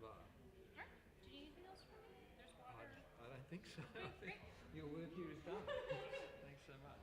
bar. Alright. Do you need anything else from me? There's water. I don't think so. I Great, think great. your work here is done. Thanks so much.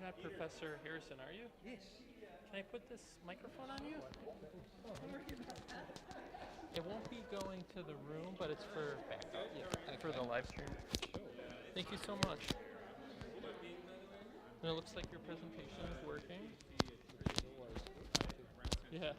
You're not Professor Harrison, are you? Yes. Can I put this microphone on you? Oh, It won't be going to the room, but it's for backup, yeah. for the Okay. live stream. Sure. Thank you so much. And it looks like your presentation is working. Which is always good. Yeah.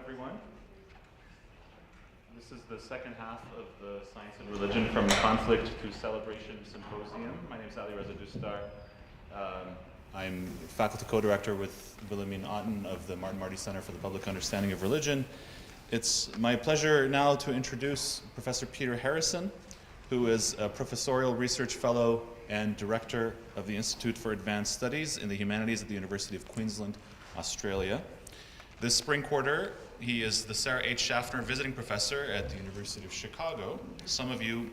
everyone. This is the second half of the Science and Religion from Conflict to Celebration Symposium. My name is Ali Reza Dustar. I'm faculty co-director with Wilhelmine Otten of the Marty Center for the Public Understanding of Religion. It's my pleasure now to introduce Professor Peter Harrison, who is a professorial research fellow and director of the Institute for Advanced Studies in the Humanities at the University of Queensland, Australia. This spring quarter, he is the Sara H. Schaffner visiting professor at the University of Chicago. Some of you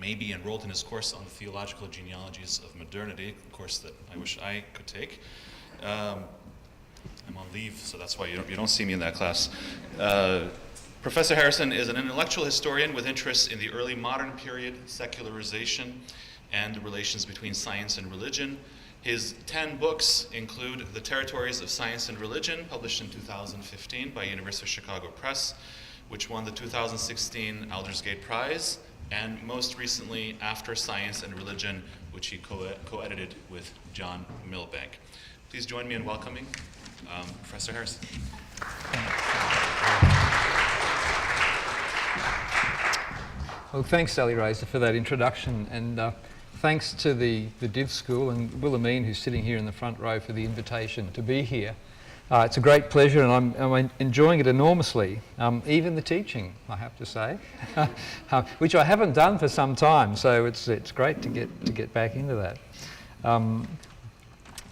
may be enrolled in his course on the theological genealogies of modernity, a course that I wish I could take. I'm on leave, so that's why you don't see me in that class. Professor Harrison is an intellectual historian with interests in the early modern period, secularization, and the relations between science and religion. His 10 books include The Territories of Science and Religion, published in 2015 by University of Chicago Press, which won the 2016 Aldersgate Prize, and most recently, After Science and Religion, which he co-edited with John Milbank. Please join me in welcoming Professor Harrison. Well, thanks, Ali Reza, for that introduction, and thanks to the Div School and Wilhelmine, who's sitting here in the front row, for the invitation to be here. It's a great pleasure, and I'm enjoying it enormously. Even the teaching, I have to say, which I haven't done for some time. So it's great to get back into that.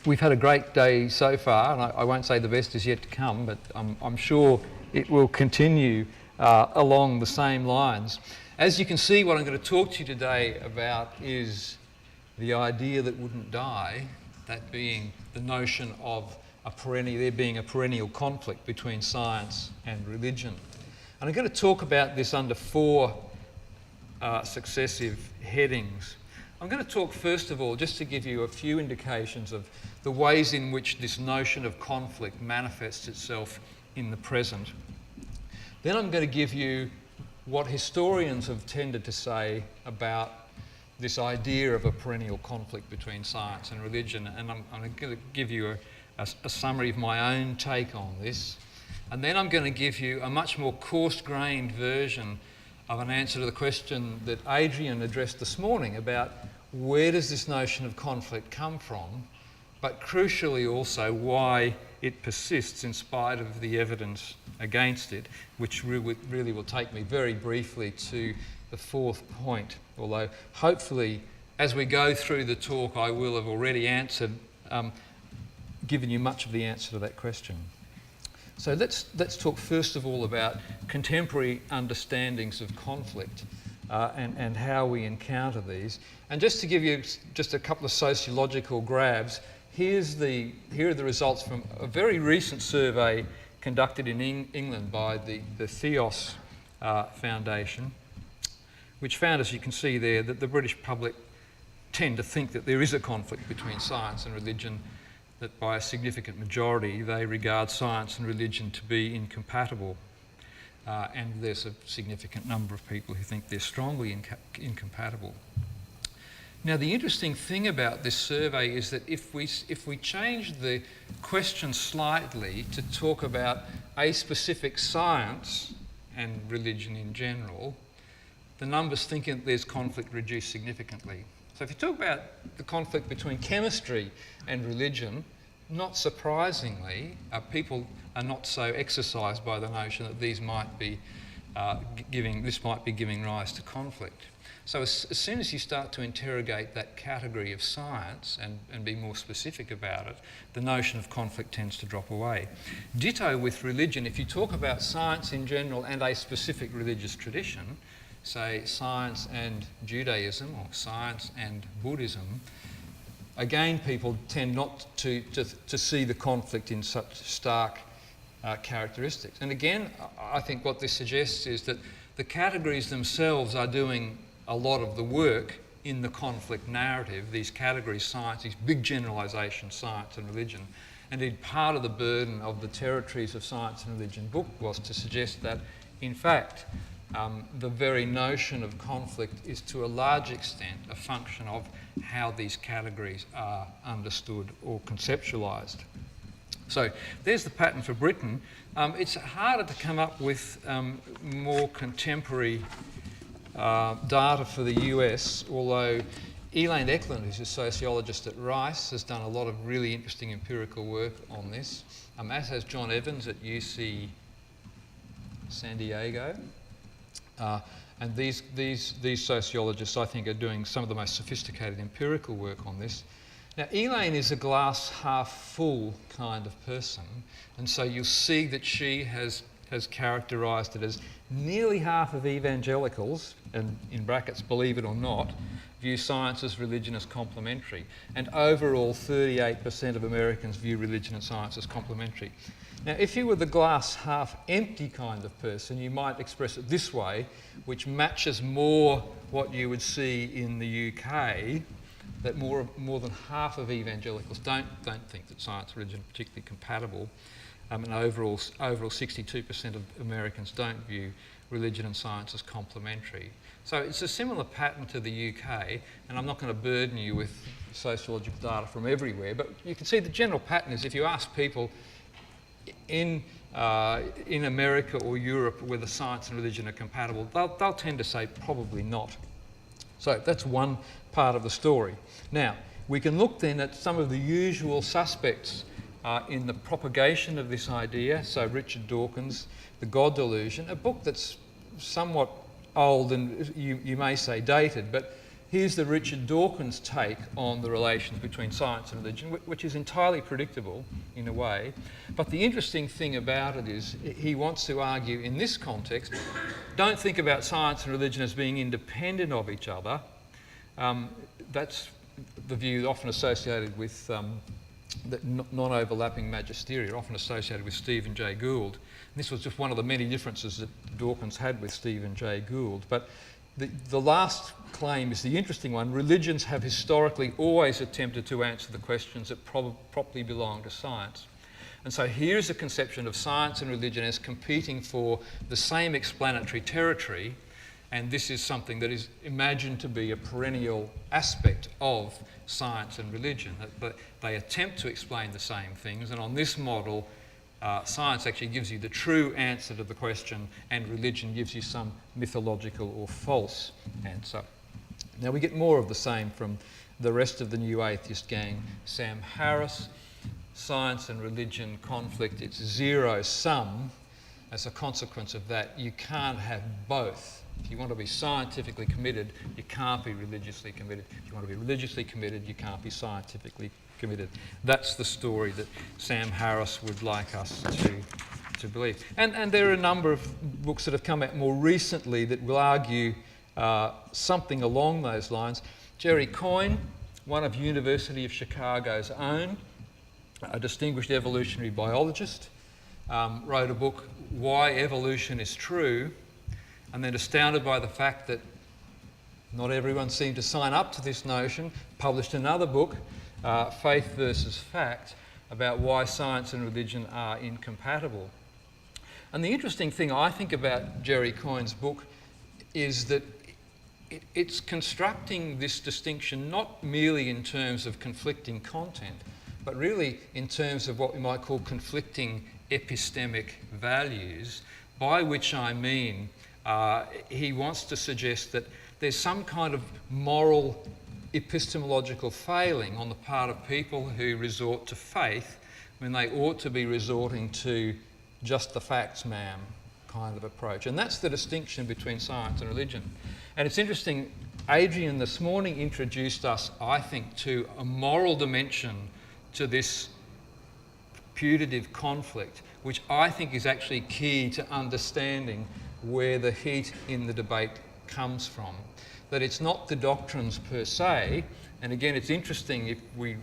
We've had a great day so far, and I won't say the best is yet to come, but I'm sure it will continue along the same lines. As you can see, what I'm going to talk to you today about is the idea that wouldn't die, that being the notion of there being a perennial conflict between science and religion. And I'm going to talk about this under 4 successive headings. I'm going to talk first of all, just to give you a few indications of the ways in which this notion of conflict manifests itself in the present. Then I'm going to give you what historians have tended to say about this idea of a perennial conflict between science and religion, and I'm going to give you a summary of my own take on this. And then I'm going to give you a much more coarse-grained version of an answer to the question that Adrian addressed this morning about where does this notion of conflict come from, but crucially also why it persists in spite of the evidence against it, which really will take me very briefly to the 4th point, although hopefully as we go through the talk I will have already given you much of the answer to that question. So let's talk first of all about contemporary understandings of conflict and how we encounter these. And just to give you just a couple of sociological grabs, here are the results from a very recent survey conducted in England by the Theos Foundation, which found, as you can see there, that the British public tend to think that there is a conflict between science and religion, that by a significant majority they regard science and religion to be incompatible. And there's a significant number of people who think they're strongly incompatible. Now, the interesting thing about this survey is that if we change the question slightly to talk about a specific science and religion in general, the numbers think that there's conflict reduced significantly. So if you talk about the conflict between chemistry and religion, not surprisingly, people are not so exercised by the notion that these might be giving rise to conflict. So as soon as you start to interrogate that category of science and be more specific about it, the notion of conflict tends to drop away. Ditto with religion. If you talk about science in general and a specific religious tradition, say science and Judaism or science and Buddhism, again people tend not to see the conflict in such stark characteristics. And again, I think what this suggests is that the categories themselves are doing a lot of the work in the conflict narrative, these categories, science, these big generalisations, science and religion. Indeed, part of the burden of the Territories of Science and Religion book was to suggest that, in fact, the very notion of conflict is to a large extent a function of how these categories are understood or conceptualised. So there's the pattern for Britain. It's harder to come up with more contemporary data for the US, although Elaine Eklund, who's a sociologist at Rice, has done a lot of really interesting empirical work on this, as has John Evans at UC San Diego. And these sociologists, I think, are doing some of the most sophisticated empirical work on this. Now, Elaine is a glass half full kind of person, and so you'll see that she has characterised it as nearly half of evangelicals, and in brackets, believe it or not, view science as religion as complementary, and overall 38% of Americans view religion and science as complementary. Now, if you were the glass half empty kind of person, you might express it this way, which matches more what you would see in the UK, that more than half of evangelicals don't think that science and religion are particularly compatible, and overall 62% of Americans don't view religion and science as complementary. So it's a similar pattern to the UK, and I'm not going to burden you with sociological data from everywhere, but you can see the general pattern is if you ask people in America or Europe whether science and religion are compatible, they'll tend to say probably not. So that's one part of the story. Now, we can look then at some of the usual suspects in the propagation of this idea. So Richard Dawkins, The God Delusion, a book that's somewhat old and you may say dated, but here's the Richard Dawkins take on the relations between science and religion, which is entirely predictable in a way. But the interesting thing about it is he wants to argue in this context, don't think about science and religion as being independent of each other. That's the view often associated with the non-overlapping magisteria, often associated with Stephen Jay Gould. And this was just one of the many differences that Dawkins had with Stephen Jay Gould. But the last claim is the interesting one. Religions have historically always attempted to answer the questions that properly belong to science. And so here's a conception of science and religion as competing for the same explanatory territory, and this is something that is imagined to be a perennial aspect of science and religion, that they attempt to explain the same things, and on this model, science actually gives you the true answer to the question, and religion gives you some mythological or false answer. Now, we get more of the same from the rest of the New Atheist gang. Sam Harris, science and religion conflict, it's zero sum. As a consequence of that, you can't have both. If you want to be scientifically committed, you can't be religiously committed. If you want to be religiously committed, you can't be scientifically committed. That's the story that Sam Harris would like us to believe. And there are a number of books that have come out more recently that will argue something along those lines. Jerry Coyne, one of University of Chicago's own, a distinguished evolutionary biologist, wrote a book, Why Evolution is True, and then astounded by the fact that not everyone seemed to sign up to this notion, published another book, Faith versus Fact, about why science and religion are incompatible. And the interesting thing I think about Jerry Coyne's book is that it's constructing this distinction not merely in terms of conflicting content, but really in terms of what we might call conflicting epistemic values, by which I mean he wants to suggest that there's some kind of moral epistemological failing on the part of people who resort to faith when they ought to be resorting to just the facts, ma'am kind of approach. And that's the distinction between science and religion. And it's interesting, Adrian this morning introduced us, I think, to a moral dimension to this putative conflict, which I think is actually key to understanding where the heat in the debate comes from. That it's not the doctrines per se, and again it's interesting if we,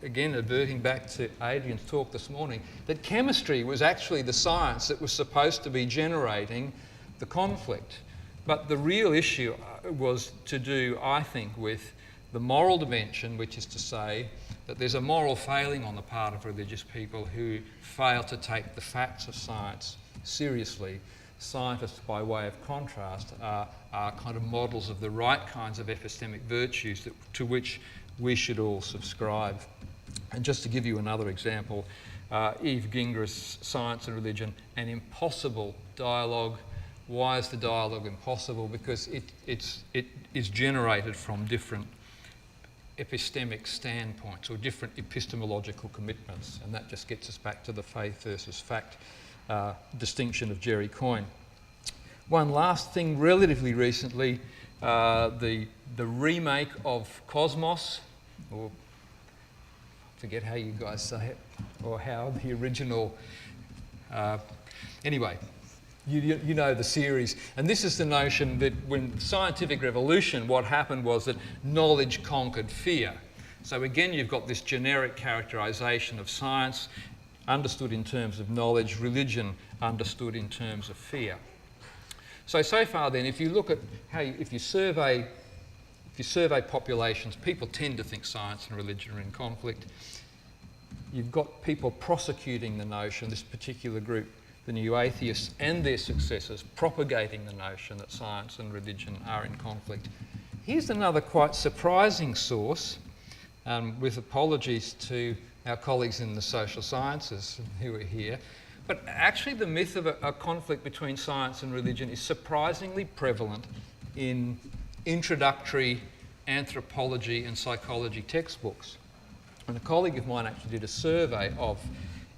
again adverting back to Adrian's talk this morning, that chemistry was actually the science that was supposed to be generating the conflict. But the real issue was to do, I think, with the moral dimension, which is to say that there's a moral failing on the part of religious people who fail to take the facts of science seriously. Scientists, by way of contrast, are kind of models of the right kinds of epistemic virtues to which we should all subscribe. And just to give you another example, Eve Gingras' Science and Religion, an impossible dialogue. Why is the dialogue impossible? Because it is generated from different epistemic standpoints or different epistemological commitments, and that just gets us back to the faith versus fact distinction of Jerry Coyne. One last thing, relatively recently, the remake of Cosmos, or I forget how you guys say it, or how the original, anyway, you know the series. And this is the notion that when scientific revolution, what happened was that knowledge conquered fear. So again, you've got this generic characterisation of science understood in terms of knowledge, religion understood in terms of fear. So far then, if you look at how, if you survey populations, people tend to think science and religion are in conflict. You've got people prosecuting the notion, this particular group, the new atheists and their successors, propagating the notion that science and religion are in conflict. Here's another quite surprising source, with apologies to our colleagues in the social sciences who are here. But actually the myth of a conflict between science and religion is surprisingly prevalent in introductory anthropology and psychology textbooks. And a colleague of mine actually did a survey of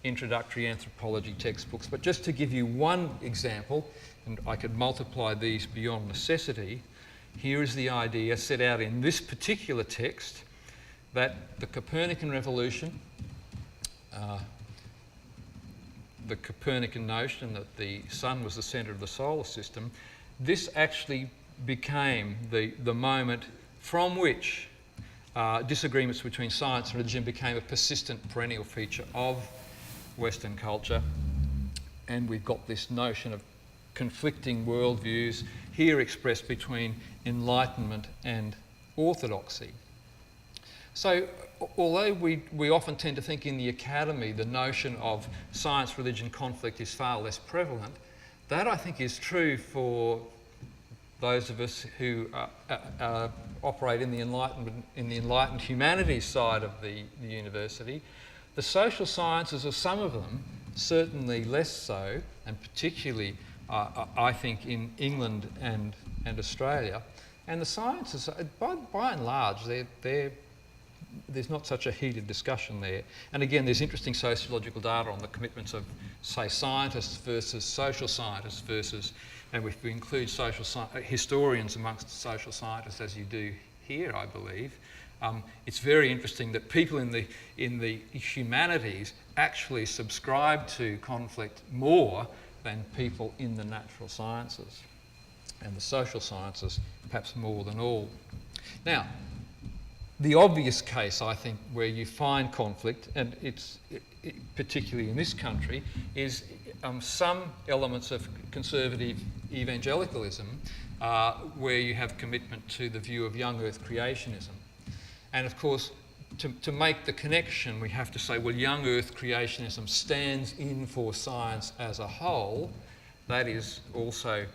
introductory anthropology textbooks. But just to give you one example, and I could multiply these beyond necessity, here is the idea set out in this particular text that the Copernican revolution, the Copernican notion that the sun was the centre of the solar system, this actually became the moment from which disagreements between science and religion became a persistent perennial feature of Western culture. And we've got this notion of conflicting worldviews here expressed between Enlightenment and orthodoxy. So although we often tend to think in the academy the notion of science-religion conflict is far less prevalent, that I think is true for those of us who operate in the enlightened humanities side of the university. The social sciences, or some of them, certainly less so, and particularly I think in England and Australia. And the sciences, by and large, there's not such a heated discussion there. And again, there's interesting sociological data on the commitments of, say, scientists versus social scientists versus, and if we include historians amongst social scientists, as you do here, I believe, it's very interesting that people in the humanities actually subscribe to conflict more than people in the natural sciences, and the social sciences perhaps more than all. Now, the obvious case, I think, where you find conflict, and it's particularly in this country, is some elements of conservative evangelicalism where you have commitment to the view of young earth creationism. And of course, to make the connection, we have to say, well, young earth creationism stands in for science as a whole. That is also,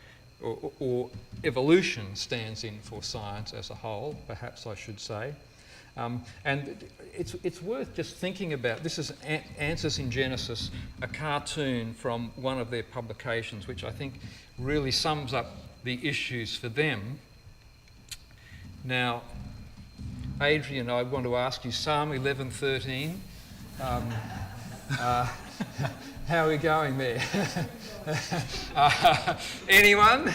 or evolution stands in for science as a whole, perhaps I should say. And it's worth just thinking about. This is Answers in Genesis, a cartoon from one of their publications, which I think really sums up the issues for them. Now, Adrian, I want to ask you, Psalm 11:13. How are we going there? Anyone?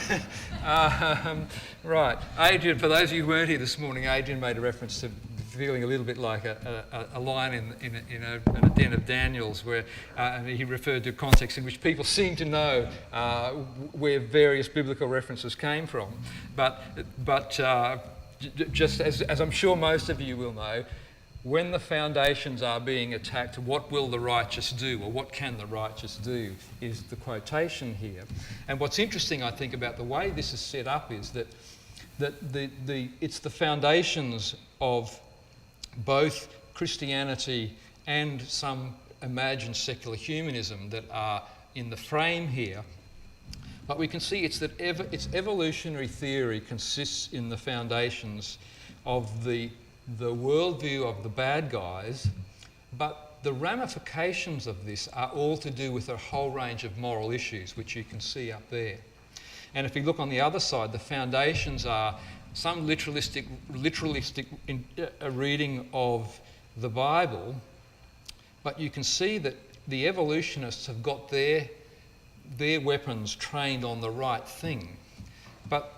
Right. Adrian, for those of you who weren't here this morning, Adrian made a reference to feeling a little bit like a lion in a den of Daniels, where he referred to a context in which people seem to know where various biblical references came from. But just as I'm sure most of you will know, when the foundations are being attacked, what will the righteous do, or what can the righteous do, is the quotation here. And what's interesting, I think, about the way this is set up is that it's the foundations of both Christianity and some imagined secular humanism that are in the frame here. But we can see it's evolutionary theory consists in the foundations of the worldview of the bad guys, but the ramifications of this are all to do with a whole range of moral issues, which you can see up there. And if we look on the other side, the foundations are some literalistic reading of the Bible, but you can see that the evolutionists have got their weapons trained on the right thing. But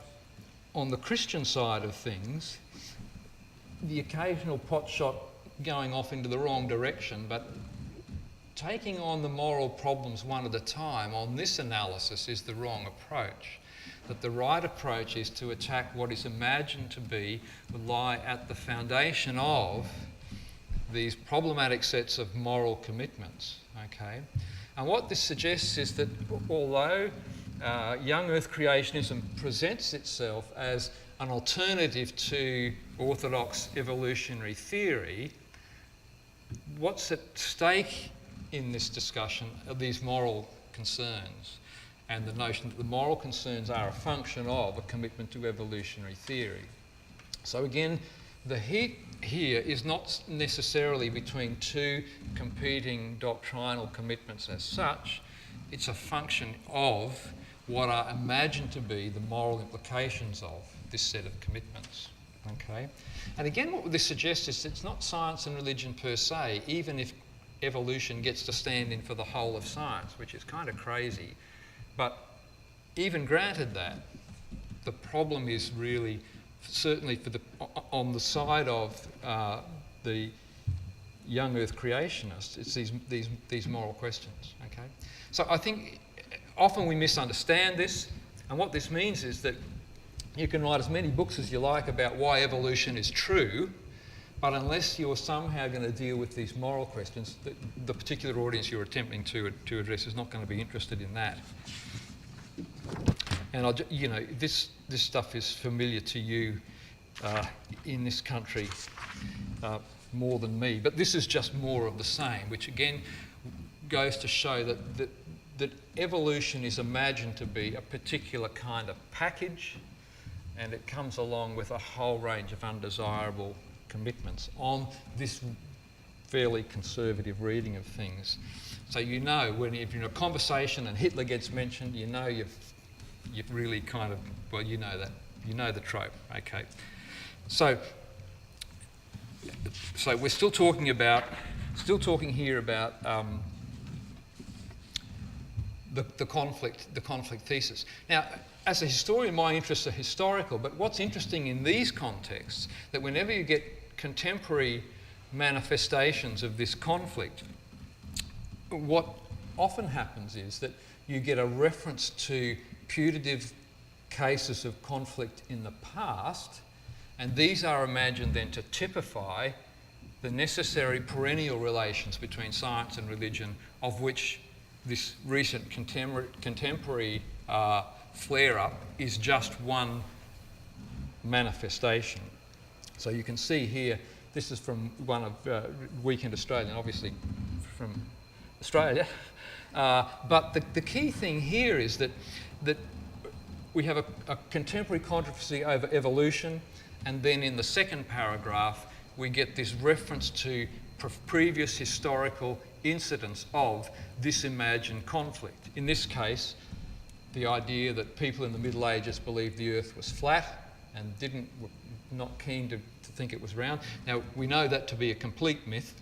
on the Christian side of things, the occasional pot shot going off into the wrong direction, but taking on the moral problems one at a time on this analysis is the wrong approach. That the right approach is to attack what is imagined to be lie at the foundation of these problematic sets of moral commitments. Okay, and what this suggests is that although young Earth creationism presents itself as an alternative to orthodox evolutionary theory, what's at stake in this discussion are these moral concerns, and the notion that the moral concerns are a function of a commitment to evolutionary theory. So again, the heat here is not necessarily between two competing doctrinal commitments as such. It's a function of what are imagined to be the moral implications of this set of commitments. Okay? And again, what this suggests is it's not science and religion per se, even if evolution gets to stand in for the whole of science, which is kind of crazy. But even granted that, the problem is really, certainly on the side of the young Earth creationists, it's these moral questions. Okay, so I think often we misunderstand this, and what this means is that you can write as many books as you like about why evolution is true, but unless you're somehow going to deal with these moral questions, the particular audience you're attempting to address is not going to be interested in that. And this stuff is familiar to you in this country more than me, but this is just more of the same, which again goes to show that evolution is imagined to be a particular kind of package, and it comes along with a whole range of undesirable commitments on this fairly conservative reading of things. So if you're in a conversation and Hitler gets mentioned, you've really kind of, well, you know the trope. Okay, so we're still talking here about the conflict thesis. Now, as a historian, my interests are historical, but what's interesting in these contexts, that whenever you get contemporary manifestations of this conflict, what often happens is that you get a reference to putative cases of conflict in the past, and these are imagined then to typify the necessary perennial relations between science and religion, of which this recent contemporary flare-up is just one manifestation. So you can see here, this is from one of Weekend Australian, obviously from Australia. But the key thing here is that we have a contemporary controversy over evolution, and then in the second paragraph we get this reference to previous historical incidents of this imagined conflict. In this case, the idea that people in the Middle Ages believed the Earth was flat and were not keen to think it was round. Now, we know that to be a complete myth.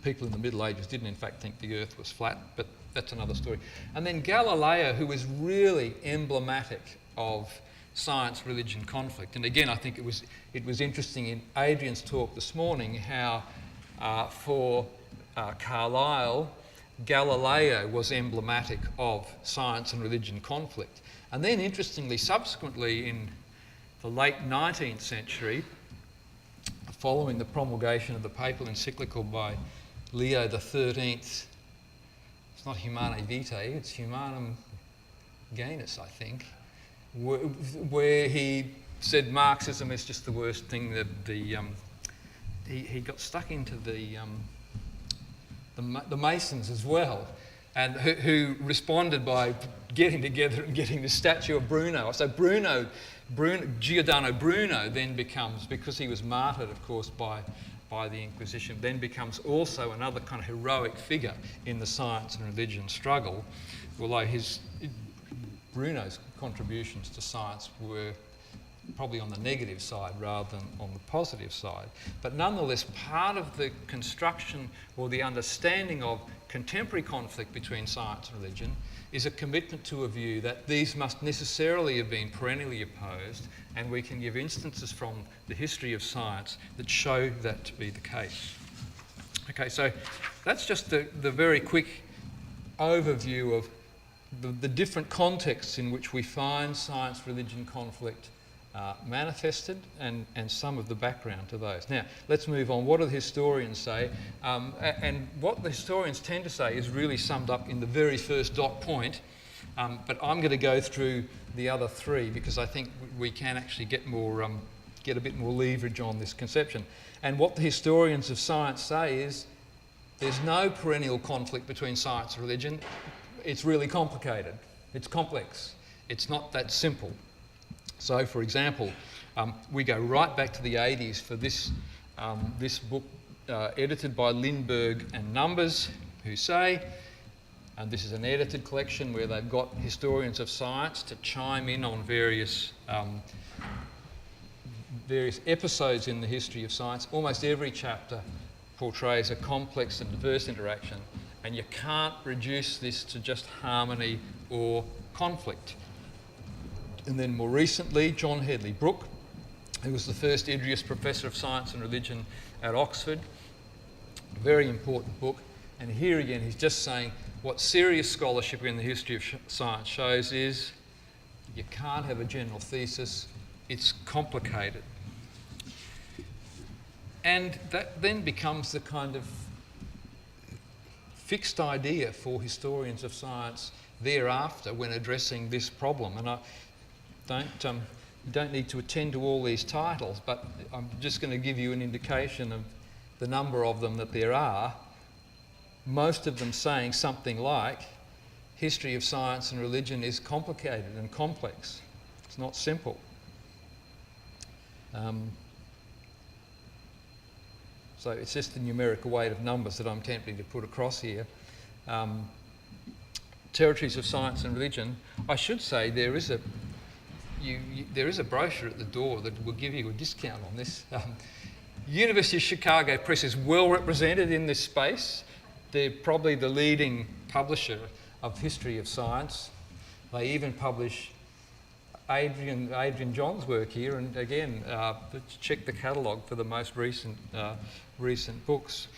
People in the Middle Ages didn't in fact think the Earth was flat, but that's another story. And then Galileo, who was really emblematic of science-religion conflict. And again, I think it was interesting in Adrian's talk this morning how for Carlyle, Galileo was emblematic of science and religion conflict. And then interestingly, subsequently in the late 19th century, following the promulgation of the papal encyclical by Leo XIII, it's not Humanae Vitae, it's Humanum Genus, I think, where he said Marxism is just the worst thing, that he got stuck into the Masons as well, and who responded by getting together and getting the statue of Bruno. So Giordano Bruno then becomes, because he was martyred, of course, by by the Inquisition, then becomes also another kind of heroic figure in the science and religion struggle, although Bruno's contributions to science were probably on the negative side rather than on the positive side. But nonetheless, part of the construction or the understanding of contemporary conflict between science and religion is a commitment to a view that these must necessarily have been perennially opposed, and we can give instances from the history of science that show that to be the case. Okay, so that's just the very quick overview of the different contexts in which we find science-religion conflict manifested and some of the background to those. Now, let's move on. What do the historians say? And what the historians tend to say is really summed up in the very first dot point, but I'm going to go through the other three because I think we can actually get a bit more leverage on this conception. And what the historians of science say is there's no perennial conflict between science and religion. It's really complicated. It's complex. It's not that simple. So, for example, we go right back to the 80s for this book edited by Lindbergh and Numbers, who say, and this is an edited collection where they've got historians of science to chime in on various episodes in the history of science. Almost every chapter portrays a complex and diverse interaction, and you can't reduce this to just harmony or conflict. And then more recently, John Hedley Brooke, who was the first Idris Professor of Science and Religion at Oxford. A very important book. And here again, he's just saying what serious scholarship in the history of science shows is you can't have a general thesis. It's complicated. And that then becomes the kind of fixed idea for historians of science thereafter when addressing this problem. And you don't need to attend to all these titles, but I'm just going to give you an indication of the number of them that there are, most of them saying something like, history of science and religion is complicated and complex. It's not simple. So it's just the numerical weight of numbers that I'm tempting to put across here. Territories of science and religion. I should say there is a brochure at the door that will give you a discount on this. University of Chicago Press is well represented in this space. They're probably the leading publisher of history of science. They even publish Adrian John's work here, and again, check the catalogue for the most recent books.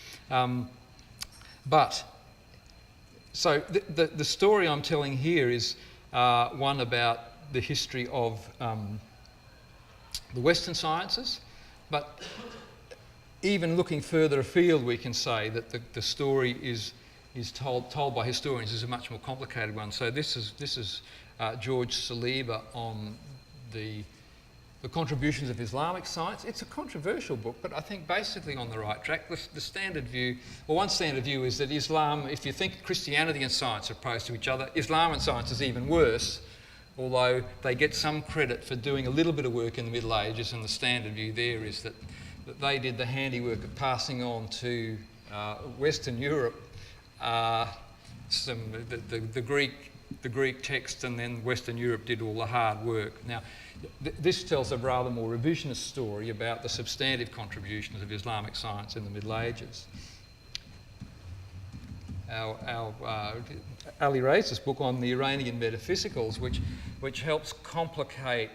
So the story I'm telling here is one about the history of the Western sciences, but even looking further afield, we can say that the story is told by historians is a much more complicated one. So this is George Saliba on the contributions of Islamic science. It's a controversial book, but I think basically on the right track. The standard view, well, one standard view is that Islam, if you think Christianity and science are opposed to each other, Islam and science is even worse, although they get some credit for doing a little bit of work in the Middle Ages, and the standard view there is that they did the handiwork of passing on to Western Europe the Greek text, and then Western Europe did all the hard work. Now, this tells a rather more revisionist story about the substantive contributions of Islamic science in the Middle Ages. Ali Reza's book on the Iranian metaphysicals, which helps complicate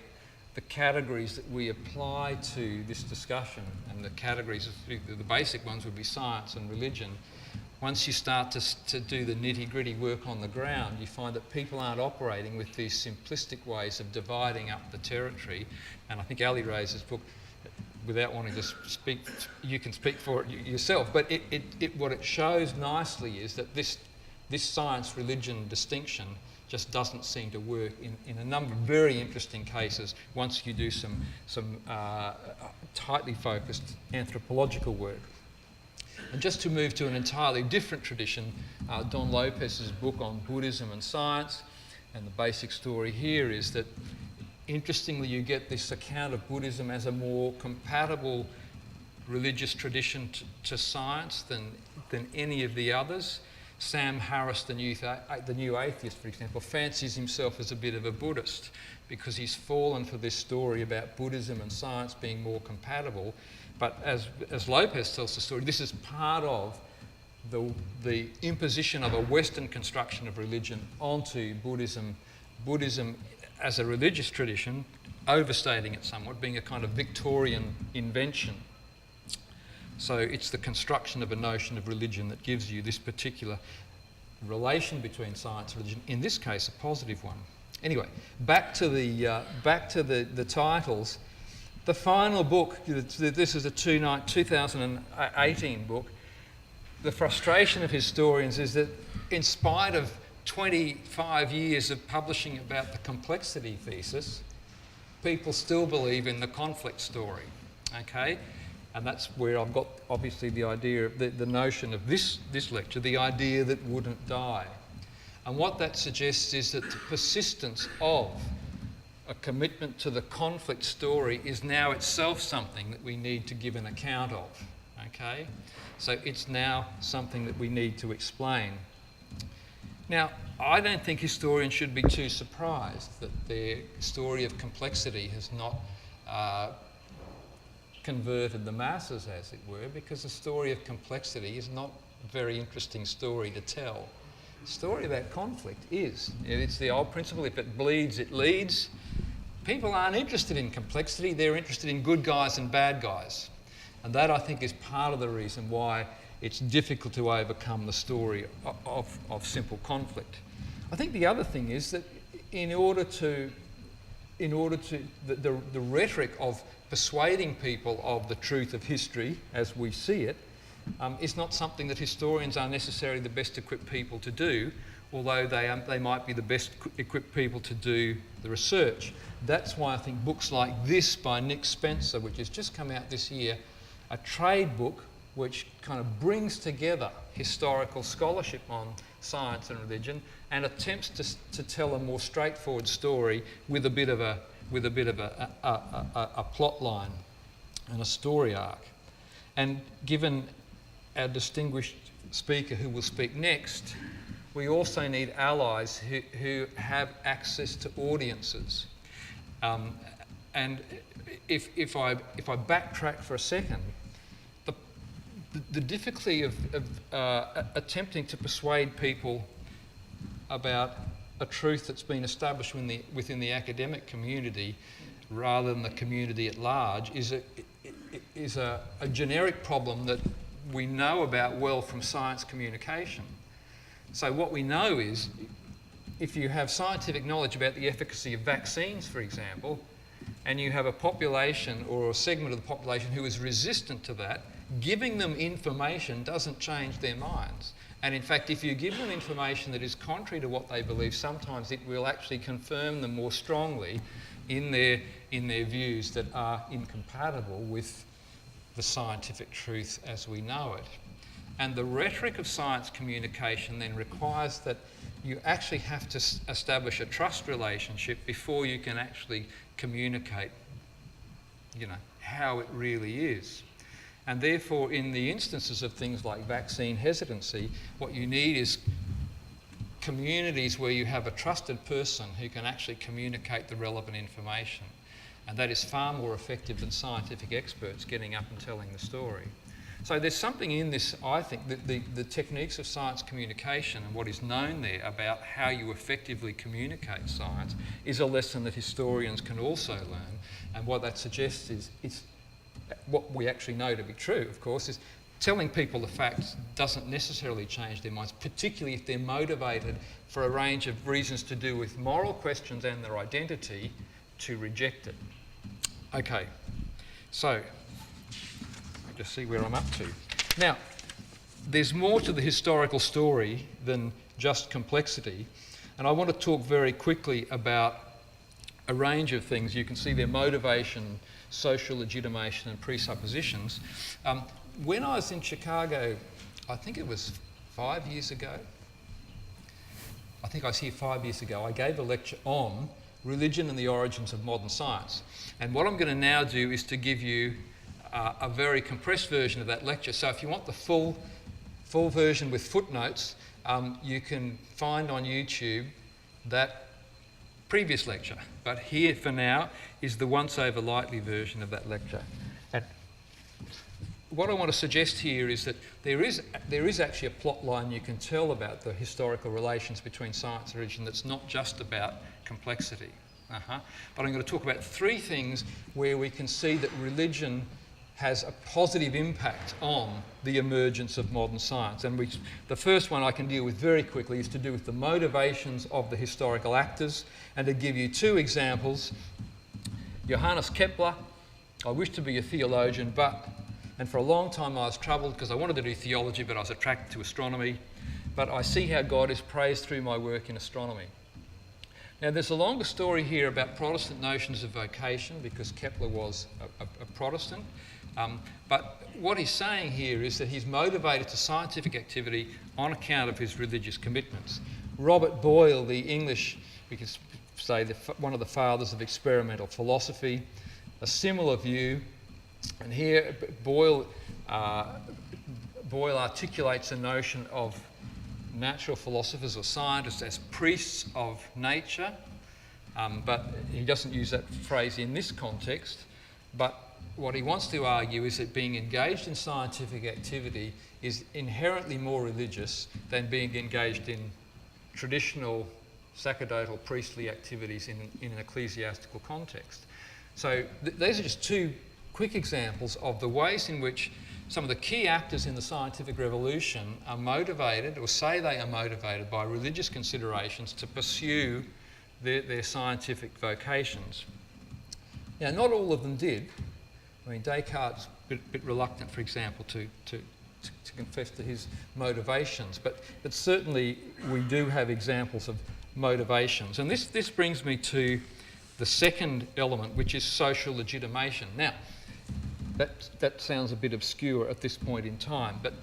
the categories that we apply to this discussion, and the categories, the basic ones would be science and religion. Once you start to do the nitty-gritty work on the ground, you find that people aren't operating with these simplistic ways of dividing up the territory. And I think Ali Reza's book, without wanting to speak, you can speak for it yourself, but what it shows nicely is that this science-religion distinction just doesn't seem to work in a number of very interesting cases once you do some tightly focused anthropological work. And just to move to an entirely different tradition, Don Lopez's book on Buddhism and science, and the basic story here is that, interestingly, you get this account of Buddhism as a more compatible religious tradition to science than any of the others. Sam Harris, the new atheist, for example, fancies himself as a bit of a Buddhist because he's fallen for this story about Buddhism and science being more compatible. But as Lopez tells the story, this is part of the imposition of a Western construction of religion onto Buddhism. Buddhism as a religious tradition, overstating it somewhat, being a kind of Victorian invention. So it's the construction of a notion of religion that gives you this particular relation between science and religion, in this case a positive one. Anyway, back to the titles. The final book, this is a 2018 book. The frustration of historians is that in spite of 25 years of publishing about the complexity thesis, people still believe in the conflict story, okay? And that's where I've got, obviously, the idea of the notion of this lecture, the idea that wouldn't die. And what that suggests is that the persistence of a commitment to the conflict story is now itself something that we need to give an account of, okay? So it's now something that we need to explain. Now, I don't think historians should be too surprised that their story of complexity has not converted the masses, as it were, because the story of complexity is not a very interesting story to tell. The story about conflict is. It's the old principle, if it bleeds, it leads. People aren't interested in complexity, they're interested in good guys and bad guys. And that, I think, is part of the reason why it's difficult to overcome the story of simple conflict. I think the other thing is that the rhetoric of persuading people of the truth of history as we see it is not something that historians are necessarily the best equipped people to do, although they might be the best equipped people to do the research. That's why I think books like this by Nick Spencer, which has just come out this year, a trade book which kind of brings together historical scholarship on science and religion and attempts to tell a more straightforward story with a bit of a plot line and a story arc. And given our distinguished speaker who will speak next, we also need allies who have access to audiences. And if I backtrack for a second, the difficulty of attempting to persuade people about a truth that's been established within the academic community rather than the community at large is a generic problem that we know about well from science communication. So what we know is if you have scientific knowledge about the efficacy of vaccines, for example, and you have a population or a segment of the population who is resistant to that, giving them information doesn't change their minds. And in fact, if you give them information that is contrary to what they believe, sometimes it will actually confirm them more strongly in their views that are incompatible with the scientific truth as we know it. And the rhetoric of science communication then requires that you actually have to establish a trust relationship before you can actually communicate, how it really is. And therefore, in the instances of things like vaccine hesitancy, what you need is communities where you have a trusted person who can actually communicate the relevant information. And that is far more effective than scientific experts getting up and telling the story. So there's something in this, I think, that the techniques of science communication and what is known there about how you effectively communicate science is a lesson that historians can also learn. And what that suggests is it's what we actually know to be true, of course, is telling people the facts doesn't necessarily change their minds, particularly if they're motivated for a range of reasons to do with moral questions and their identity to reject it. Okay, so just see where I'm up to. Now, there's more to the historical story than just complexity, and I want to talk very quickly about a range of things. You can see their motivation, social legitimation and presuppositions. When I was in Chicago, I think it was 5 years ago, I think I was here 5 years ago, I gave a lecture on religion and the origins of modern science. And what I'm going to now do is to give you a very compressed version of that lecture. So if you want the full version with footnotes, you can find on YouTube that previous lecture. But here for now is the once over lightly version of that lecture. And what I want to suggest here is that there is actually a plot line you can tell about the historical relations between science and religion that's not just about complexity. But I'm going to talk about three things where we can see that religion has a positive impact on the emergence of modern science. And the first one I can deal with very quickly is to do with the motivations of the historical actors. And to give you two examples, Johannes Kepler, I wished to be a theologian, and for a long time I was troubled because I wanted to do theology, but I was attracted to astronomy. But I see how God is praised through my work in astronomy. Now, there's a longer story here about Protestant notions of vocation, because Kepler was a Protestant. But what he's saying here is that he's motivated to scientific activity on account of his religious commitments. Robert Boyle, the English, we could say one of the fathers of experimental philosophy, a similar view. And here Boyle articulates a notion of natural philosophers or scientists as priests of nature, but he doesn't use that phrase in this context. But what he wants to argue is that being engaged in scientific activity is inherently more religious than being engaged in traditional sacerdotal priestly activities in an ecclesiastical context. So these are just two quick examples of the ways in which some of the key actors in the scientific revolution are motivated, or say they are motivated, by religious considerations to pursue their scientific vocations. Now, not all of them did. I mean, Descartes was a bit reluctant, for example, to confess to his motivations, but certainly we do have examples of motivations. And this brings me to the second element, which is social legitimation. Now, that sounds a bit obscure at this point in time, but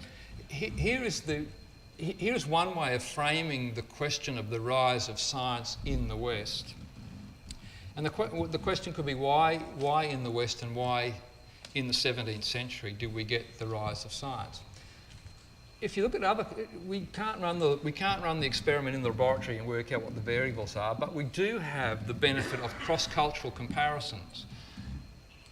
here is one way of framing the question of the rise of science in the West. And the question could be why in the West and why in the 17th century did we get the rise of science? If you look at we can't run the experiment in the laboratory and work out what the variables are, but we do have the benefit of cross-cultural comparisons.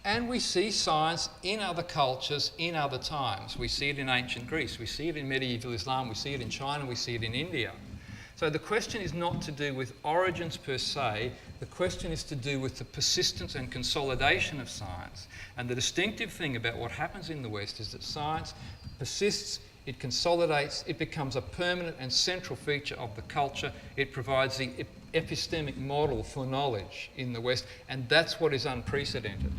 And we see science in other cultures, in other times. We see it in ancient Greece, we see it in medieval Islam, we see it in China, we see it in India. So the question is not to do with origins per se, the question is to do with the persistence and consolidation of science. And the distinctive thing about what happens in the West is that science persists, it consolidates, it becomes a permanent and central feature of the culture, it provides the epistemic model for knowledge in the West, and that's what is unprecedented.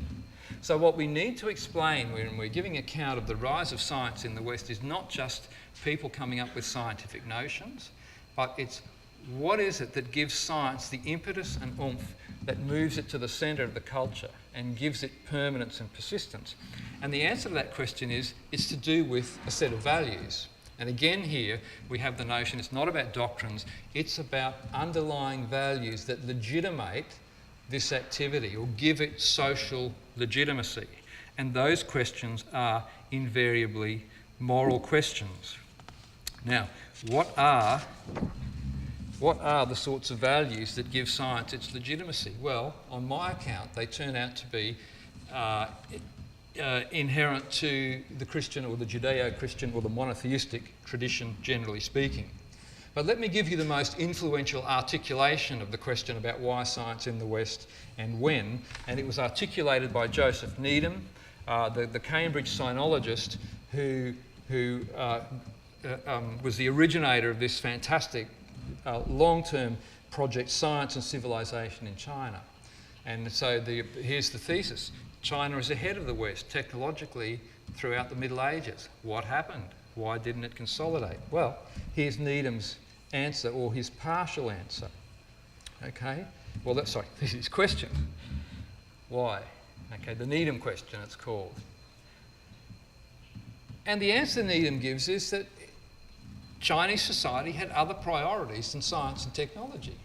So what we need to explain when we're giving account of the rise of science in the West is not just people coming up with scientific notions, but it's what is it that gives science the impetus and oomph that moves it to the centre of the culture and gives it permanence and persistence. And the answer to that question is it's to do with a set of values. And again here we have the notion it's not about doctrines, it's about underlying values that legitimate this activity or give it social legitimacy. And those questions are invariably moral questions. Now, what are the sorts of values that give science its legitimacy? Well, on my account, they turn out to be inherent to the Christian or the Judeo-Christian or the monotheistic tradition, generally speaking. But let me give you the most influential articulation of the question about why science in the West and when. And it was articulated by Joseph Needham, the Cambridge sinologist who was the originator of this fantastic long-term project, Science and Civilization in China. And so here's the thesis. China is ahead of the West technologically throughout the Middle Ages. What happened? Why didn't it consolidate? Well, here's Needham's answer, or his partial answer. Okay? Well, this is his question. Why? Okay, the Needham question it's called. And the answer Needham gives is that Chinese society had other priorities than science and technology.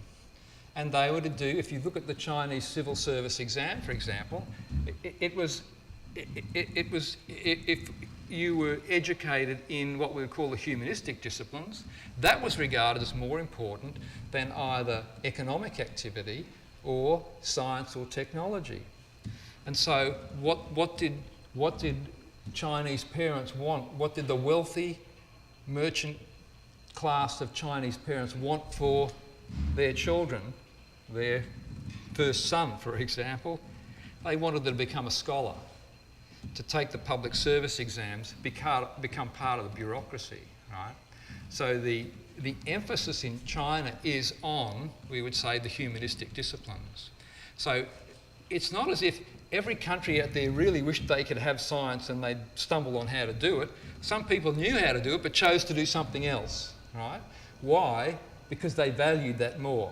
And they were to do, if you look at the Chinese civil service exam, for example, it was if you were educated in what we would call the humanistic disciplines, that was regarded as more important than either economic activity or science or technology. And so what did Chinese parents want? What did the wealthy merchant class of Chinese parents want for their children, their first son, for example? They wanted them to become a scholar, to take the public service exams, become part of the bureaucracy, right? So the emphasis in China is on, we would say, the humanistic disciplines. So it's not as if every country out there really wished they could have science and they'd stumble on how to do it. Some people knew how to do it but chose to do something else, right? Why? Because they valued that more.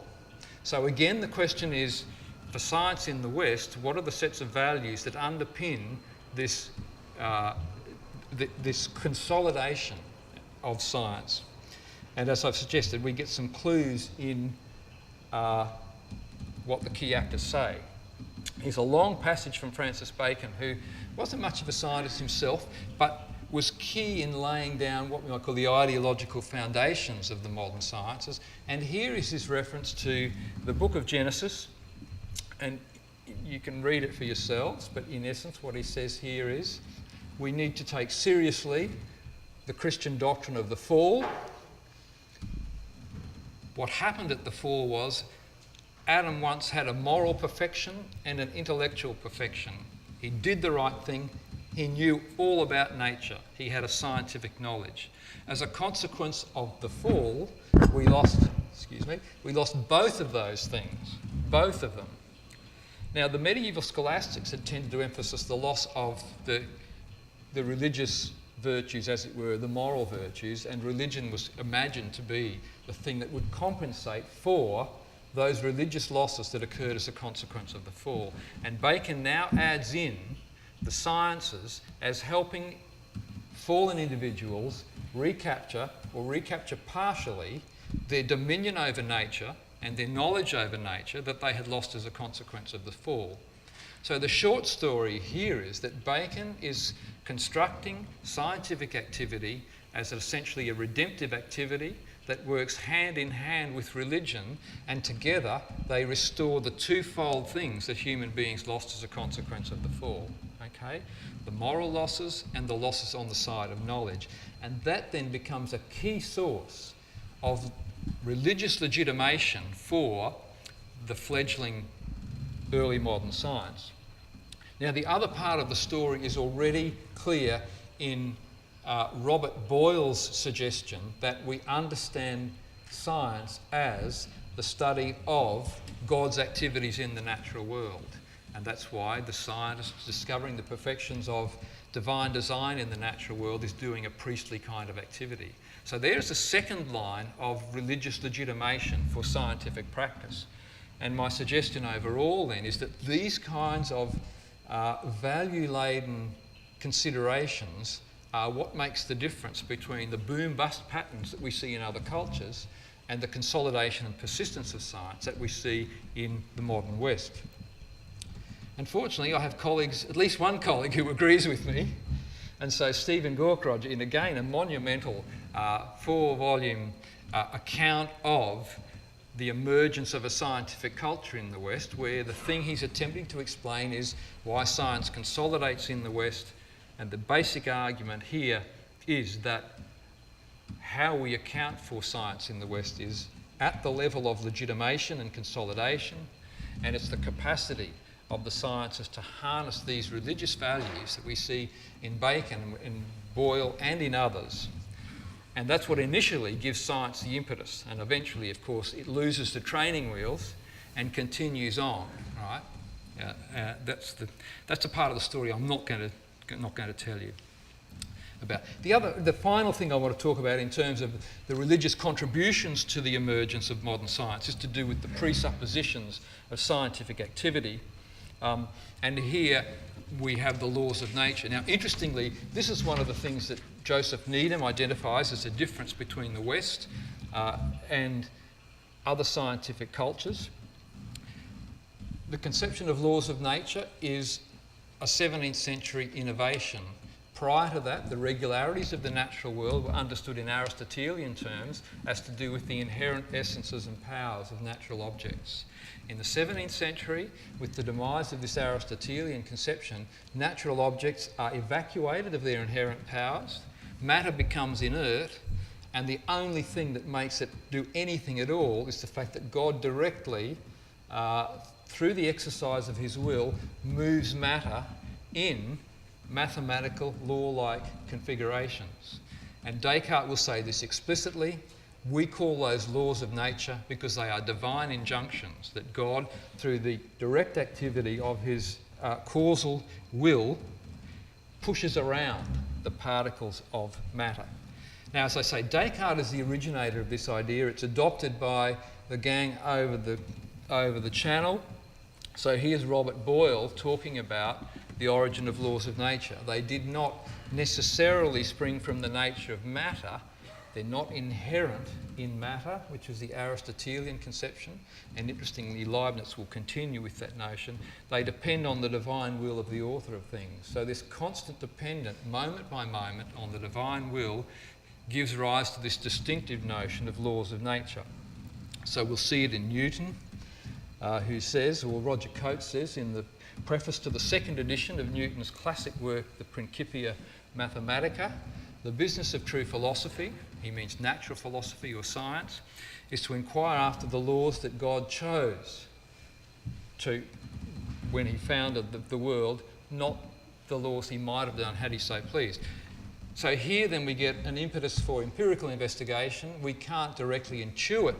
So again, the question is, for science in the West, what are the sets of values that underpin this, this consolidation of science? And as I've suggested, we get some clues in what the key actors say. Here's a long passage from Francis Bacon, who wasn't much of a scientist himself, but was key in laying down what we might call the ideological foundations of the modern sciences. And here is his reference to the book of Genesis, and you can read it for yourselves, but in essence what he says here is we need to take seriously the Christian doctrine of the fall. What happened at the fall was Adam once had a moral perfection and an intellectual perfection. He did the right thing. He knew all about nature. He had a scientific knowledge. As a consequence of the fall, we lost both of those things, both of them. Now, the medieval scholastics had tended to emphasise the loss of the religious virtues, as it were, the moral virtues, and religion was imagined to be the thing that would compensate for those religious losses that occurred as a consequence of the fall. And Bacon now adds in the sciences as helping fallen individuals recapture partially their dominion over nature and their knowledge over nature that they had lost as a consequence of the fall. So the short story here is that Bacon is constructing scientific activity as essentially a redemptive activity that works hand in hand with religion, and together they restore the twofold things that human beings lost as a consequence of the fall. Okay? The moral losses and the losses on the side of knowledge. And that then becomes a key source of religious legitimation for the fledgling early modern science. Now, the other part of the story is already clear in Robert Boyle's suggestion that we understand science as the study of God's activities in the natural world. And that's why the scientist discovering the perfections of divine design in the natural world is doing a priestly kind of activity. So there's a second line of religious legitimation for scientific practice. And my suggestion overall then is that these kinds of value-laden considerations are what makes the difference between the boom-bust patterns that we see in other cultures and the consolidation and persistence of science that we see in the modern West. Unfortunately, I have colleagues, at least one colleague who agrees with me, and so Stephen Gaukrodge, in again a monumental 4-volume account of the emergence of a scientific culture in the West, where the thing he's attempting to explain is why science consolidates in the West. And the basic argument here is that how we account for science in the West is at the level of legitimation and consolidation, and it's the capacity of the sciences to harness these religious values that we see in Bacon, in Boyle, and in others. And that's what initially gives science the impetus, and eventually, of course, it loses the training wheels and continues on, right? That's a part of the story I'm not going to tell you about. The final thing I want to talk about in terms of the religious contributions to the emergence of modern science is to do with the presuppositions of scientific activity. And here we have the laws of nature. Now, interestingly, this is one of the things that Joseph Needham identifies as a difference between the West and other scientific cultures. The conception of laws of nature is a 17th century innovation. Prior to that, the regularities of the natural world were understood in Aristotelian terms as to do with the inherent essences and powers of natural objects. In the 17th century, with the demise of this Aristotelian conception, natural objects are evacuated of their inherent powers, matter becomes inert, and the only thing that makes it do anything at all is the fact that God directly, through the exercise of his will, moves matter in mathematical, law-like configurations. And Descartes will say this explicitly. We call those laws of nature because they are divine injunctions that God, through the direct activity of his causal will, pushes around the particles of matter. Now, as I say, Descartes is the originator of this idea. It's adopted by the gang over the channel. So here's Robert Boyle talking about the origin of laws of nature. They did not necessarily spring from the nature of matter. They're not inherent in matter, which is the Aristotelian conception. And interestingly, Leibniz will continue with that notion. They depend on the divine will of the author of things. So this constant dependent, moment by moment, on the divine will gives rise to this distinctive notion of laws of nature. So we'll see it in Newton, who says, or Roger Coates says in the preface to the second edition of Newton's classic work, the Principia Mathematica, the business of true philosophy, he means natural philosophy or science, is to inquire after the laws that God chose to, when he founded the world, not the laws he might have done had he so pleased. So here then we get an impetus for empirical investigation. We can't directly intuit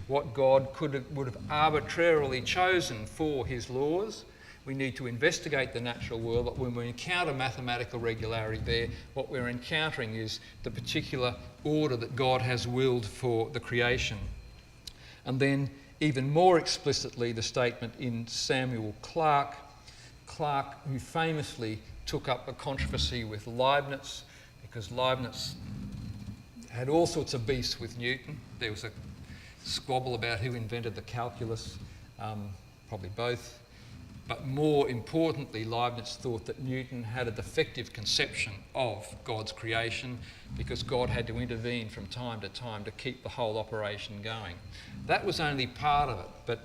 what God would have arbitrarily chosen for his laws. We need to investigate the natural world, but when we encounter mathematical regularity there, what we're encountering is the particular order that God has willed for the creation. And then, even more explicitly, the statement in Samuel Clarke, who famously took up a controversy with Leibniz, because Leibniz had all sorts of beefs with Newton. There was a squabble about who invented the calculus, probably both. But more importantly, Leibniz thought that Newton had a defective conception of God's creation because God had to intervene from time to time to keep the whole operation going. That was only part of it, but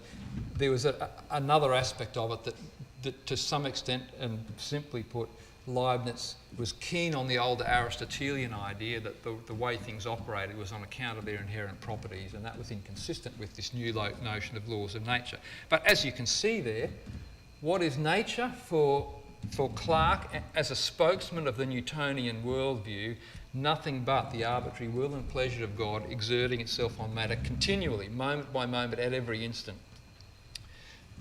there was another aspect of it that to some extent, and simply put, Leibniz was keen on the older Aristotelian idea that the way things operated was on account of their inherent properties, and that was inconsistent with this new notion of laws of nature. But as you can see there, what is nature for Clarke as a spokesman of the Newtonian worldview? Nothing but the arbitrary will and pleasure of God exerting itself on matter continually, moment by moment, at every instant.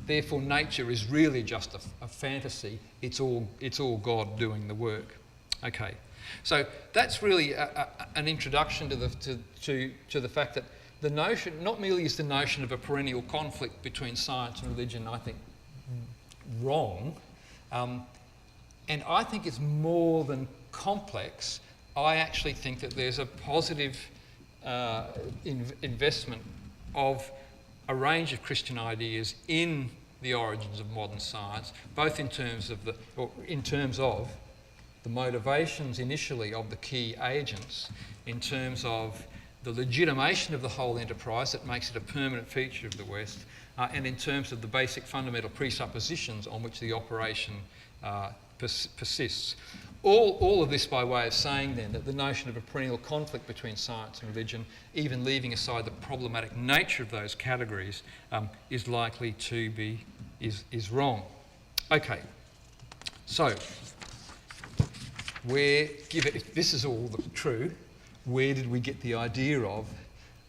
Therefore, nature is really just a fantasy. It's all God doing the work. Okay, so that's really an introduction to the fact that the notion, not merely is the notion of a perennial conflict between science and religion, I think, wrong, and I think it's more than complex. I actually think that there's a positive investment of a range of Christian ideas in the origins of modern science, both in terms of the motivations initially of the key agents, in terms of the legitimation of the whole enterprise that makes it a permanent feature of the West, and in terms of the basic fundamental presuppositions on which the operation persists. All of this by way of saying then that the notion of a perennial conflict between science and religion, even leaving aside the problematic nature of those categories, is likely to be is wrong. Okay, so if this is all true, where did we get the idea of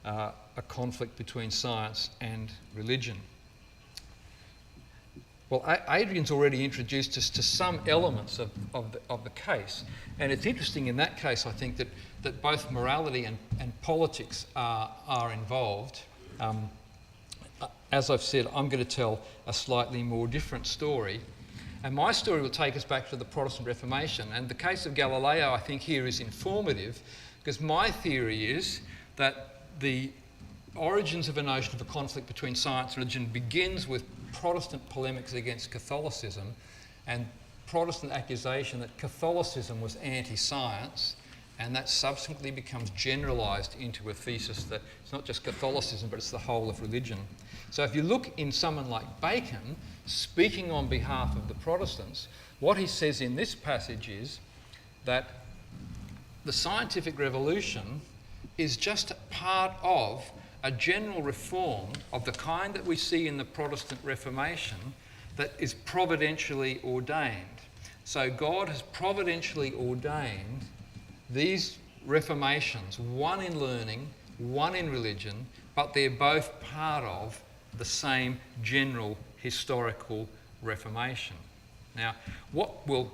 a conflict between science and religion? Well, Adrian's already introduced us to some elements of the case, and it's interesting in that case, I think, that both morality and politics are involved. As I've said, I'm going to tell a slightly more different story, and my story will take us back to the Protestant Reformation, and the case of Galileo, I think, here is informative, because my theory is that the origins of a notion of a conflict between science and religion begins with Protestant polemics against Catholicism, and Protestant accusation that Catholicism was anti-science, and that subsequently becomes generalised into a thesis that it's not just Catholicism, but it's the whole of religion. So if you look in someone like Bacon, speaking on behalf of the Protestants, what he says in this passage is that the scientific revolution is just part of a general reform of the kind that we see in the Protestant Reformation that is providentially ordained. So God has providentially ordained these reformations, one in learning, one in religion, but they're both part of the same general historical reformation. Now, what will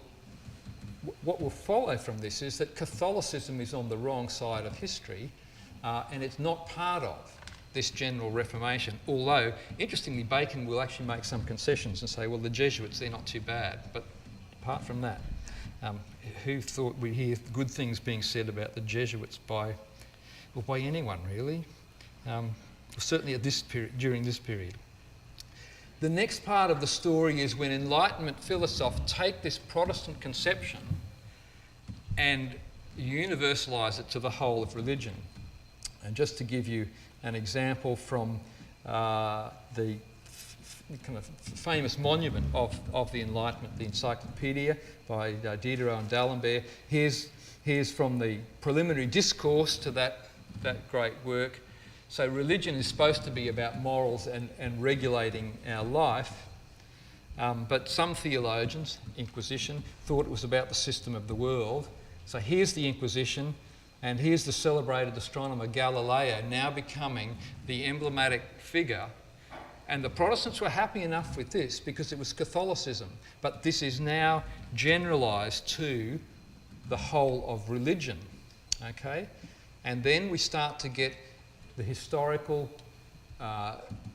follow from this is that Catholicism is on the wrong side of history, and it's not part of this general reformation. Although, interestingly, Bacon will actually make some concessions and say, well, the Jesuits, they're not too bad. But apart from that, who thought we'd hear good things being said about the Jesuits by anyone, really? Certainly at this period, during this period. The next part of the story is when Enlightenment philosophes take this Protestant conception and universalise it to the whole of religion. And just to give you an example from the kind of famous monument of the Enlightenment, the Encyclopedia by Diderot and D'Alembert. Here's from the preliminary discourse to that great work. So religion is supposed to be about morals and regulating our life, but some theologians, Inquisition, thought it was about the system of the world. So here's the Inquisition, and here's the celebrated astronomer Galileo now becoming the emblematic figure. And the Protestants were happy enough with this because it was Catholicism, but this is now generalised to the whole of religion, okay? And then we start to get the historical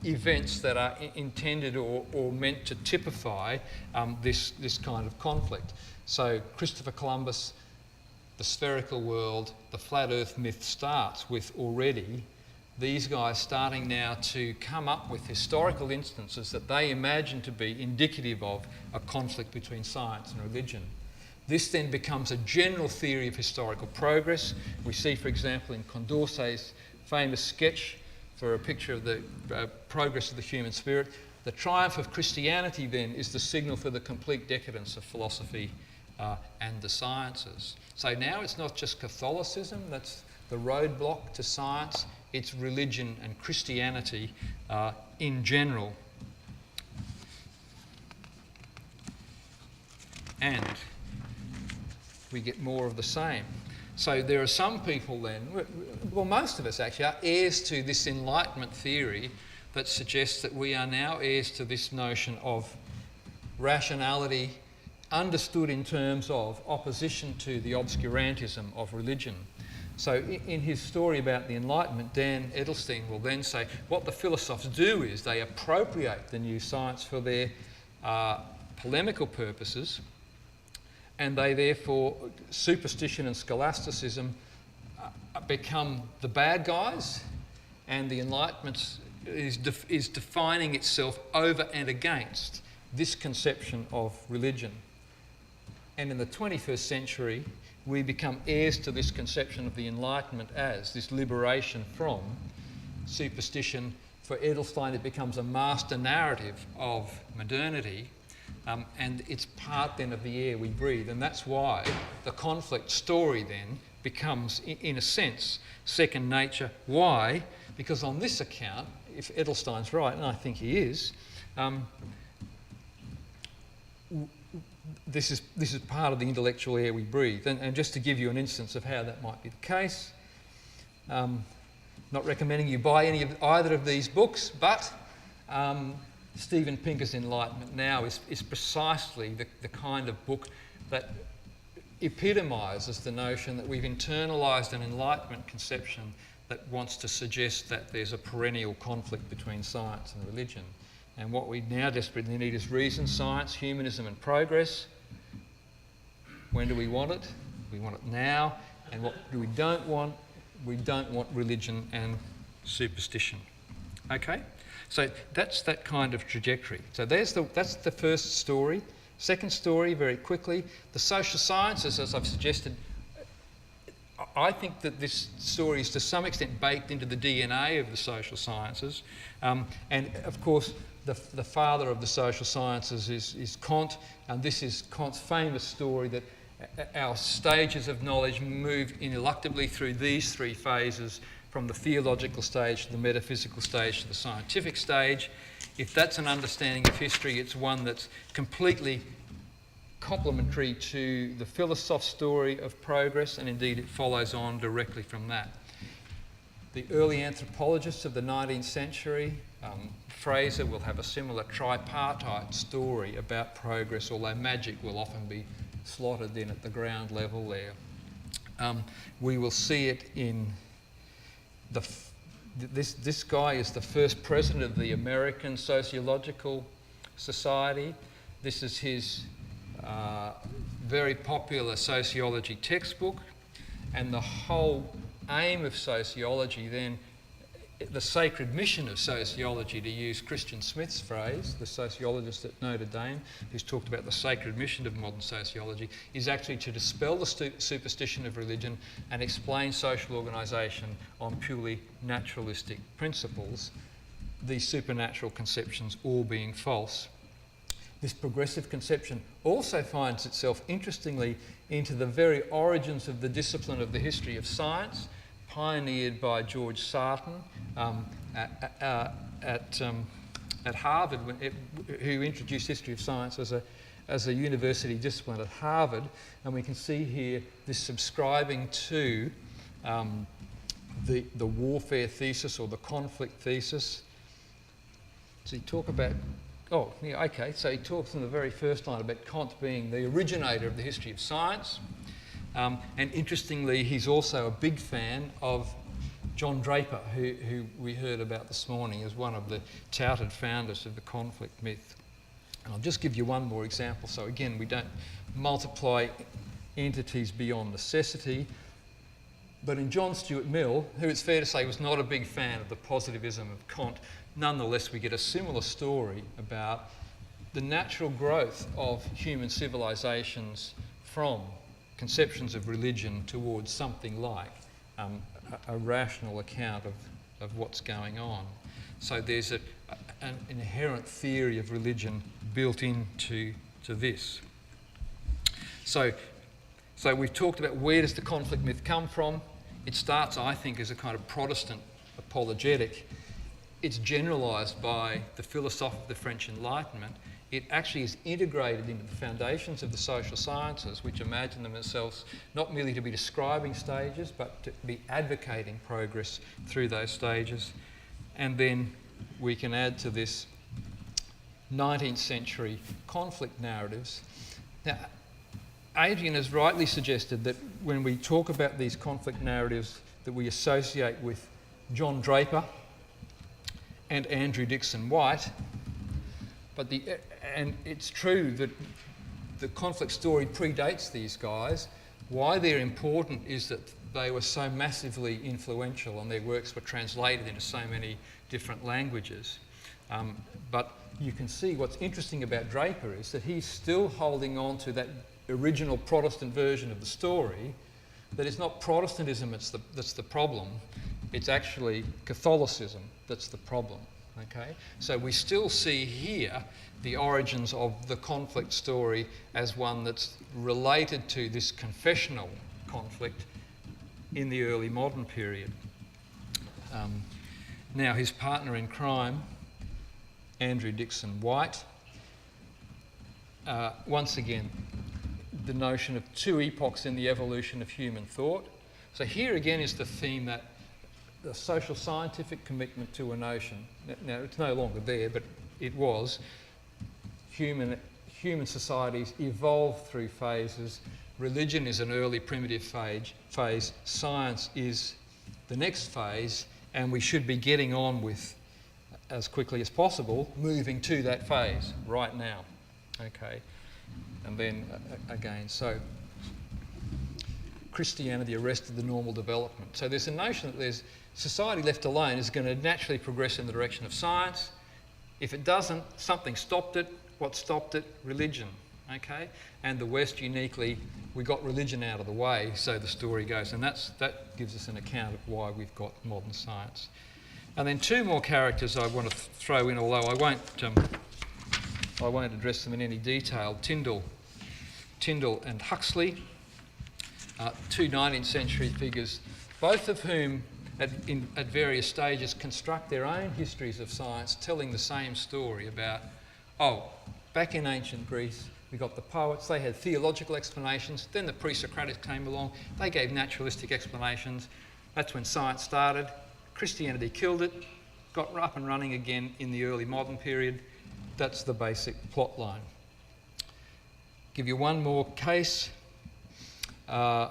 events that are intended or meant to typify this kind of conflict. So Christopher Columbus, the spherical world, the flat earth myth starts with already these guys starting now to come up with historical instances that they imagine to be indicative of a conflict between science and religion. This then becomes a general theory of historical progress. We see, for example, in Condorcet's famous sketch for a picture of the progress of the human spirit, the triumph of Christianity then is the signal for the complete decadence of philosophy and the sciences. So now it's not just Catholicism that's the roadblock to science, it's religion and Christianity in general. And we get more of the same. So there are some people then, well, most of us actually are heirs to this Enlightenment theory that suggests that we are now heirs to this notion of rationality understood in terms of opposition to the obscurantism of religion. So in his story about the Enlightenment, Dan Edelstein will then say what the philosophers do is they appropriate the new science for their polemical purposes, and they therefore, superstition and scholasticism become the bad guys, and the Enlightenment is defining itself over and against this conception of religion. And in the 21st century, we become heirs to this conception of the Enlightenment as this liberation from superstition. For Edelstein, it becomes a master narrative of modernity, and it's part then of the air we breathe. And that's why the conflict story then becomes, in a sense, second nature. Why? Because on this account, if Edelstein's right, and I think he is, this is part of the intellectual air we breathe. And just to give you an instance of how that might be the case, not recommending you buy either of these books, but Steven Pinker's Enlightenment Now is precisely the kind of book that epitomises the notion that we've internalised an Enlightenment conception that wants to suggest that there's a perennial conflict between science and religion. And what we now desperately need is reason, science, humanism and progress. When do we want it? We want it now. And what do we don't want? We don't want religion and superstition. Okay? So that's that kind of trajectory. So that's the first story. Second story, very quickly, the social sciences, as I've suggested. I think that this story is to some extent baked into the DNA of the social sciences. And of course, the father of the social sciences is Kant, and this is Kant's famous story that our stages of knowledge move ineluctably through these three phases, from the theological stage to the metaphysical stage to the scientific stage. If that's an understanding of history, it's one that's completely complementary to the philosoph story of progress, and indeed it follows on directly from that. The early anthropologists of the 19th century, Fraser, will have a similar tripartite story about progress, although magic will often be slotted in at the ground level there. We will see it in this guy is the first president of the American Sociological Society. This is his very popular sociology textbook, and the whole aim of sociology then, the sacred mission of sociology, to use Christian Smith's phrase, the sociologist at Notre Dame, who's talked about the sacred mission of modern sociology, is actually to dispel the superstition of religion and explain social organisation on purely naturalistic principles, these supernatural conceptions all being false. This progressive conception also finds itself, interestingly, into the very origins of the discipline of the history of science, pioneered by George Sarton at Harvard, who introduced history of science as a university discipline at Harvard. And we can see here this subscribing to the warfare thesis or the conflict thesis. So you talk about, so he talks in the very first line about Kant being the originator of the history of science. And interestingly, he's also a big fan of John Draper, who we heard about this morning as one of the touted founders of the conflict myth. And I'll just give you one more example. So again, we don't multiply entities beyond necessity. But in John Stuart Mill, who it's fair to say was not a big fan of the positivism of Kant, nonetheless we get a similar story about the natural growth of human civilizations from conceptions of religion towards something like a rational account of what's going on. So there's an inherent theory of religion built into this. So we've talked about where does the conflict myth come from. It starts, I think, as a kind of Protestant apologetic. It's generalised by the philosophy of the French Enlightenment. It actually is integrated into the foundations of the social sciences, which imagine themselves not merely to be describing stages, but to be advocating progress through those stages. And then we can add to this 19th century conflict narratives. Now, Adrian has rightly suggested that when we talk about these conflict narratives that we associate with John Draper and Andrew Dixon White, and it's true that the conflict story predates these guys. Why they're important is that they were so massively influential and their works were translated into so many different languages. But you can see what's interesting about Draper is that he's still holding on to that original Protestant version of the story, that it's not Protestantism that's the problem, it's actually Catholicism that's the problem. Okay? So we still see here the origins of the conflict story as one that's related to this confessional conflict in the early modern period. Now his partner in crime, Andrew Dixon White, once again the notion of two epochs in the evolution of human thought. So here again is the theme that the social scientific commitment to a notion. Now it's no longer there, but it was. Human societies evolve through phases. Religion is an early primitive phase. Science is the next phase, and we should be getting on with, as quickly as possible, moving to that phase right now. Okay, and then again, so Christianity arrested the normal development. So there's a notion that there's society left alone is going to naturally progress in the direction of science. If it doesn't, something stopped it. What stopped it? Religion. okay? And the West uniquely, we got religion out of the way, so the story goes. And that gives us an account of why we've got modern science. And then two more characters I want to throw in, although I won't address them in any detail. Tyndall and Huxley, two 19th century figures, both of whom at various stages construct their own histories of science, telling the same story about, back in ancient Greece, we got the poets, they had theological explanations, then the pre-Socratics came along, they gave naturalistic explanations. That's when science started. Christianity killed it, got up and running again in the early modern period. That's the basic plot line. Give you one more case. So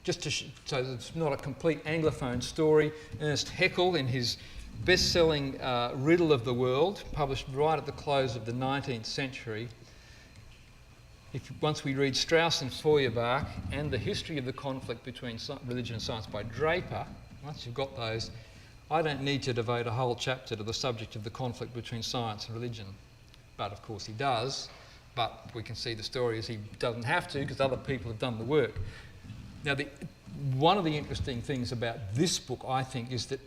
it's not a complete Anglophone story. Ernst Haeckel, in his best-selling Riddle of the World, published right at the close of the 19th century, once we read Strauss and Feuerbach and the history of the conflict between religion and science by Draper, once you've got those, I don't need to devote a whole chapter to the subject of the conflict between science and religion. But of course he does. But we can see the story as he doesn't have to because other people have done the work. Now, one of the interesting things about this book, I think, is that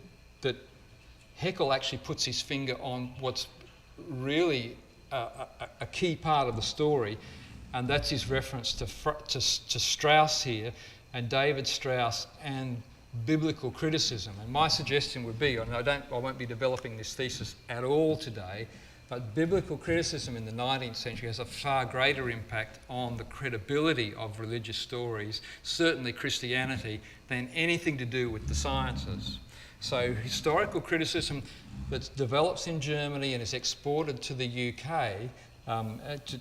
Haeckel actually puts his finger on what's really a key part of the story, and that's his reference to Strauss here, and David Strauss and biblical criticism. And my suggestion would be, and I won't be developing this thesis at all today, but biblical criticism in the 19th century has a far greater impact on the credibility of religious stories, certainly Christianity, than anything to do with the sciences. So historical criticism that develops in Germany and is exported to the UK,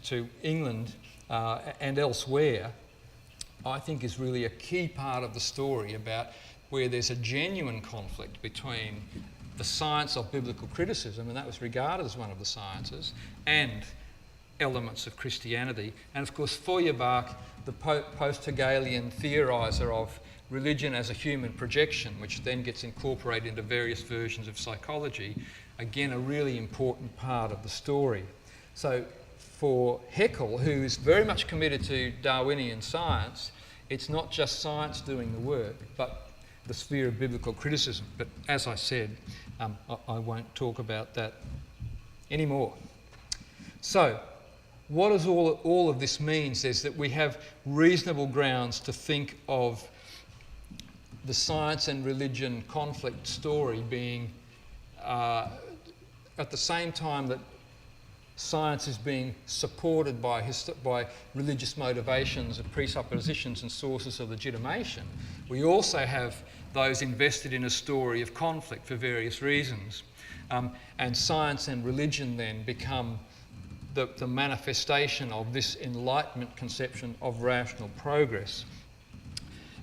to England and elsewhere, I think is really a key part of the story about where there's a genuine conflict between the science of biblical criticism, and that was regarded as one of the sciences, and elements of Christianity. And of course Feuerbach, the post-Hegelian theoriser of religion as a human projection, which then gets incorporated into various versions of psychology, again a really important part of the story. So for Haeckel, who is very much committed to Darwinian science, it's not just science doing the work, but the sphere of biblical criticism. But as I said, I won't talk about that anymore. So, what does all of this means is that we have reasonable grounds to think of the science and religion conflict story being at the same time that science is being supported by religious motivations and presuppositions and sources of legitimation. We also have those invested in a story of conflict for various reasons. And science and religion then become the manifestation of this Enlightenment conception of rational progress.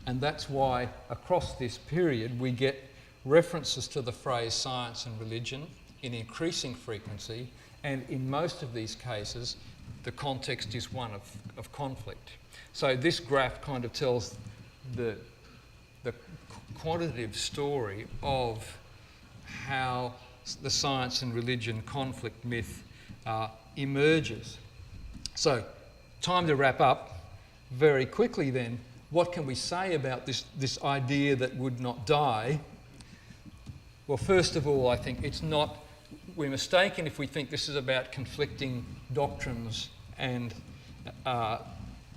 And that's why across this period we get references to the phrase science and religion in increasing frequency, and in most of these cases the context is one of conflict. So this graph kind of tells the quantitative story of how the science and religion conflict myth emerges. So, time to wrap up. Very quickly then, what can we say about this idea that would not die? Well, first of all, I think we're mistaken if we think this is about conflicting doctrines and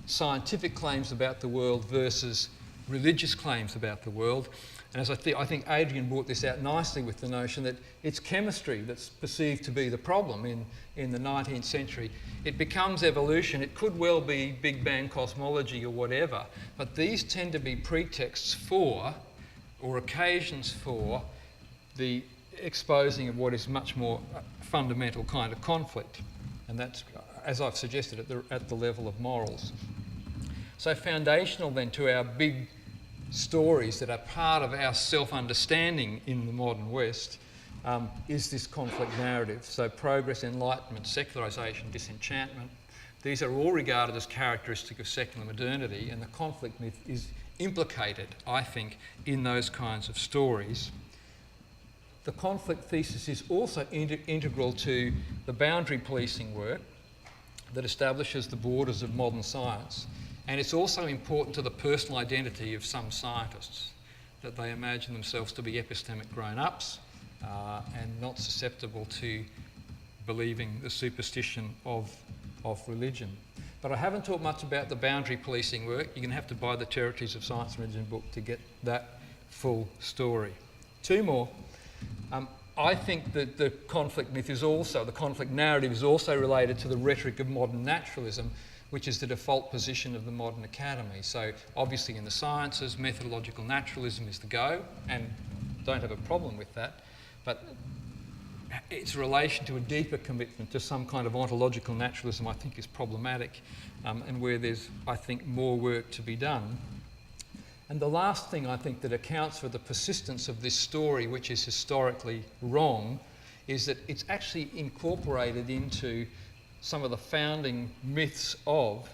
scientific claims about the world versus religious claims about the world. And as I think Adrian brought this out nicely with the notion that it's chemistry that's perceived to be the problem in the 19th century. It becomes evolution. It could well be Big Bang cosmology or whatever, but these tend to be pretexts for, or occasions for, the exposing of what is much more fundamental kind of conflict. And that's, as I've suggested, at the level of morals. So foundational then to our big stories that are part of our self-understanding in the modern West is this conflict narrative. So progress, enlightenment, secularisation, disenchantment, these are all regarded as characteristic of secular modernity, and the conflict myth is implicated, I think, in those kinds of stories. The conflict thesis is also integral to the boundary policing work that establishes the borders of modern science. And it's also important to the personal identity of some scientists, that they imagine themselves to be epistemic grown-ups and not susceptible to believing the superstition of religion. But I haven't talked much about the boundary policing work. You're going to have to buy the Territories of Science and Religion book to get that full story. Two more. I think that the conflict myth is also, the conflict narrative is also related to the rhetoric of modern naturalism, which is the default position of the modern academy. So obviously in the sciences, methodological naturalism is the go, and don't have a problem with that, but its relation to a deeper commitment to some kind of ontological naturalism I think is problematic, and where there's, I think, more work to be done. And the last thing I think that accounts for the persistence of this story, which is historically wrong, is that it's actually incorporated into some of the founding myths of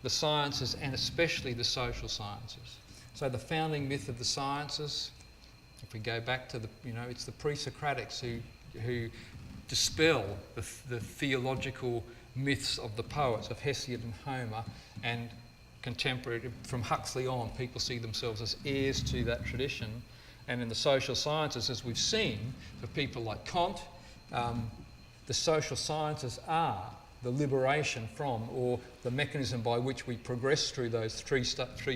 the sciences, and especially the social sciences. So the founding myth of the sciences, if we go back to the, it's the pre-Socratics who dispel the theological myths of the poets of Hesiod and Homer, and contemporary, from Huxley on, people see themselves as heirs to that tradition. And in the social sciences, as we've seen, for people like Kant, the social sciences are the liberation from, or the mechanism by which we progress through those three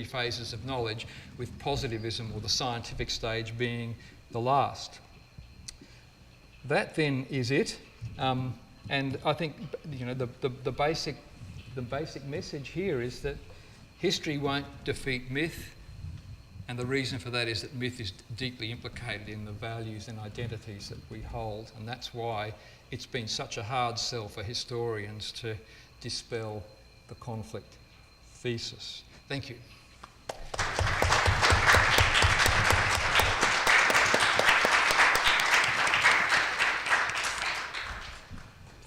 phases of knowledge, with positivism, or the scientific stage, being the last. That then is it, and I think the basic message here is that history won't defeat myth, and the reason for that is that myth is deeply implicated in the values and identities that we hold, and that's why it's been such a hard sell for historians to dispel the conflict thesis. Thank you.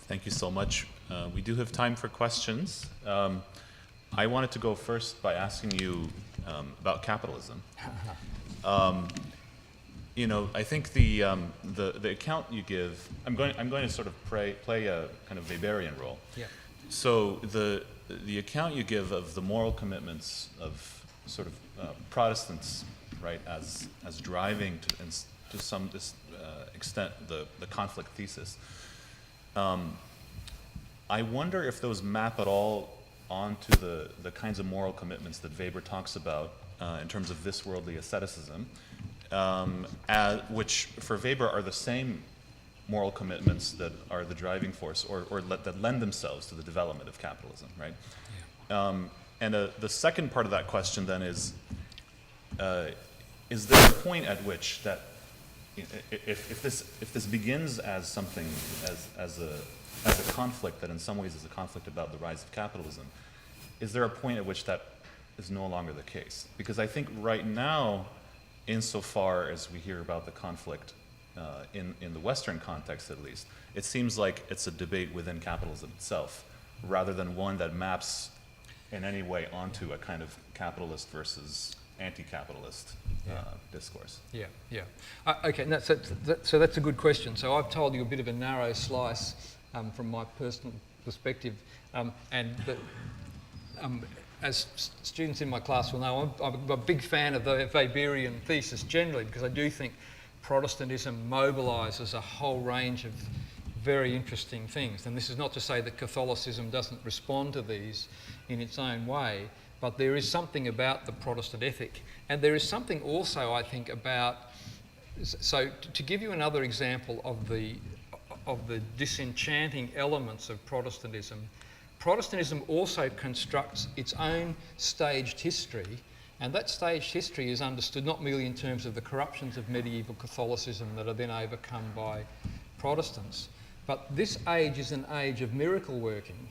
Thank you so much. We do have time for questions. I wanted to go first by asking you about capitalism. I think the account you give, I'm going to sort of play a kind of Weberian role. Yeah. So the account you give of the moral commitments of sort of Protestants, right, as driving to some extent the conflict thesis. I wonder if those map at all onto the kinds of moral commitments that Weber talks about in terms of this worldly asceticism, which for Weber are the same moral commitments that are the driving force, or that lend themselves to the development of capitalism, right? Yeah. And the second part of that question then is there a point at which that if this begins as something as a conflict that in some ways is a conflict about the rise of capitalism, is there a point at which that is no longer the case? Because I think right now, insofar as we hear about the conflict in the Western context at least, it seems like it's a debate within capitalism itself, rather than one that maps in any way onto a kind of capitalist versus anti-capitalist discourse. Yeah. Okay, so that's a good question. So I've told you a bit of a narrow slice from my personal perspective, as students in my class will know, I'm a big fan of the Weberian thesis generally, because I do think Protestantism mobilises a whole range of very interesting things. And this is not to say that Catholicism doesn't respond to these in its own way, but there is something about the Protestant ethic. And there is something also, I think, about... So to give you another example of the disenchanting elements of Protestantism, Protestantism also constructs its own staged history, and that staged history is understood not merely in terms of the corruptions of medieval Catholicism that are then overcome by Protestants, but this age is an age of miracle working,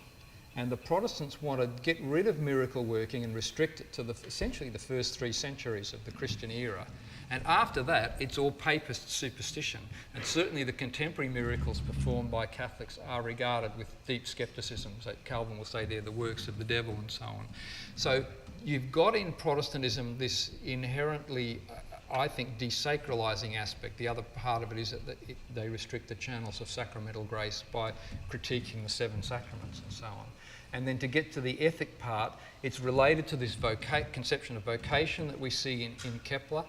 and the Protestants want to get rid of miracle working and restrict it to essentially the first 3 centuries of the Christian era. And after that, it's all papist superstition. And certainly the contemporary miracles performed by Catholics are regarded with deep scepticism. So Calvin will say they're the works of the devil and so on. So you've got in Protestantism this inherently, I think, desacralising aspect. The other part of it is that they restrict the channels of sacramental grace by critiquing the 7 sacraments and so on. And then to get to the ethic part, it's related to this conception of vocation that we see in Kepler,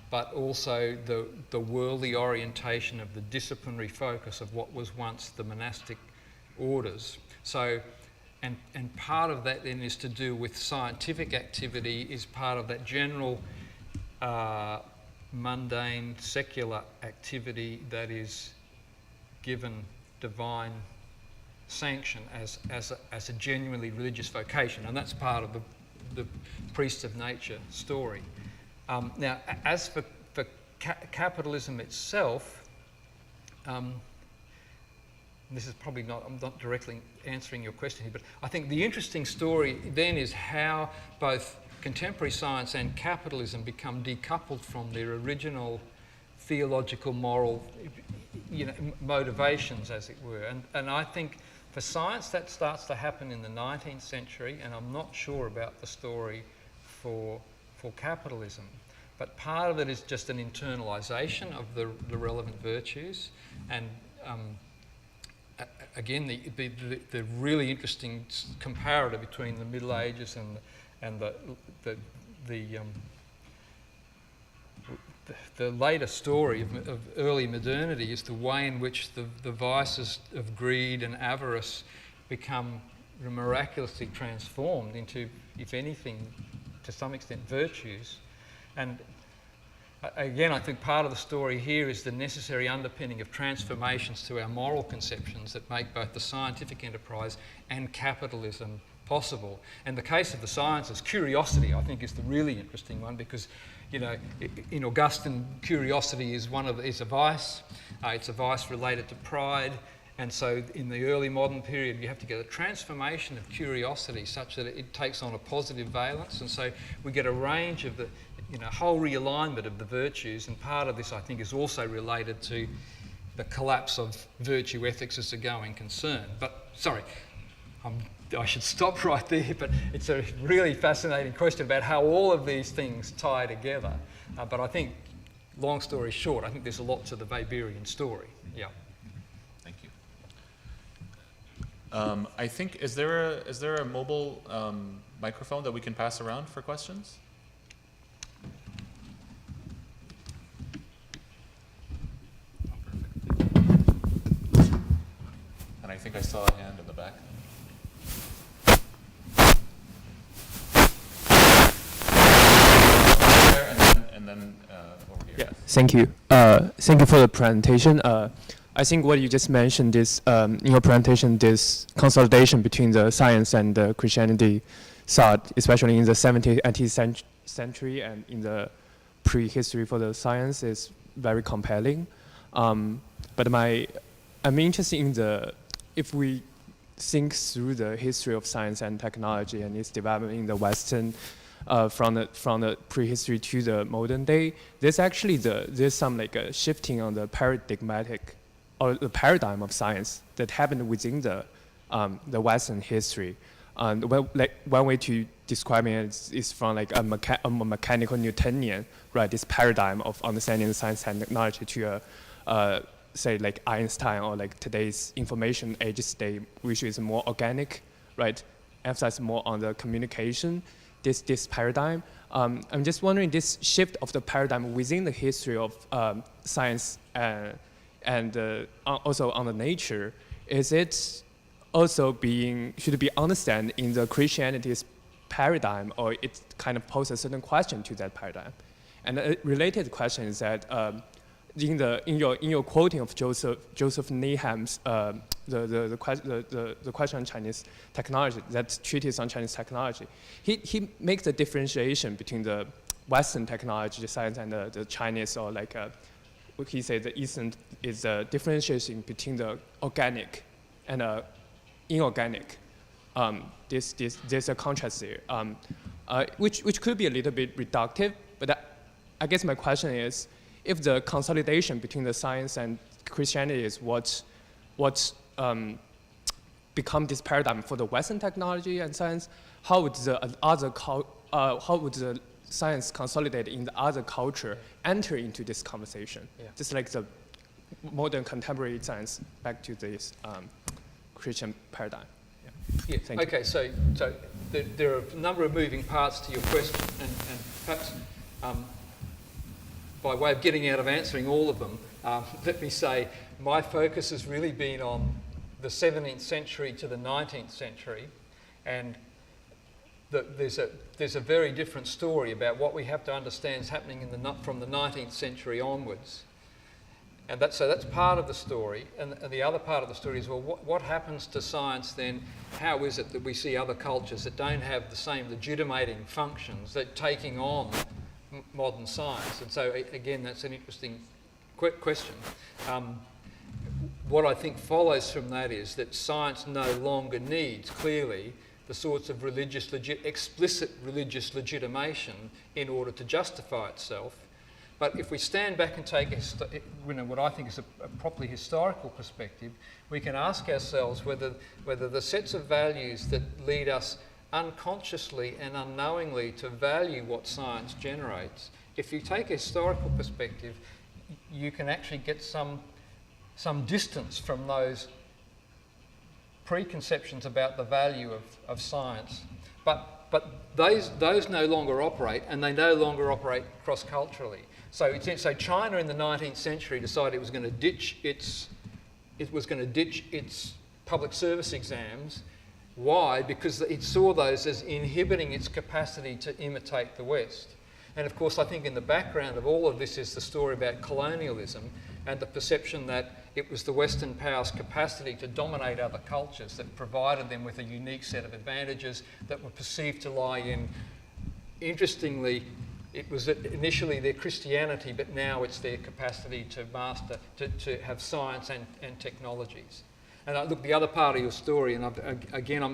but also the worldly orientation of the disciplinary focus of what was once the monastic orders. So, and part of that then is to do with scientific activity, is part of that general mundane, secular activity that is given divine sanction as a genuinely religious vocation, and that's part of the priest of nature story. Now, as for capitalism itself, this is probably not, I'm not directly answering your question here, but I think the interesting story then is how both contemporary science and capitalism become decoupled from their original theological, moral, motivations, as it were. And I think for science that starts to happen in the 19th century, and I'm not sure about the story for capitalism. But part of it is just an internalisation of the relevant virtues, and again, the really interesting comparator between the Middle Ages and the later story of early modernity is the way in which the vices of greed and avarice become miraculously transformed into, if anything, to some extent, virtues. And again, I think part of the story here is the necessary underpinning of transformations to our moral conceptions that make both the scientific enterprise and capitalism possible. And the case of the sciences, curiosity, I think, is the really interesting one, because in Augustine, curiosity is a vice. It's a vice related to pride. And so in the early modern period, you have to get a transformation of curiosity such that it takes on a positive valence. And so we get a range of the whole realignment of the virtues. And part of this, I think, is also related to the collapse of virtue ethics as a going concern. But, sorry, I should stop right there, but it's a really fascinating question about how all of these things tie together. But I think, long story short, I think there's a lot to the Weberian story. Yeah. Thank you. I think, is there a mobile microphone that we can pass around for questions? And I think I saw a hand in the back. And then over here. Yeah, thank you. Thank you for the presentation. I think what you just mentioned is, in your presentation, this consolidation between the science and the Christianity thought, especially in the 17th, 18th century and in the prehistory for the science, is very compelling. But I'm interested in if we think through the history of science and technology and its development in the Western, from the prehistory to the modern day, there's some a shifting on the paradigmatic or the paradigm of science that happened within the Western history. And one way to describe it is from a mechanical Newtonian, right? This paradigm of understanding the science and technology to say Einstein or today's information age state, which is more organic, right? Emphasize more on the communication. This paradigm. I'm just wondering, this shift of the paradigm within the history of science and also on the nature, is it also should it be understood in the Christianity's paradigm, or it kind of poses a certain question to that paradigm? And a related question is that in your quoting of Joseph Needham's the question on Chinese technology, that treatise on Chinese technology, he makes a differentiation between the Western technology, the science, and the Chinese, or he said the Eastern is a differentiation between the organic and inorganic. There's a contrast there, which could be a little bit reductive, but I guess my question is, if the consolidation between the science and Christianity is what's become this paradigm for the Western technology and science, how would the science consolidate in the other culture enter into this conversation? Yeah. Just like the modern contemporary science back to this Christian paradigm. Yeah. Yeah. Thank you. Okay. So there are a number of moving parts to your question, and perhaps by way of getting out of answering all of them, let me say my focus has really been on the 17th century to the 19th century, and there's a very different story about what we have to understand is happening from the 19th century onwards. And so that's part of the story. And the other part of the story is, well, what happens to science then? How is it that we see other cultures that don't have the same legitimating functions, that taking on modern science? And so, again, that's an interesting question. What I think follows from that is that science no longer needs, clearly, the sorts of explicit religious legitimation in order to justify itself. But if we stand back and take what I think is a properly historical perspective, we can ask ourselves whether the sets of values that lead us unconsciously and unknowingly to value what science generates, if you take a historical perspective, you can actually get some distance from those preconceptions about the value of science. But those no longer operate, and they no longer operate cross-culturally. So China in the 19th century decided it was going to ditch its public service exams. Why? Because it saw those as inhibiting its capacity to imitate the West. And of course, I think in the background of all of this is the story about colonialism and the perception that it was the Western powers' capacity to dominate other cultures that provided them with a unique set of advantages that were perceived to lie in, interestingly, it was initially their Christianity, but now it's their capacity to master, to have science and technologies. And look, the other part of your story, and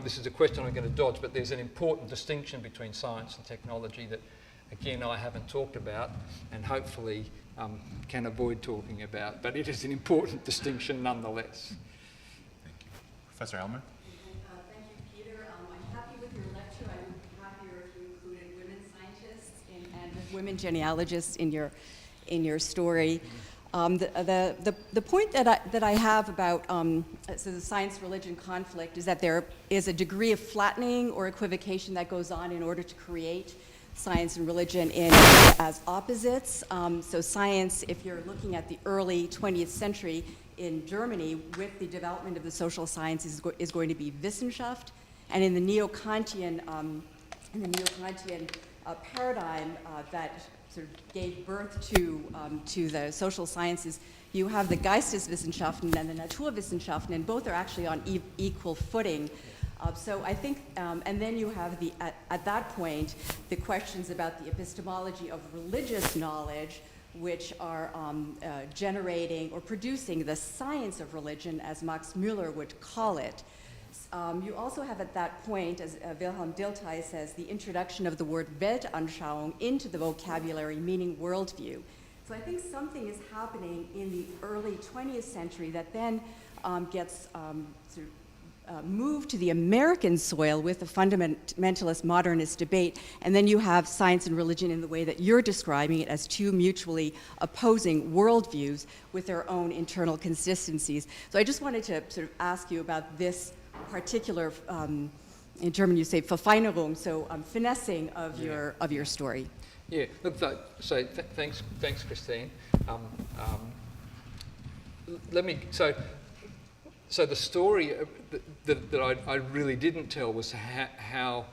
this is a question I'm going to dodge, but there's an important distinction between science and technology that, again, I haven't talked about, and hopefully can avoid talking about, but it is an important distinction nonetheless. Thank you. Professor Elmer? Thank you, Peter. I'm happy with your lecture. I'm happier if you included women scientists and women genealogists in your story. The point that I have about so the science-religion conflict is that there is a degree of flattening or equivocation that goes on in order to create science and religion as opposites. So science, if you're looking at the early 20th century in Germany, with the development of the social sciences, is going to be Wissenschaft, and in the neo-Kantian paradigm that sort of gave birth to the social sciences, you have the Geisteswissenschaften and the Naturwissenschaften, and both are actually on equal footing. So I think, and then you have at that point, the questions about the epistemology of religious knowledge, which are generating or producing the science of religion, as Max Müller would call it. You also have at that point, as Wilhelm Dilthey says, the introduction of the word Weltanschauung into the vocabulary, meaning worldview. So I think something is happening in the early 20th century that then gets sort of moved to the American soil with the fundamentalist modernist debate, and then you have science and religion in the way that you're describing it, as two mutually opposing worldviews with their own internal consistencies. So I just wanted to sort of ask you about this particular, in German you say Verfeinerung, so finessing of your story. Yeah, look, thanks, Christine. So the story that I really didn't tell was how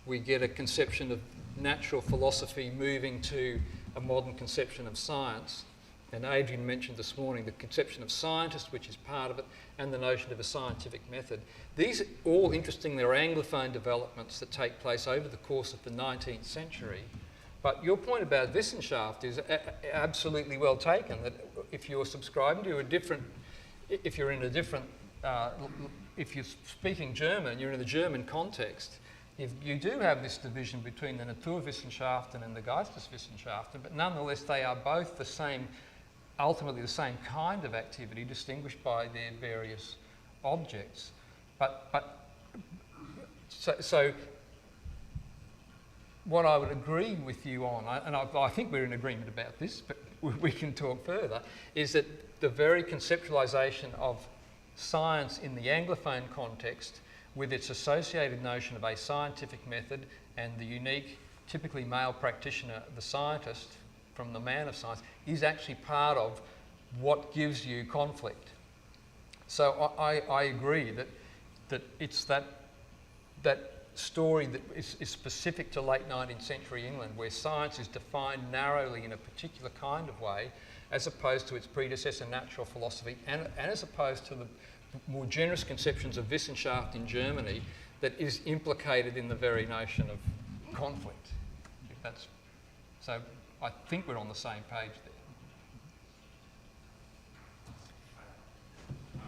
we get a conception of natural philosophy moving to a modern conception of science. And Adrian mentioned this morning the conception of scientist, which is part of it, and the notion of a scientific method. These all, interestingly, are Anglophone developments that take place over the course of the 19th century. But your point about Wissenschaft is absolutely well taken, that if you're subscribing to if you're speaking German, you're in the German context, you do have this division between the Naturwissenschaften and the Geisteswissenschaften, but nonetheless they are both ultimately the same kind of activity, distinguished by their various objects. So what I would agree with you on, and I think we're in agreement about this, but we can talk further, is that the very conceptualisation of science in the Anglophone context with its associated notion of a scientific method and the unique, typically male practitioner, the scientist, from the man of science, is actually part of what gives you conflict. So I agree that it's that story that is specific to late 19th century England, where science is defined narrowly in a particular kind of way, as opposed to its predecessor, natural philosophy, and as opposed to the more generous conceptions of Wissenschaft in Germany that is implicated in the very notion of conflict. So I think we're on the same page there. My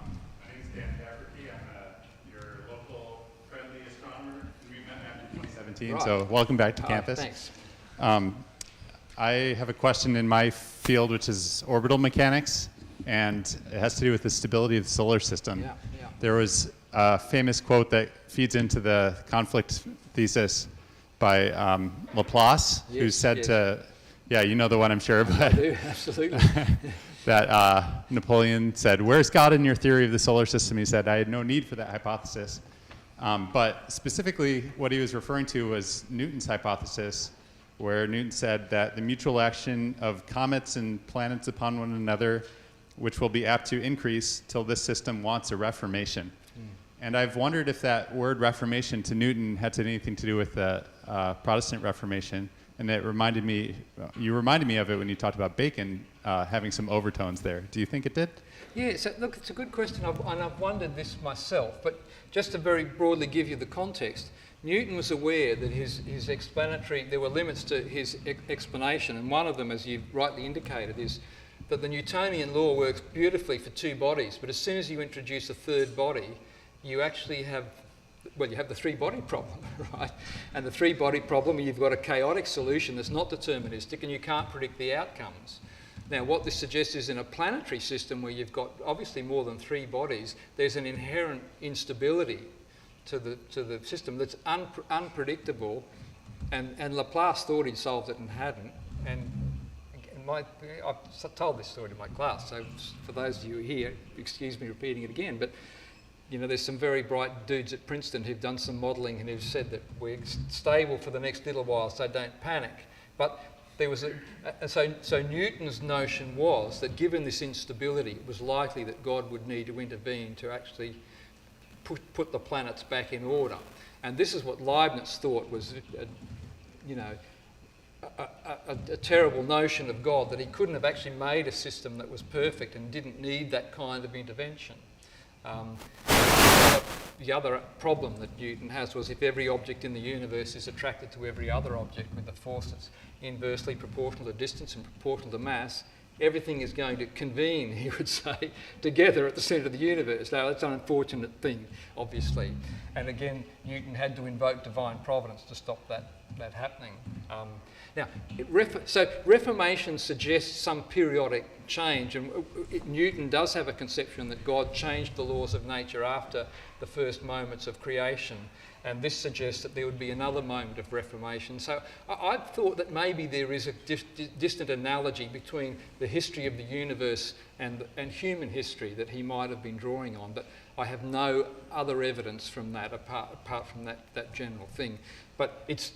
name is Dan Cafferty. I'm your local friendly astronomer. We met after 2017, Right. so welcome back to campus. Thanks. I have a question in my field, which is orbital mechanics, and it has to do with the stability of the solar system. Yeah. There was a famous quote that feeds into the conflict thesis by Laplace, who Yes, said yes. yeah, you know the one, I'm sure, but I do, absolutely. that Napoleon said, "Where's God in your theory of the solar system?" He said, "I had no need for that hypothesis." But specifically, what he was referring to was Newton's hypothesis, where Newton said that the mutual action of comets and planets upon one another, which will be apt to increase till this system wants a reformation. And I've wondered if that word reformation to Newton had anything to do with the Protestant Reformation. And it reminded me, you reminded me of it when you talked about Bacon having some overtones there. Do you think it did? Yeah, so look, it's a good question, and I've wondered this myself, but just to very broadly give you the context, Newton was aware that his explanatory, there were limits to his explanation, and one of them, as you rightly indicated, is that the Newtonian law works beautifully for two bodies, but as soon as you introduce a third body, you actually have, well, you have the three-body problem, right? And the three-body problem, you've got a chaotic solution that's not deterministic, and you can't predict the outcomes. Now, what this suggests is in a planetary system where you've got obviously more than three bodies, there's an inherent instability to the system that's unpredictable, and Laplace thought he'd solved it and hadn't. And I've told this story to my class, so for those of you here, excuse me repeating it again, but you know, there's some very bright dudes at Princeton who've done some modelling and who've said that we're stable for the next little while, so don't panic. But there was so Newton's notion was that given this instability, it was likely that God would need to intervene to actually put the planets back in order. And this is what Leibniz thought was, a terrible notion of God, that he couldn't have actually made a system that was perfect and didn't need that kind of intervention. The other problem that Newton has was if every object in the universe is attracted to every other object with the forces inversely proportional to distance and proportional to mass, everything is going to convene, he would say, together at the centre of the universe. Now, that's an unfortunate thing, obviously. And again, Newton had to invoke divine providence to stop that happening. Now, so Reformation suggests some periodic change, and Newton does have a conception that God changed the laws of nature after the first moments of creation, and this suggests that there would be another moment of reformation. So I've thought that maybe there is a distant analogy between the history of the universe and human history that he might have been drawing on, but I have no other evidence from that apart from that general thing. But it's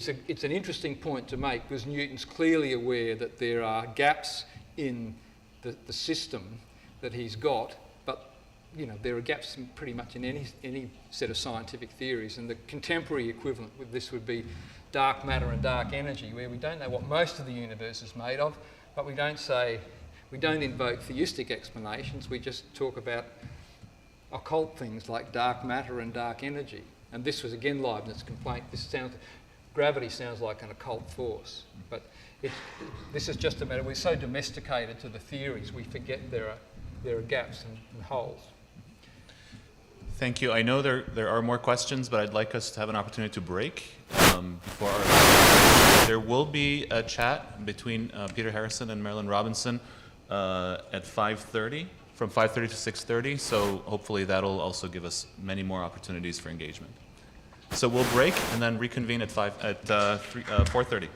an interesting point to make, because Newton's clearly aware that there are gaps in the system that he's got, but you know, there are gaps pretty much in any set of scientific theories, and the contemporary equivalent with this would be dark matter and dark energy, where we don't know what most of the universe is made of, but we don't invoke theistic explanations, we just talk about occult things like dark matter and dark energy. And this was again Leibniz's complaint. Gravity sounds like an occult force, but this is just a matter, we're so domesticated to the theories, we forget there are gaps and holes. Thank you. I know there are more questions, but I'd like us to have an opportunity to break before our. There will be a chat between Peter Harrison and Marilynne Robinson at 5:30, from 5:30 to 6:30. So hopefully that'll also give us many more opportunities for engagement. So we'll break and then reconvene at 4:30.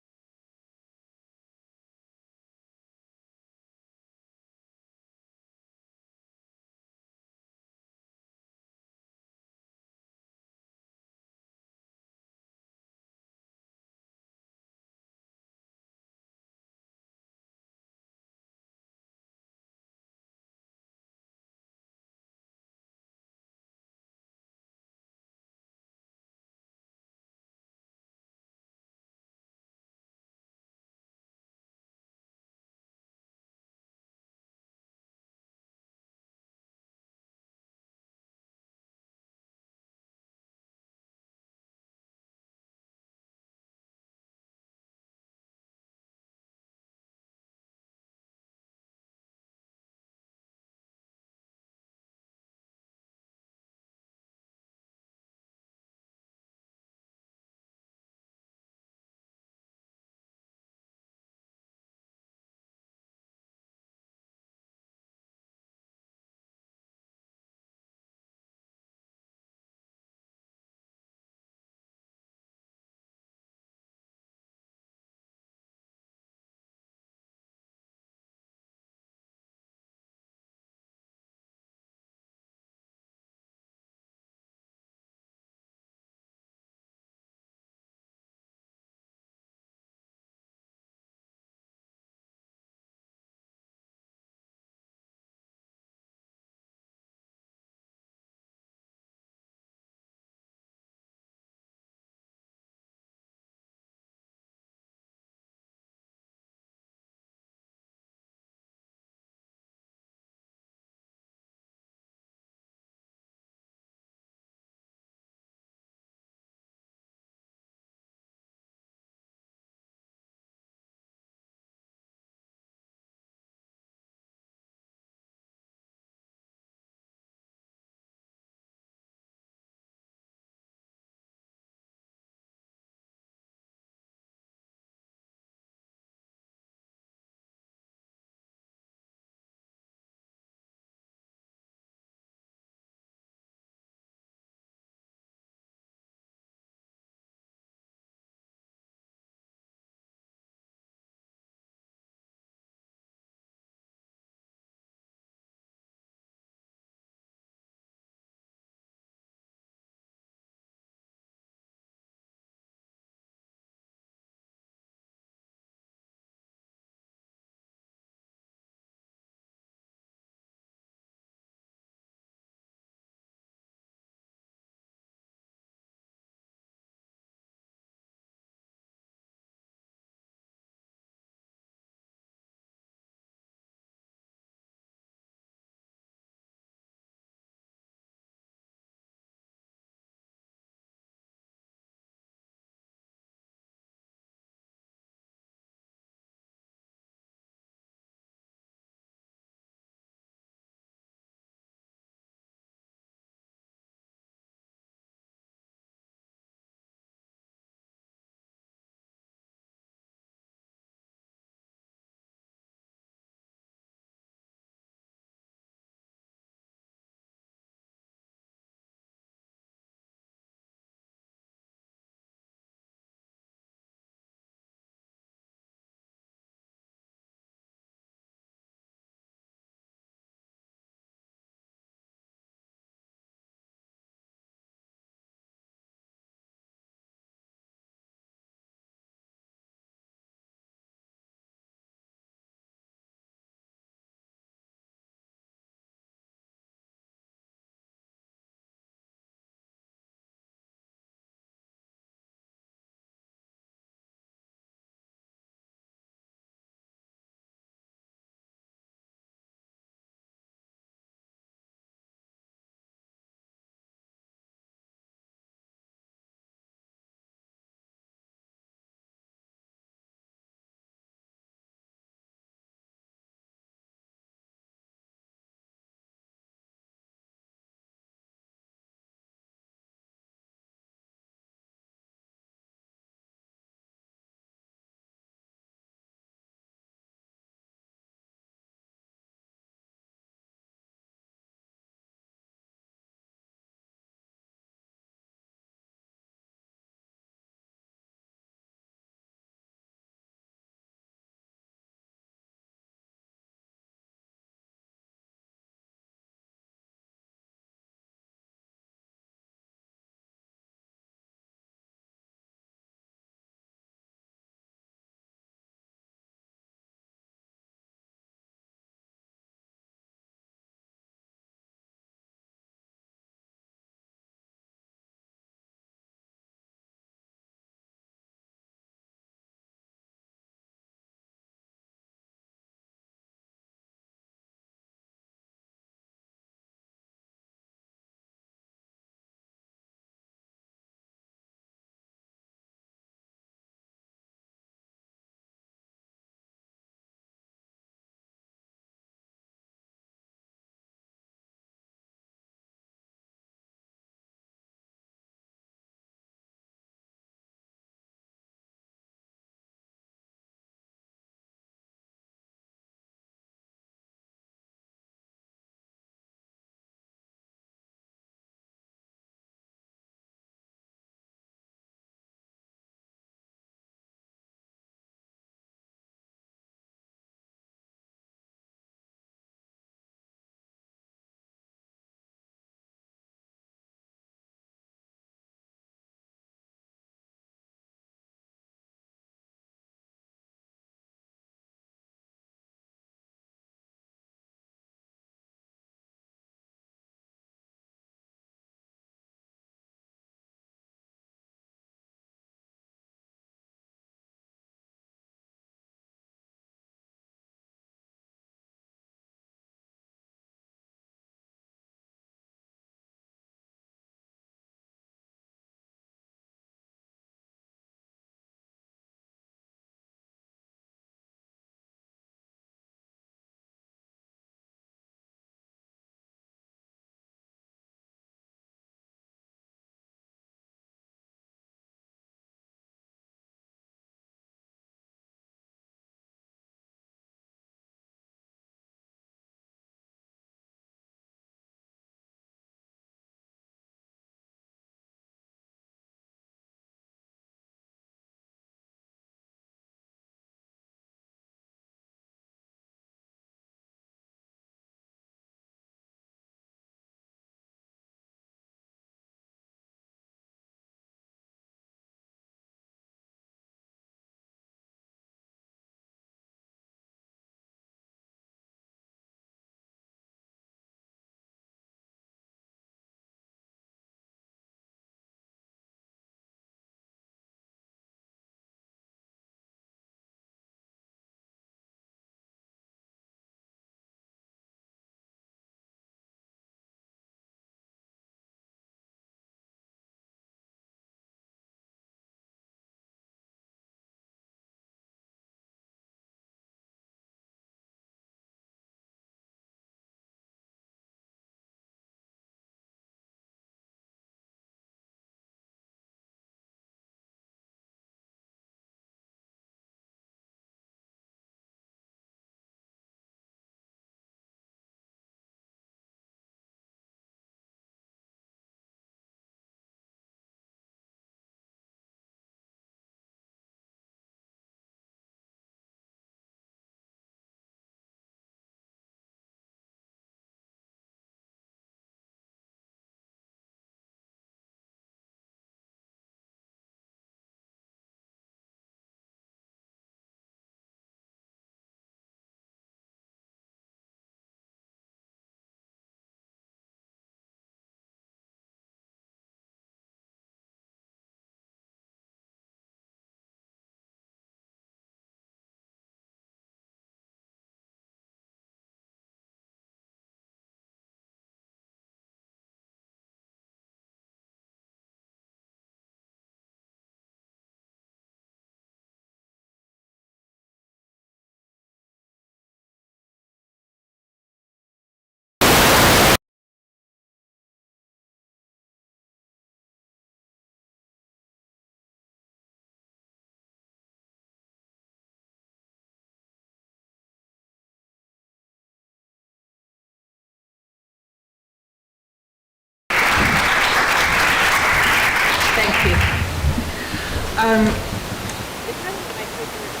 It hasn't been my favorite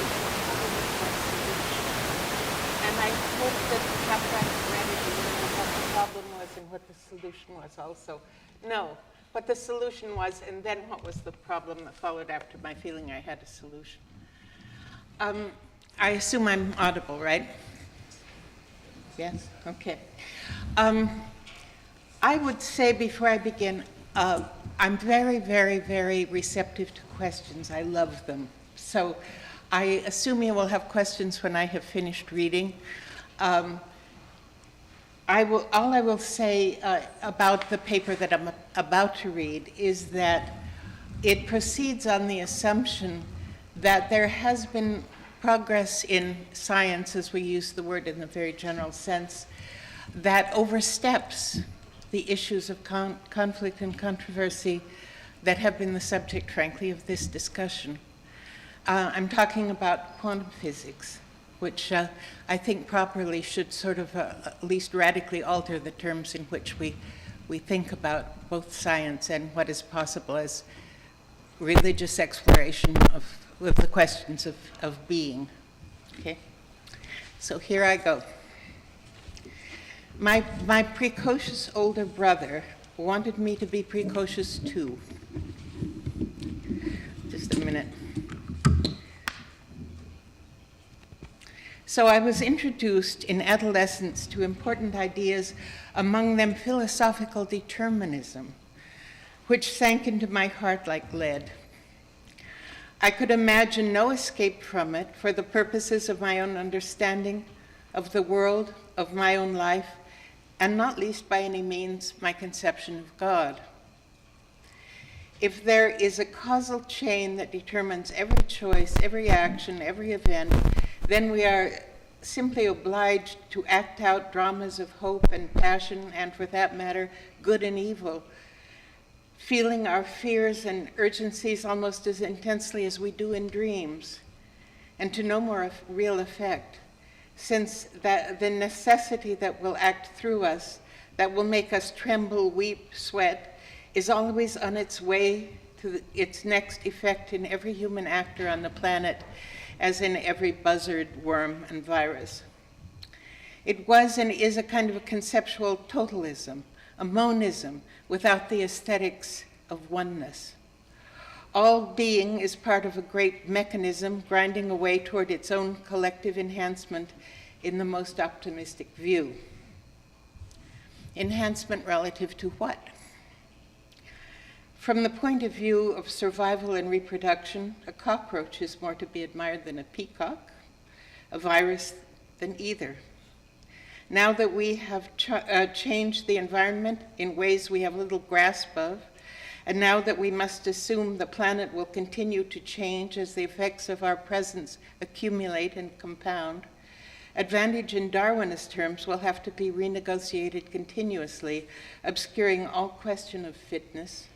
and I hope that the chapter I read it is what the problem was and what the solution was also. No, what the solution was and then what was the problem that followed after my feeling I had a solution. I assume I'm audible, right? Yes? Okay. I would say before I begin, I'm very, very, very receptive to questions. I love them. So I assume you will have questions when I have finished reading. All I will say about the paper that I'm about to read is that it proceeds on the assumption that there has been progress in science, as we use the word in a very general sense, that oversteps the issues of conflict and controversy that have been the subject, frankly, of this discussion. I'm talking about quantum physics, which I think properly should sort of at least radically alter the terms in which we think about both science and what is possible as religious exploration of the questions of being. Okay? So here I go. My precocious older brother wanted me to be precocious too. Just a minute. So I was introduced in adolescence to important ideas, among them philosophical determinism, which sank into my heart like lead. I could imagine no escape from it for the purposes of my own understanding of the world, of my own life, and not least by any means my conception of God. If there is a causal chain that determines every choice, every action, every event, then we are simply obliged to act out dramas of hope and passion, and for that matter, good and evil, feeling our fears and urgencies almost as intensely as we do in dreams, and to no more real effect, since the necessity that will act through us, that will make us tremble, weep, sweat, is always on its way to its next effect in every human actor on the planet, as in every buzzard, worm, and virus. It was and is a kind of a conceptual totalism, a monism without the aesthetics of oneness. All being is part of a great mechanism grinding away toward its own collective enhancement in the most optimistic view. Enhancement relative to what? From the point of view of survival and reproduction, a cockroach is more to be admired than a peacock, a virus than either. Now that we have changed the environment in ways we have little grasp of, and now that we must assume the planet will continue to change as the effects of our presence accumulate and compound, advantage in Darwinist terms will have to be renegotiated continuously, obscuring all question of fitness.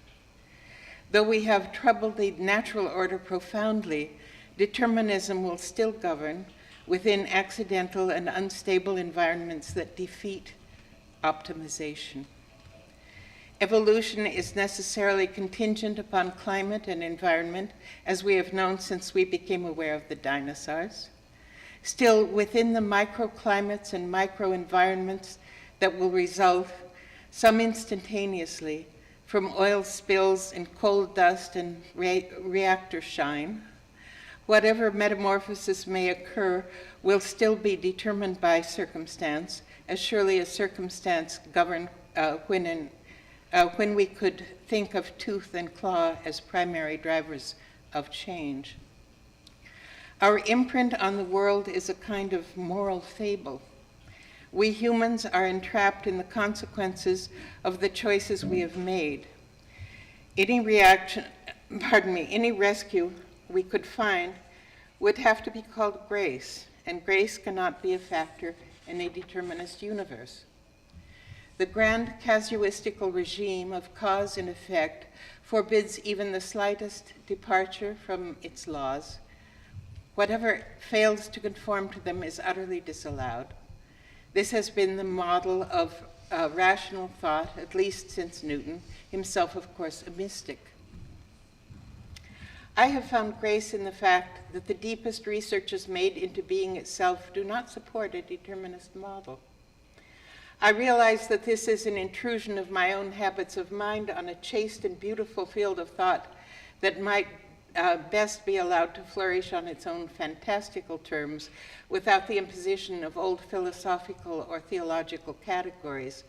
Though we have troubled the natural order profoundly, determinism will still govern within accidental and unstable environments that defeat optimization. Evolution is necessarily contingent upon climate and environment, as we have known since we became aware of the dinosaurs. Still, within the microclimates and microenvironments that will result, some instantaneously, from oil spills and coal dust and reactor shine, whatever metamorphosis may occur will still be determined by circumstance, as surely as circumstance governed when we could think of tooth and claw as primary drivers of change. Our imprint on the world is a kind of moral fable. We humans are entrapped in the consequences of the choices we have made. Any rescue we could find would have to be called grace, and grace cannot be a factor in a determinist universe. The grand casuistical regime of cause and effect forbids even the slightest departure from its laws. Whatever fails to conform to them is utterly disallowed. This has been the model of rational thought, at least since Newton, himself, of course, a mystic. I have found grace in the fact that the deepest researches made into being itself do not support a determinist model. I realize that this is an intrusion of my own habits of mind on a chaste and beautiful field of thought that might best be allowed to flourish on its own fantastical terms without the imposition of old philosophical or theological categories,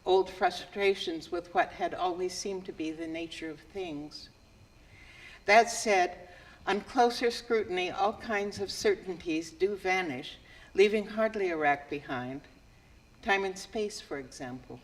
old frustrations with what had always seemed to be the nature of things. That said, on closer scrutiny, all kinds of certainties do vanish, leaving hardly a rack behind. Time and space, for example.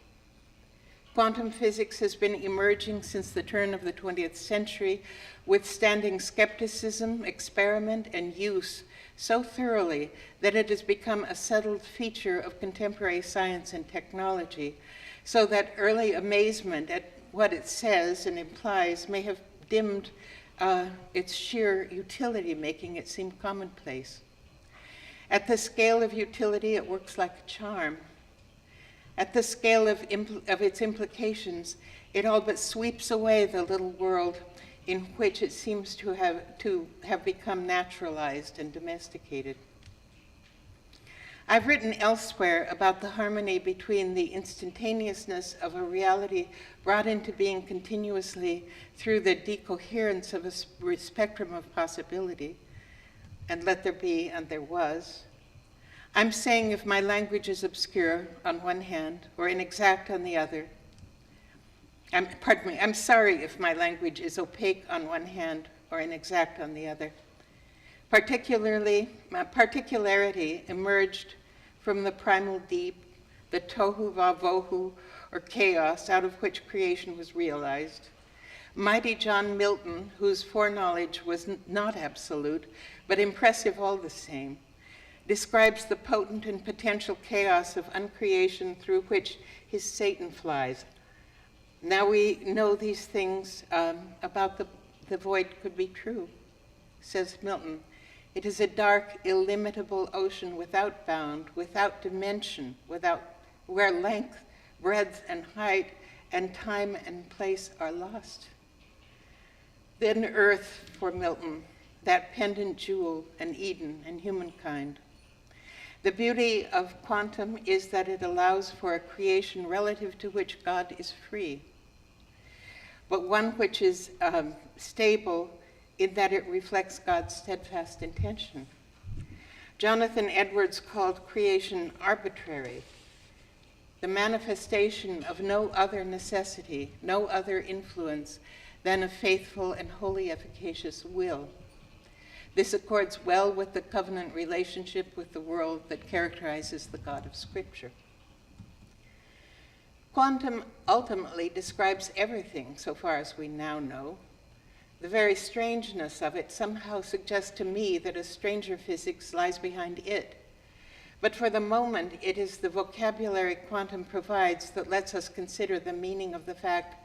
Quantum physics has been emerging since the turn of the 20th century, withstanding skepticism, experiment, and use so thoroughly that it has become a settled feature of contemporary science and technology, so that early amazement at what it says and implies may have dimmed its sheer utility, making it seem commonplace. At the scale of utility, it works like a charm. At the scale of its implications, it all but sweeps away the little world in which it seems to have become naturalized and domesticated. I've written elsewhere about the harmony between the instantaneousness of a reality brought into being continuously through the decoherence of a spectrum of possibility, and let there be and there was. I'm saying if my language is obscure on one hand or inexact on the other, I'm sorry if my language is opaque on one hand or inexact on the other. Particularity emerged from the primal deep, the tohu vavohu, or chaos, out of which creation was realized. Mighty John Milton, whose foreknowledge was not absolute, but impressive all the same, describes the potent and potential chaos of uncreation through which his Satan flies. Now we know these things about the void could be true, says Milton. It is a dark, illimitable ocean without bound, without dimension, where length, breadth, and height, and time and place are lost. Then earth for Milton, that pendant jewel, and Eden, and humankind. The beauty of quantum is that it allows for a creation relative to which God is free, but one which is stable in that it reflects God's steadfast intention. Jonathan Edwards called creation arbitrary, the manifestation of no other necessity, no other influence than a faithful and wholly efficacious will. This accords well with the covenant relationship with the world that characterizes the God of Scripture. Quantum ultimately describes everything, so far as we now know. The very strangeness of it somehow suggests to me that a stranger physics lies behind it. But for the moment, it is the vocabulary quantum provides that lets us consider the meaning of the fact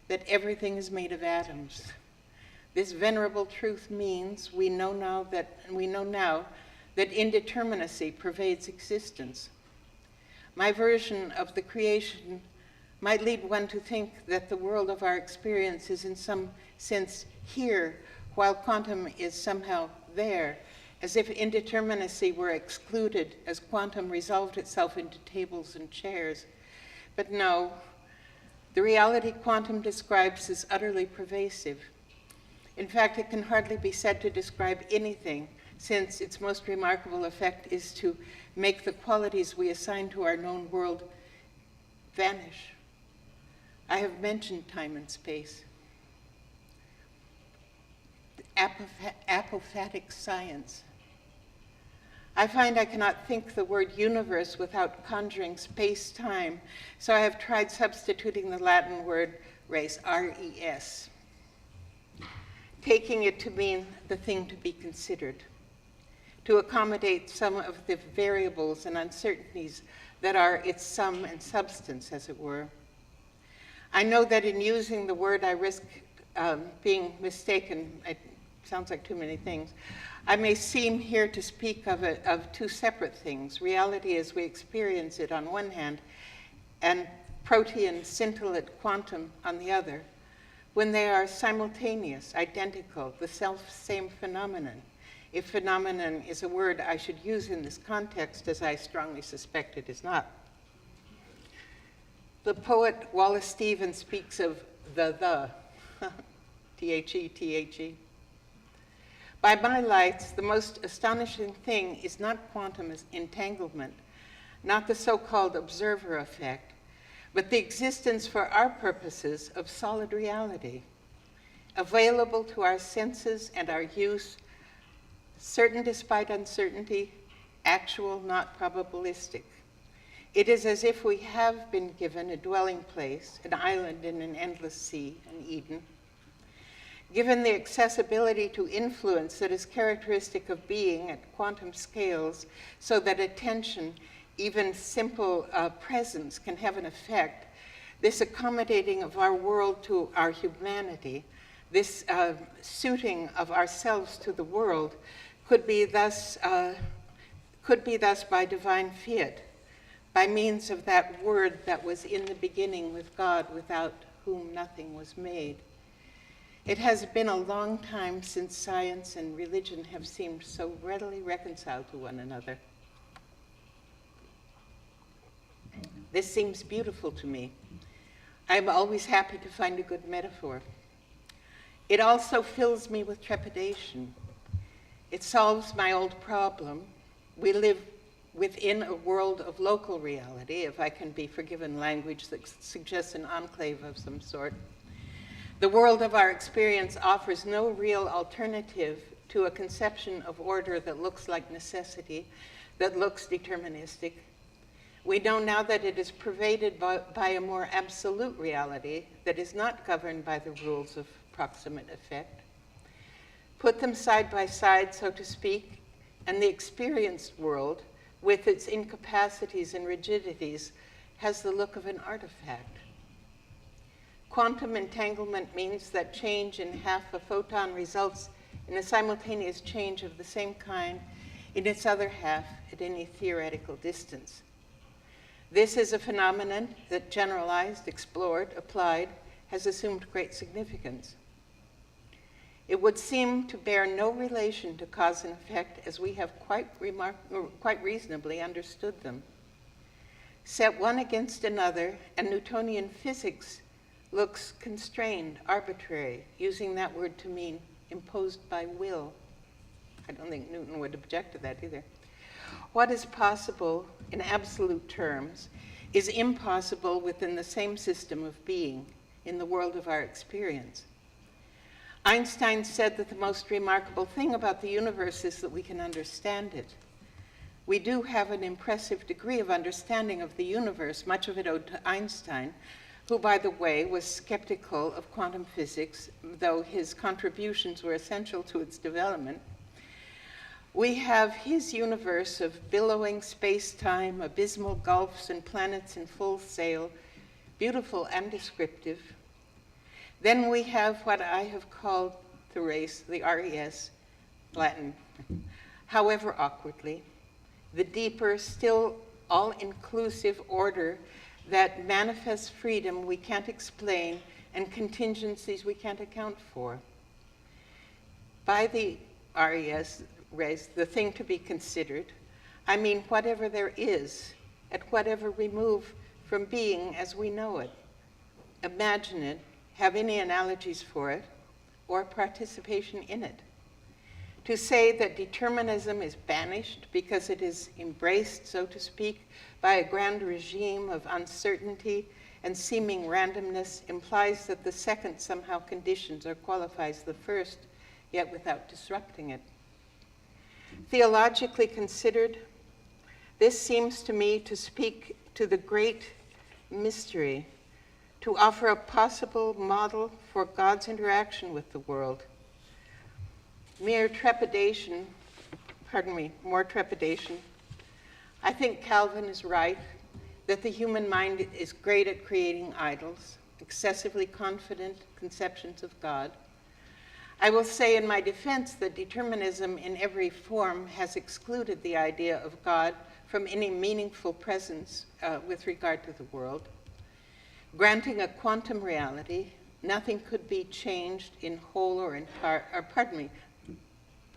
that everything is made of atoms. This venerable truth means we know now that indeterminacy pervades existence. My version of the creation might lead one to think that the world of our experience is in some sense here, while quantum is somehow there, as if indeterminacy were excluded as quantum resolved itself into tables and chairs. But no, the reality quantum describes is utterly pervasive. In fact, it can hardly be said to describe anything, since its most remarkable effect is to make the qualities we assign to our known world vanish. I have mentioned time and space. Apophatic science. I find I cannot think the word universe without conjuring space-time, so I have tried substituting the Latin word res, R-E-S, taking it to mean the thing to be considered, to accommodate some of the variables and uncertainties that are its sum and substance, as it were. I know that in using the word I risk being mistaken. It sounds like too many things. I may seem here to speak of two separate things, reality as we experience it on one hand, and protean scintillate quantum on the other. when they are simultaneous, identical, the self-same phenomenon. If phenomenon is a word I should use in this context, as I strongly suspect it is not. The poet Wallace Stevens speaks of the, T-H-E. By my lights, the most astonishing thing is not quantum entanglement, not the so-called observer effect, but the existence for our purposes of solid reality, available to our senses and our use, certain despite uncertainty, actual, not probabilistic. It is as if we have been given a dwelling place, an island in an endless sea, an Eden, given the accessibility to influence that is characteristic of being at quantum scales, so that attention, even simple presence, can have an effect. This accommodating of our world to our humanity, this suiting of ourselves to the world, could be thus by divine fiat, by means of that word that was in the beginning with God, without whom nothing was made. It has been a long time since science and religion have seemed so readily reconciled to one another. This seems beautiful to me. I'm always happy to find a good metaphor. It also fills me with trepidation. It solves my old problem. We live within a world of local reality, if I can be forgiven language that suggests an enclave of some sort. The world of our experience offers no real alternative to a conception of order that looks like necessity, that looks deterministic. We know now that it is pervaded by a more absolute reality that is not governed by the rules of proximate effect. Put them side by side, so to speak, and the experienced world, with its incapacities and rigidities, has the look of an artifact. Quantum entanglement means that change in half a photon results in a simultaneous change of the same kind in its other half at any theoretical distance. This is a phenomenon that, generalized, explored, applied, has assumed great significance. It would seem to bear no relation to cause and effect as we have quite reasonably understood them. Set one against another, and Newtonian physics looks constrained, arbitrary, using that word to mean imposed by will. I don't think Newton would object to that either. What is possible in absolute terms is impossible within the same system of being, in the world of our experience. Einstein said that the most remarkable thing about the universe is that we can understand it. We do have an impressive degree of understanding of the universe, much of it owed to Einstein, who, by the way, was skeptical of quantum physics, though his contributions were essential to its development. We have his universe of billowing space-time, abysmal gulfs and planets in full sail, beautiful and descriptive. Then we have what I have called the race, the RES, Latin, however awkwardly, the deeper, still all-inclusive order that manifests freedom we can't explain and contingencies we can't account for. By the RES, the thing to be considered, I mean whatever there is, at whatever remove from being as we know it. Imagine it, have any analogies for it, or participation in it. To say that determinism is banished because it is embraced, so to speak, by a grand regime of uncertainty and seeming randomness implies that the second somehow conditions or qualifies the first, yet without disrupting it. Theologically considered, this seems to me to speak to the great mystery, to offer a possible model for God's interaction with the world. More trepidation. I think Calvin is right that the human mind is great at creating idols, excessively confident conceptions of God. I will say in my defense that determinism in every form has excluded the idea of God from any meaningful presence with regard to the world. Granting a quantum reality, nothing could be changed in whole or in part, or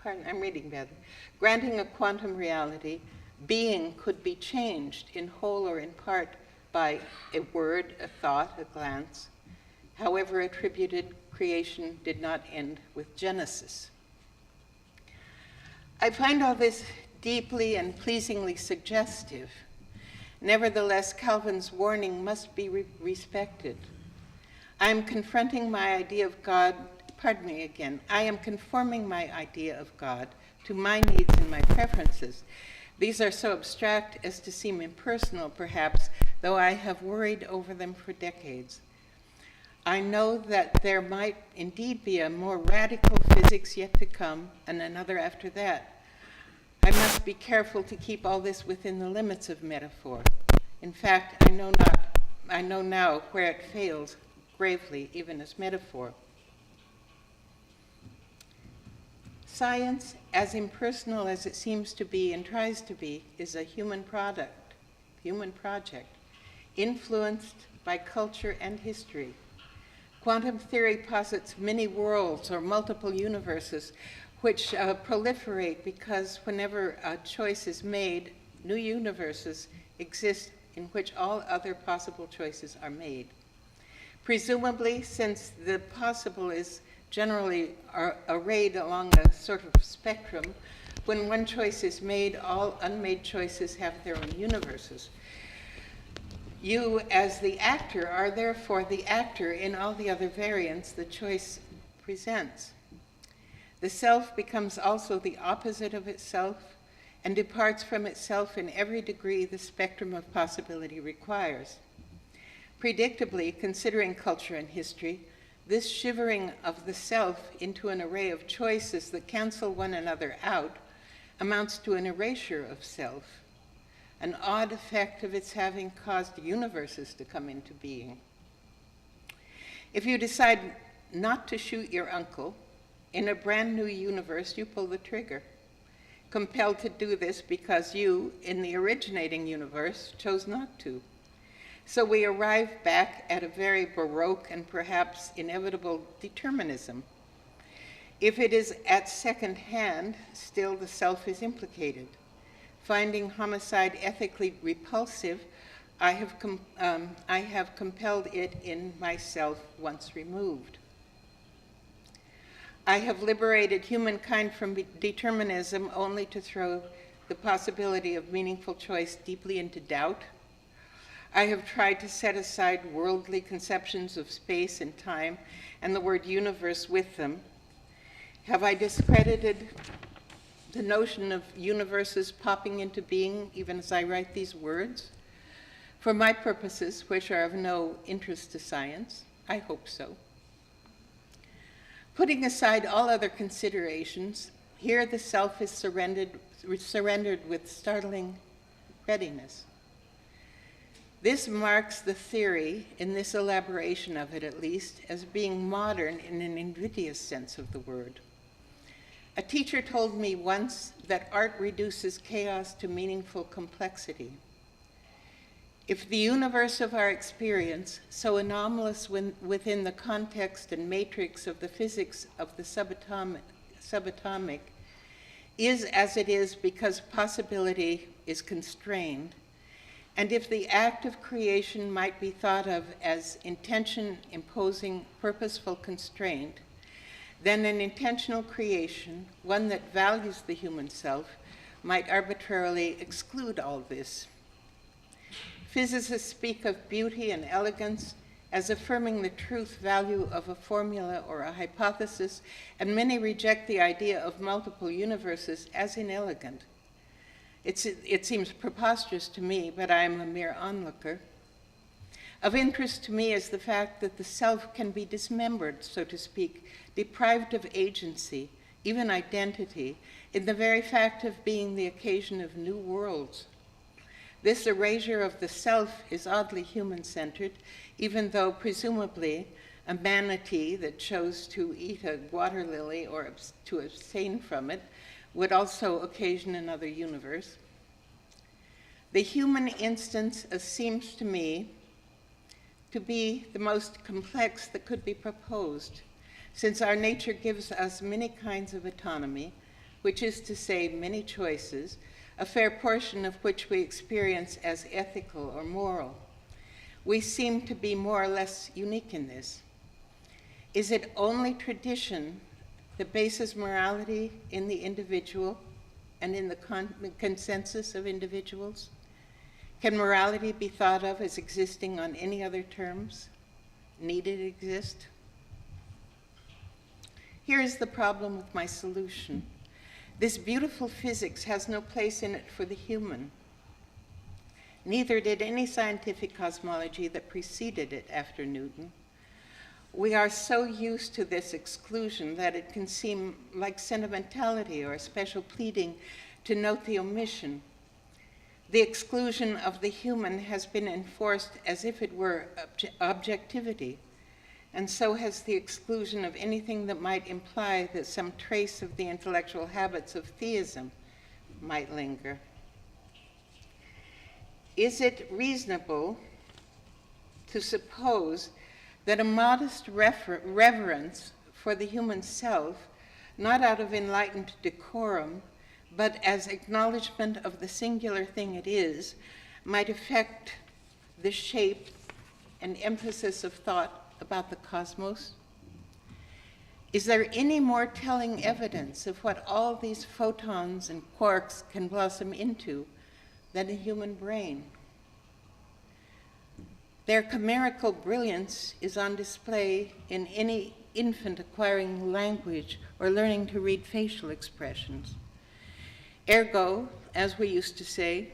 I'm reading badly. Granting a quantum reality, being could be changed in whole or in part by a word, a thought, a glance. However attributed, creation did not end with Genesis. I find all this deeply and pleasingly suggestive. Nevertheless, Calvin's warning must be respected. I am confronting my idea of God, I am conforming my idea of God to my needs and my preferences. These are so abstract as to seem impersonal, perhaps, though I have worried over them for decades. I know that there might indeed be a more radical physics yet to come, and another after that. I must be careful to keep all this within the limits of metaphor. In fact, I know now where it fails gravely, even as metaphor. Science, as impersonal as it seems to be and tries to be, is a human project, influenced by culture and history. Quantum theory posits many worlds or multiple universes which proliferate because whenever a choice is made, new universes exist in which all other possible choices are made. Presumably, since the possible is generally arrayed along a sort of spectrum, when one choice is made, all unmade choices have their own universes. You, as the actor, are therefore the actor in all the other variants the choice presents. The self becomes also the opposite of itself and departs from itself in every degree the spectrum of possibility requires. Predictably, considering culture and history, this shivering of the self into an array of choices that cancel one another out amounts to an erasure of self, an odd effect of its having caused universes to come into being. If you decide not to shoot your uncle, in a brand new universe, you pull the trigger, compelled to do this because you, in the originating universe, chose not to. So we arrive back at a very Baroque and perhaps inevitable determinism. If it is at second hand, still the self is implicated. Finding homicide ethically repulsive, I have compelled it in myself once removed. I have liberated humankind from determinism only to throw the possibility of meaningful choice deeply into doubt. I have tried to set aside worldly conceptions of space and time and the word universe with them. Have I discredited the notion of universes popping into being even as I write these words? For my purposes, which are of no interest to science, I hope so. Putting aside all other considerations, here the self is surrendered with startling readiness. This marks the theory, in this elaboration of it at least, as being modern in an invidious sense of the word. A teacher told me once that art reduces chaos to meaningful complexity. If the universe of our experience, so anomalous within the context and matrix of the physics of the subatomic, is as it is because possibility is constrained, and if the act of creation might be thought of as intention imposing purposeful constraint, then an intentional creation, one that values the human self, might arbitrarily exclude all this. Physicists speak of beauty and elegance as affirming the truth value of a formula or a hypothesis, and many reject the idea of multiple universes as inelegant. It seems preposterous to me, but I am a mere onlooker. Of interest to me is the fact that the self can be dismembered, so to speak, deprived of agency, even identity, in the very fact of being the occasion of new worlds. This erasure of the self is oddly human-centered, even though presumably a manatee that chose to eat a water lily or to abstain from it would also occasion another universe. The human instance seems to me to be the most complex that could be proposed, since our nature gives us many kinds of autonomy, which is to say many choices, a fair portion of which we experience as ethical or moral. We seem to be more or less unique in this. Is it only tradition that bases morality in the individual and in the consensus of individuals? Can morality be thought of as existing on any other terms? Need it exist? Here is the problem with my solution. This beautiful physics has no place in it for the human. Neither did any scientific cosmology that preceded it after Newton. We are so used to this exclusion that it can seem like sentimentality or a special pleading to note the omission. The exclusion of the human has been enforced as if it were objectivity, and so has the exclusion of anything that might imply that some trace of the intellectual habits of theism might linger. Is it reasonable to suppose that a modest reverence for the human self, not out of enlightened decorum, but as acknowledgement of the singular thing it is, might affect the shape and emphasis of thought about the cosmos? Is there any more telling evidence of what all these photons and quarks can blossom into than a human brain? Their chimerical brilliance is on display in any infant acquiring language or learning to read facial expressions. Ergo, as we used to say,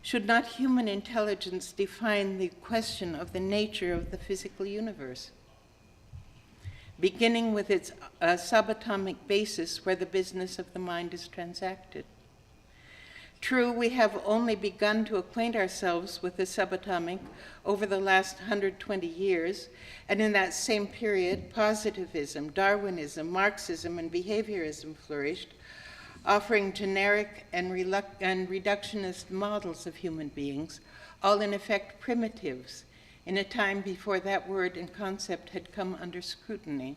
should not human intelligence define the question of the nature of the physical universe, beginning with its subatomic basis where the business of the mind is transacted? True, we have only begun to acquaint ourselves with the subatomic over the last 120 years, and in that same period, positivism, Darwinism, Marxism, and behaviorism flourished, offering generic and reductionist models of human beings, all in effect primitives, in a time before that word and concept had come under scrutiny.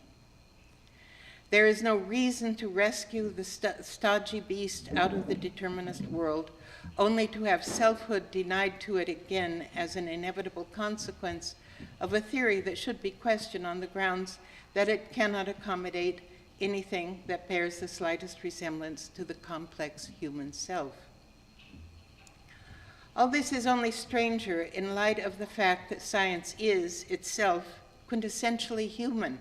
There is no reason to rescue the stodgy beast out of the determinist world, only to have selfhood denied to it again as an inevitable consequence of a theory that should be questioned on the grounds that it cannot accommodate anything that bears the slightest resemblance to the complex human self. All this is only stranger in light of the fact that science is itself quintessentially human.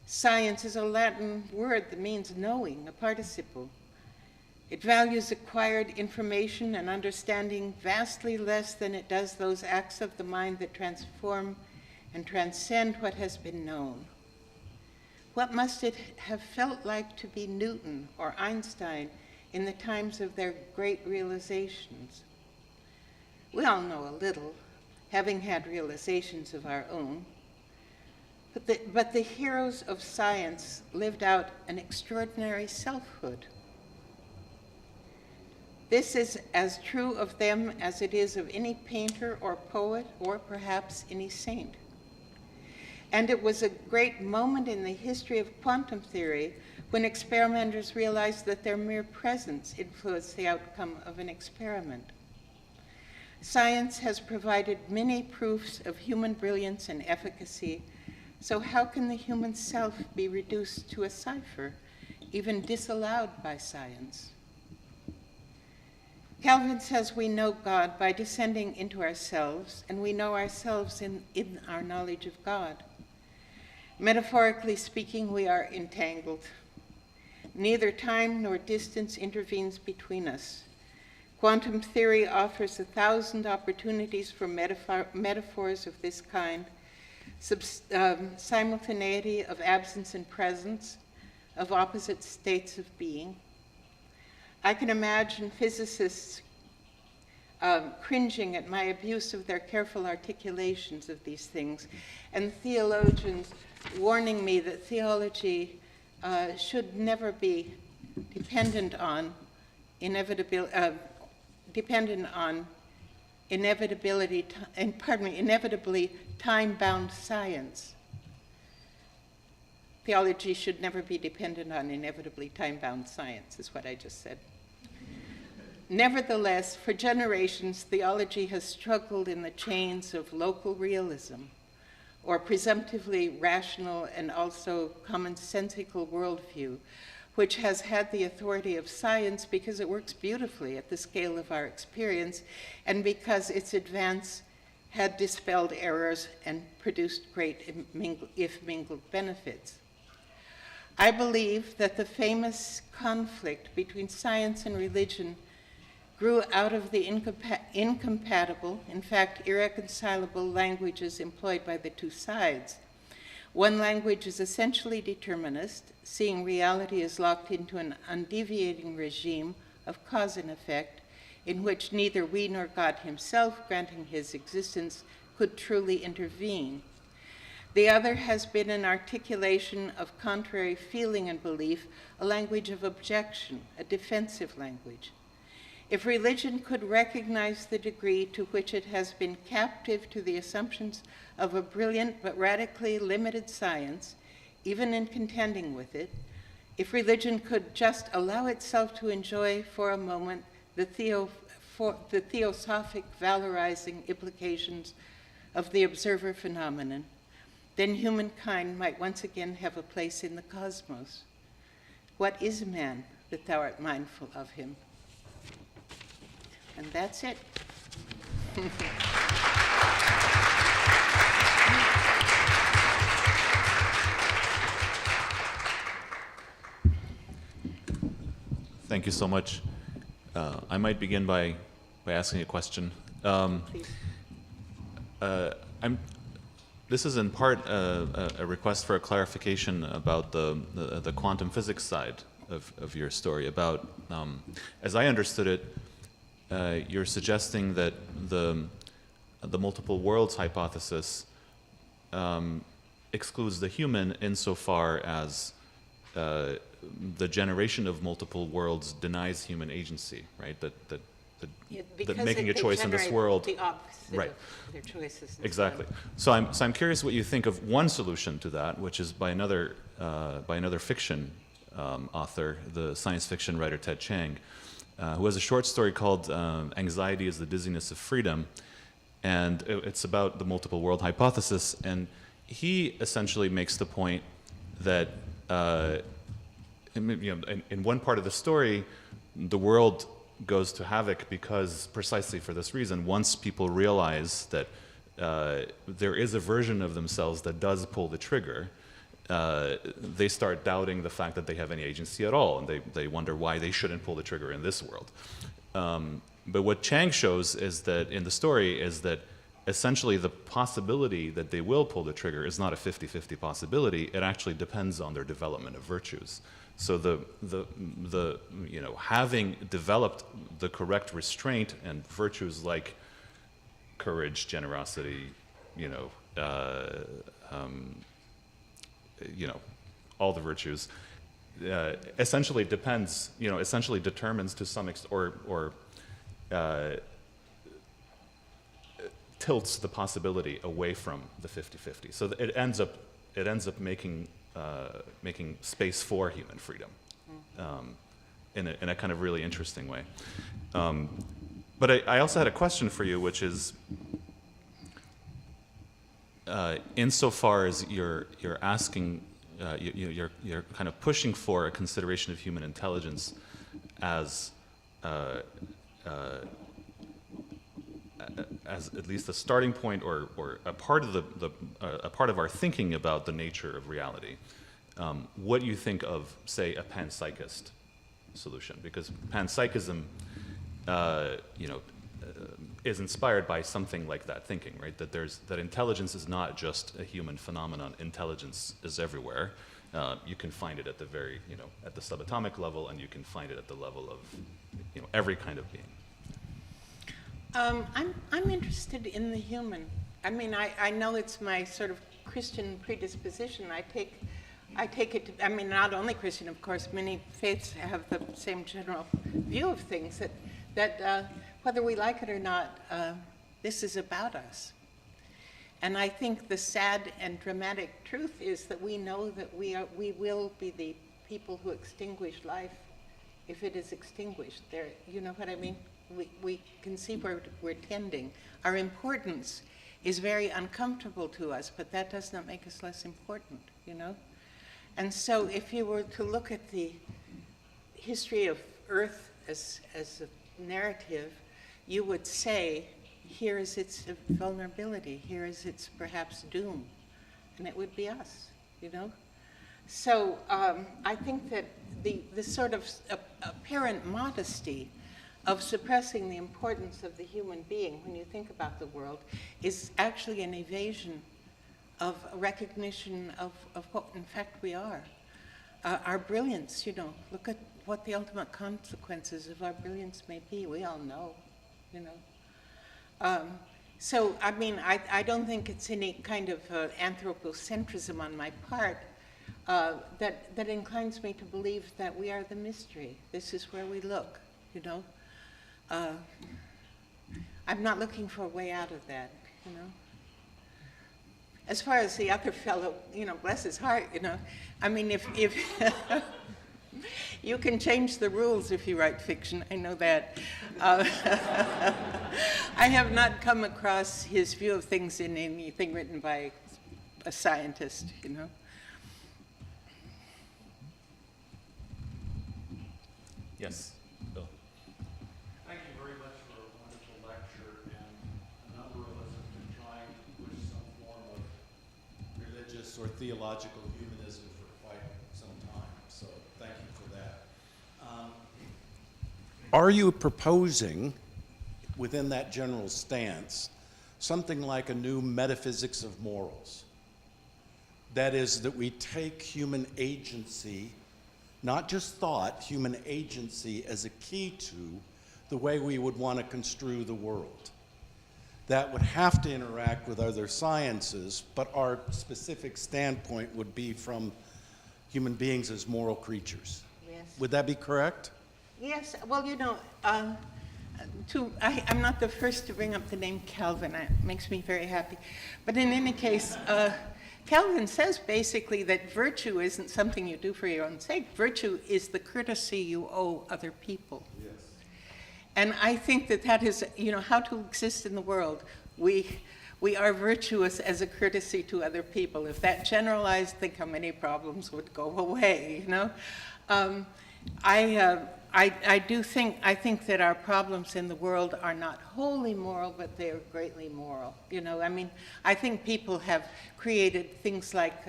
Science is a Latin word that means knowing, a participle. It values acquired information and understanding vastly less than it does those acts of the mind that transform and transcend what has been known. What must it have felt like to be Newton or Einstein in the times of their great realizations? We all know a little, having had realizations of our own. But the heroes of science lived out an extraordinary selfhood. This is as true of them as it is of any painter or poet or perhaps any saint. And it was a great moment in the history of quantum theory when experimenters realized that their mere presence influenced the outcome of an experiment. Science has provided many proofs of human brilliance and efficacy. So how can the human self be reduced to a cipher, even disallowed by science? Calvin says we know God by descending into ourselves, and we know ourselves in our knowledge of God. Metaphorically speaking, we are entangled. Neither time nor distance intervenes between us. Quantum theory offers 1,000 opportunities for metaphors of this kind, simultaneity of absence and presence, of opposite states of being. I can imagine physicists cringing at my abuse of their careful articulations of these things, and theologians warning me that theology should never be dependent on inevitably time-bound science. Theology should never be dependent on inevitably time-bound science, is what I just said. Nevertheless, for generations, theology has struggled in the chains of local realism, or presumptively rational and also commonsensical worldview, which has had the authority of science because it works beautifully at the scale of our experience, and because its advance had dispelled errors and produced great, if mingled, benefits. I believe that the famous conflict between science and religion grew out of the incompatible, in fact, irreconcilable languages employed by the two sides. One language is essentially determinist, seeing reality as locked into an undeviating regime of cause and effect, in which neither we nor God himself, granting his existence, could truly intervene. The other has been an articulation of contrary feeling and belief, a language of objection, a defensive language. If religion could recognize the degree to which it has been captive to the assumptions of a brilliant but radically limited science, even in contending with it, if religion could just allow itself to enjoy for a moment the theosophic valorizing implications of the observer phenomenon, then humankind might once again have a place in the cosmos. What is man that thou art mindful of him? And that's it. Thank you so much. I might begin by asking a question. Please. This is in part a request for a clarification about the quantum physics side of your story. About, as I understood it, you're suggesting that the multiple worlds hypothesis excludes the human insofar as the generation of multiple worlds denies human agency, right? That making a choice in this world, the opposite right? Of their choices. Exactly. So I'm curious what you think of one solution to that, which is by another fiction author, the science fiction writer Ted Chiang, who has a short story called "Anxiety is the Dizziness of Freedom," and it's about the multiple world hypothesis. And he essentially makes the point that in one part of the story, the world goes to havoc because precisely for this reason, once people realize that there is a version of themselves that does pull the trigger, they start doubting the fact that they have any agency at all, and they wonder why they shouldn't pull the trigger in this world. But what Chang shows is that in the story is that essentially the possibility that they will pull the trigger is not a 50-50 possibility. It actually depends on their development of virtues. So having developed the correct restraint and virtues like courage, generosity, all the virtues, essentially determines to some extent, or tilts the possibility away from the 50-50. So it ends up making space for human freedom in a kind of really interesting way. But I also had a question for you, which is, insofar as you're asking, you're kind of pushing for a consideration of human intelligence as at least a starting point or a part of a part of our thinking about the nature of reality. What do you think of, say, a panpsychist solution? Because panpsychism, is inspired by something like that thinking, right? That intelligence is not just a human phenomenon. Intelligence is everywhere. You can find it at the at the subatomic level, and you can find it at the level of, every kind of being. I'm interested in the human. I mean, I know it's my sort of Christian predisposition. I take it to, not only Christian, of course, many faiths have the same general view of things, that whether we like it or not, this is about us. And I think the sad and dramatic truth is that we know that we will be the people who extinguish life if it is extinguished. There, you know what I mean? We can see where we're tending. Our importance is very uncomfortable to us, but that does not make us less important, you know? And so if you were to look at the history of Earth as a narrative, you would say, here is its vulnerability, here is its perhaps doom, and it would be us, you know? So I think that the sort of apparent modesty of suppressing the importance of the human being when you think about the world is actually an evasion of a recognition of what in fact we are. Our brilliance, you know, look at what the ultimate consequences of our brilliance may be. We all know, you know. So, I mean, I don't think it's any kind of anthropocentrism on my part that inclines me to believe that we are the mystery. This is where we look, you know. I'm not looking for a way out of that, you know. As far as the other fellow, you know, bless his heart, you know. I mean, if you can change the rules if you write fiction, I know that. I have not come across his view of things in anything written by a scientist, you know. Yes, Bill. Thank you very much for a wonderful lecture, and a number of us have been trying to push some form of religious or theological humanism for quite some time, so thank you for that. Are you proposing, within that general stance, something like a new metaphysics of morals? That is, that we take human agency, not just thought, human agency as a key to the way we would want to construe the world. That would have to interact with other sciences, but our specific standpoint would be from human beings as moral creatures. Yes. Would that be correct? Yes, well, you know, I'm not the first to bring up the name Calvin. It makes me very happy. But in any case, Calvin says basically that virtue isn't something you do for your own sake. Virtue is the courtesy you owe other people. Yes. And I think that that is, you know, how to exist in the world. We are virtuous as a courtesy to other people. If that generalized, think how many problems would go away, you know? I think that our problems in the world are not wholly moral, but they are greatly moral. You know, I mean, I think people have created things like,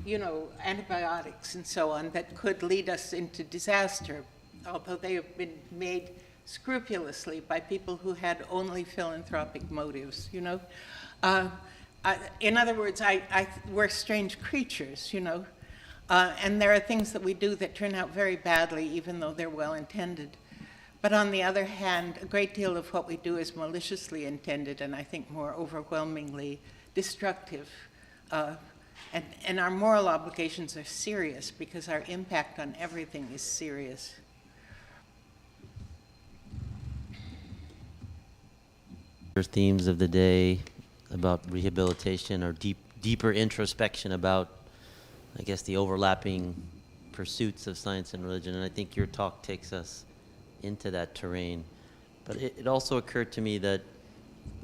you know, antibiotics and so on that could lead us into disaster, although they have been made scrupulously by people who had only philanthropic motives, you know. In other words, we're strange creatures, you know. And there are things that we do that turn out very badly, even though they're well intended. But on the other hand, a great deal of what we do is maliciously intended, and I think more overwhelmingly destructive. And our moral obligations are serious because our impact on everything is serious. Themes of the day about rehabilitation or deeper introspection about, I guess, the overlapping pursuits of science and religion, and I think your talk takes us into that terrain. But it also occurred to me that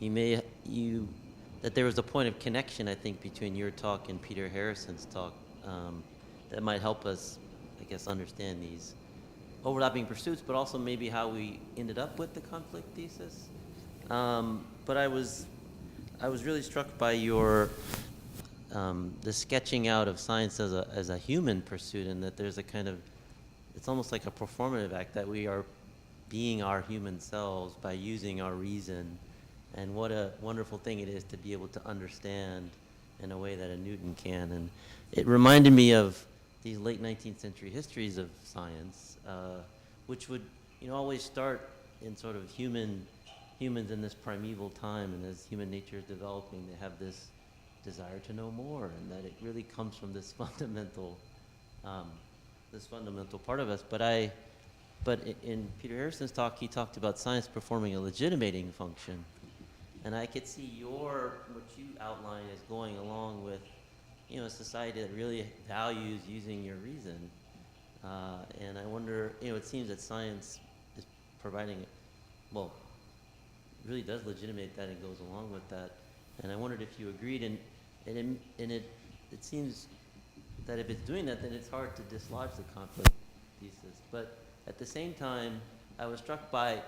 that there was a point of connection, I think, between your talk and Peter Harrison's talk that might help us, I guess, understand these overlapping pursuits, but also maybe how we ended up with the conflict thesis. But I was really struck by your the sketching out of science as a human pursuit, and that there's a kind of, it's almost like a performative act, that we are being our human selves by using our reason, and what a wonderful thing it is to be able to understand in a way that a Newton can. And it reminded me of these late 19th century histories of science, which would, you know, always start in sort of humans in this primeval time, and as human nature is developing, they have this desire to know more, and that it really comes from this fundamental part of us. But in Peter Harrison's talk, he talked about science performing a legitimating function, And I could see what you outline as going along with, a society that really values using your reason. And I wonder, it seems that science is providing, really does legitimate that and goes along with that. And I wondered if you agreed, and it seems that if it's doing that, then it's hard to dislodge the conflict thesis. But at the same time, I was struck by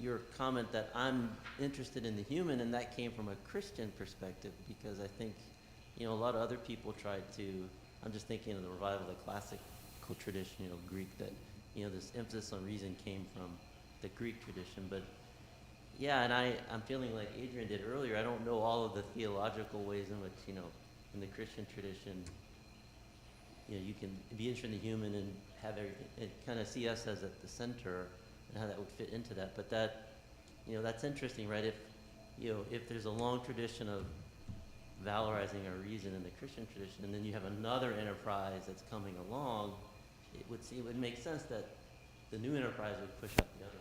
your comment that I'm interested in the human, and that came from a Christian perspective, because I think, a lot of other people tried to, I'm just thinking of the revival of the classical tradition, Greek, that, this emphasis on reason came from the Greek tradition. But yeah, and I'm feeling like Adrian did earlier, I don't know all of the theological ways in which, in the Christian tradition, you can be interested in the human and have everything, and kind of see us as at the center and how that would fit into that. But that, that's interesting, right? If there's a long tradition of valorizing our reason in the Christian tradition, and then you have another enterprise that's coming along, it would make sense that the new enterprise would push up the other,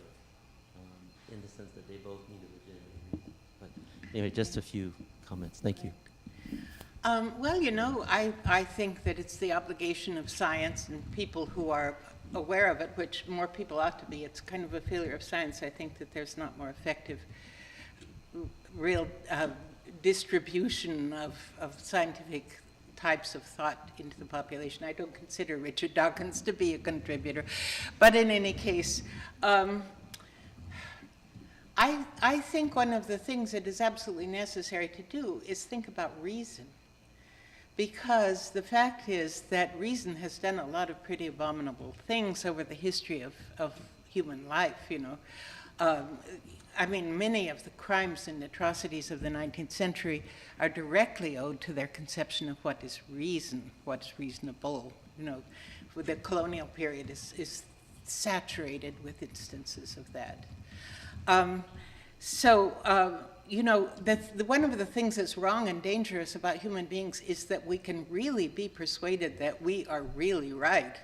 in the sense that they both need a legitimate reason. But anyway, just a few comments. Thank you. Well, I think that it's the obligation of science and people who are aware of it, which more people ought to be. It's kind of a failure of science. I think that there's not more effective, real distribution of scientific types of thought into the population. I don't consider Richard Dawkins to be a contributor. But in any case, I think one of the things that is absolutely necessary to do is think about reason. Because the fact is that reason has done a lot of pretty abominable things over the history of human life, many of the crimes and atrocities of the 19th century are directly owed to their conception of what is reason, what's reasonable. The colonial period is saturated with instances of that. One of the things that's wrong and dangerous about human beings is that we can really be persuaded that we are really right,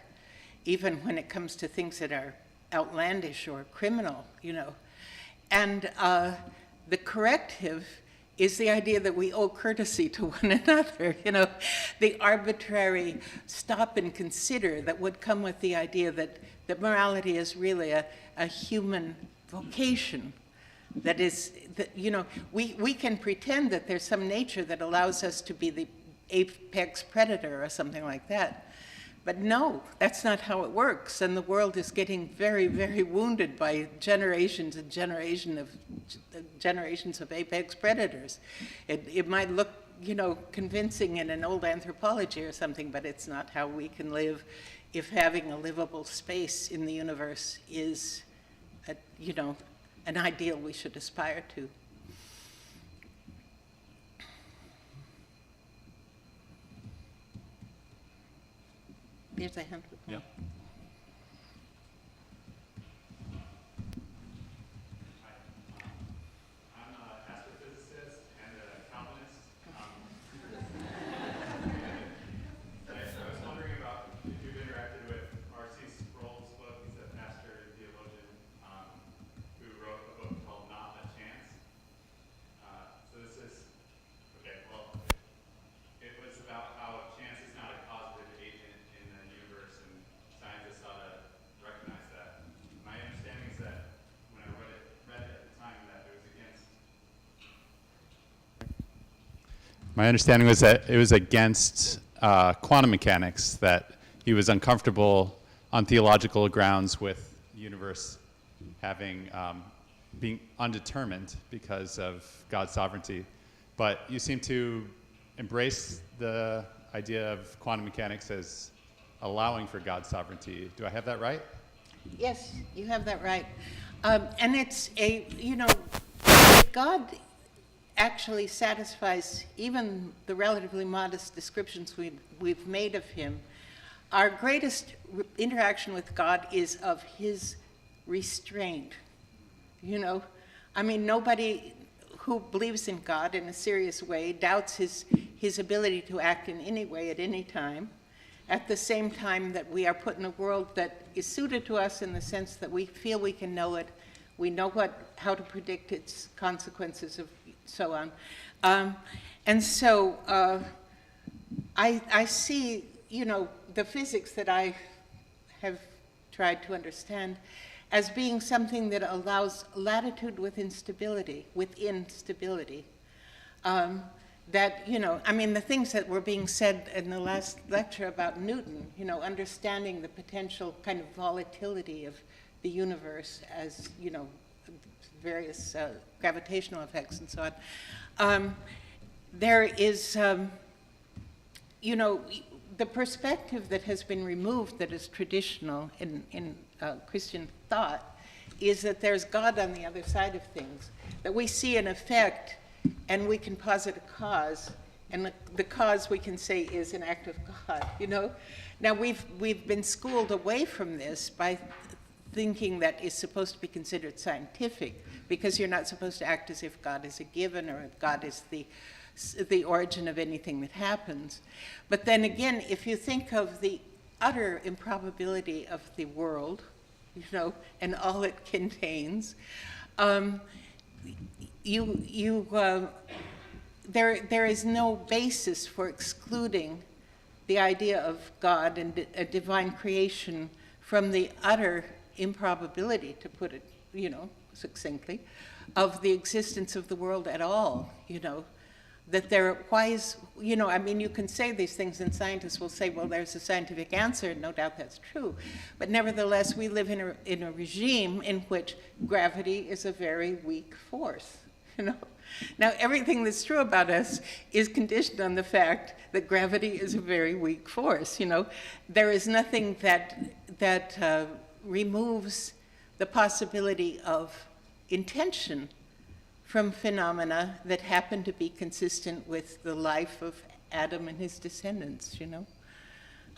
even when it comes to things that are outlandish or criminal, And the corrective is the idea that we owe courtesy to one another, the arbitrary stop and consider that would come with the idea that morality is really a human vocation. That is, we can pretend that there's some nature that allows us to be the apex predator or something like that. But no, that's not how it works. And the world is getting very, very wounded by generations and generations of apex predators. It might look, convincing in an old anthropology or something, but it's not how we can live if having a livable space in the universe is, an ideal we should aspire to. There's a hand. Yeah. I'm an astrophysicist and a Calvinist. I was wondering about if you've interacted with R.C. Sproul's book. He's a pastor and theologian who wrote a book called Not a Chance. So this is, it was about how chance is not a causative agent in the universe, and scientists ought to recognize that. My understanding is that when I read it at the time, that it was against. My understanding was that it was against quantum mechanics, that he was uncomfortable on theological grounds with the universe having being undetermined because of God's sovereignty. But you seem to embrace the idea of quantum mechanics as allowing for God's sovereignty. Do I have that right? Yes, you have that right. And it's God actually satisfies even the relatively modest descriptions we've made of him. Our greatest interaction with God is of his restraint. Nobody who believes in God in a serious way doubts his ability to act in any way at any time, at the same time that we are put in a world that is suited to us in the sense that we feel we can know it, We know how to predict its consequences of so on. And so I see, the physics that I have tried to understand as being something that allows latitude within stability. That, the things that were being said in the last lecture about Newton, understanding the potential kind of volatility of the universe as, various gravitational effects and so on. There is, the perspective that has been removed that is traditional in Christian thought is that there's God on the other side of things, that we see an effect and we can posit a cause, and the cause we can say is an act of God, Now we've been schooled away from this by thinking that is supposed to be considered scientific, because you're not supposed to act as if God is a given or if God is the origin of anything that happens. But then again, if you think of the utter improbability of the world, and all it contains, there is no basis for excluding the idea of God and a divine creation from the utter improbability, to put it, succinctly, of the existence of the world at all, that why is, you can say these things and scientists will say, well, there's a scientific answer, no doubt that's true. But nevertheless, we live in a regime in which gravity is a very weak force, Now, everything that's true about us is conditioned on the fact that gravity is a very weak force, There is nothing that removes the possibility of intention from phenomena that happen to be consistent with the life of Adam and his descendants,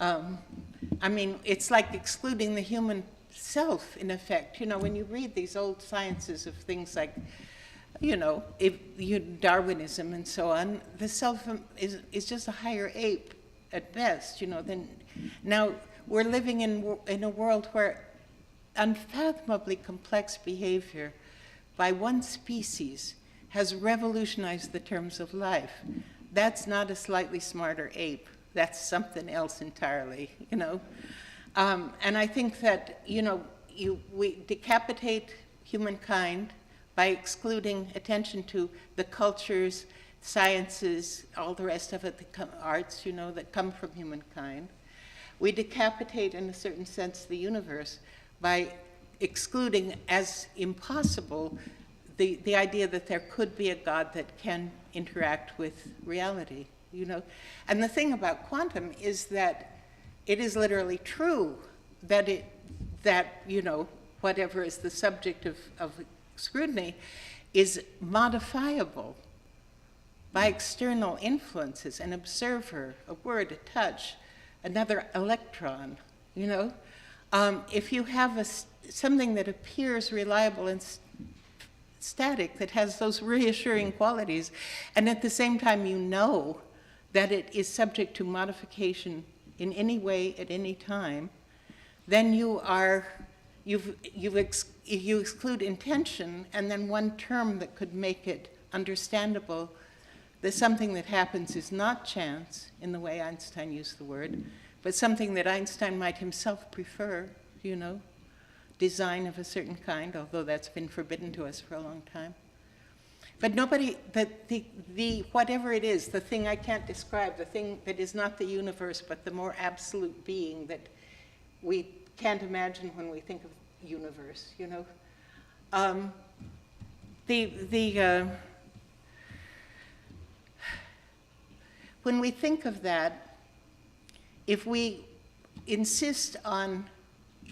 It's like excluding the human self, in effect. When you read these old sciences of things like, Darwinism and so on, the self is just a higher ape at best, Now, we're living in a world where unfathomably complex behavior by one species has revolutionized the terms of life. That's not a slightly smarter ape. That's something else entirely, And I think that, we decapitate humankind by excluding attention to the cultures, sciences, all the rest of it, the arts, that come from humankind. We decapitate, in a certain sense, the universe by excluding as impossible the idea that there could be a God that can interact with reality, And the thing about quantum is that it is literally true that whatever is the subject of scrutiny is modifiable by external influences, an observer, a word, a touch, another electron, If you have something that appears reliable and static, that has those reassuring qualities, and at the same time that it is subject to modification in any way at any time, then you exclude intention, and then one term that could make it understandable that something that happens is not chance, in the way Einstein used the word, but something that Einstein might himself prefer, design of a certain kind, although that's been forbidden to us for a long time. But the whatever it is, the thing I can't describe, the thing that is not the universe, but the more absolute being that we can't imagine when we think of universe, when we think of that, if we insist on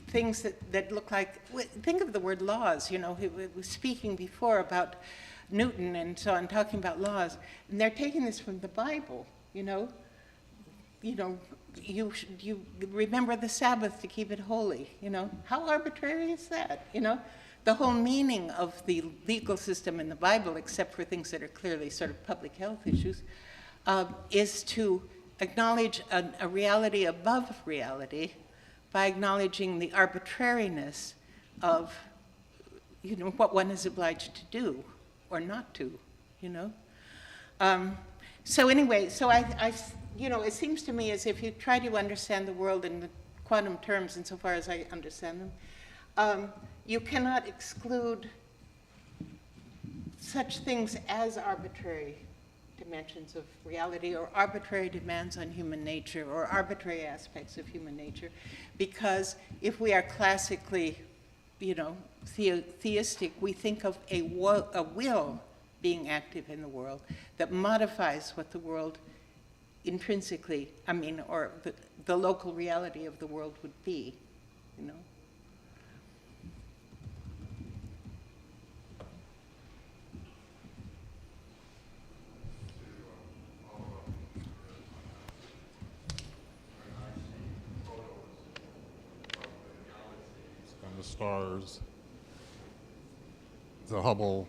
things that look like, think of the word laws, he was speaking before about Newton and so on, talking about laws, and they're taking this from the Bible, you remember the Sabbath to keep it holy, how arbitrary is that, The whole meaning of the legal system in the Bible, except for things that are clearly sort of public health issues, is to acknowledge a reality above reality by acknowledging the arbitrariness of what one is obliged to do or not to, you know. So anyway, so it seems to me as if you try to understand the world in the quantum terms, insofar as I understand them, you cannot exclude such things as arbitrary dimensions of reality or arbitrary demands on human nature or arbitrary aspects of human nature, because if we are classically, theistic, we think of a will being active in the world that modifies what the world intrinsically, or the local reality of the world would be, you know. And the stars, the Hubble,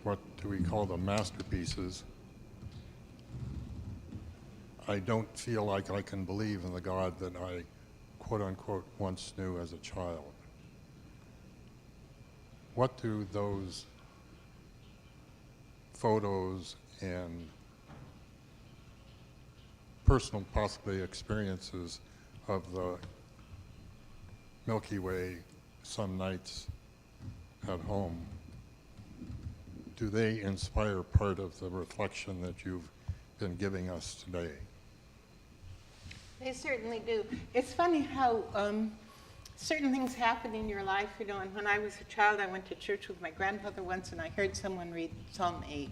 what do we call them, masterpieces, I don't feel like I can believe in the God that I, quote unquote, once knew as a child. What do those photos and personal, possibly, experiences of the Milky Way some nights at home, do they inspire part of the reflection that you've been giving us today? They certainly do. It's funny how certain things happen in your life, you know, and when I was a child, I went to church with my grandmother once, and I heard someone read Psalm 8.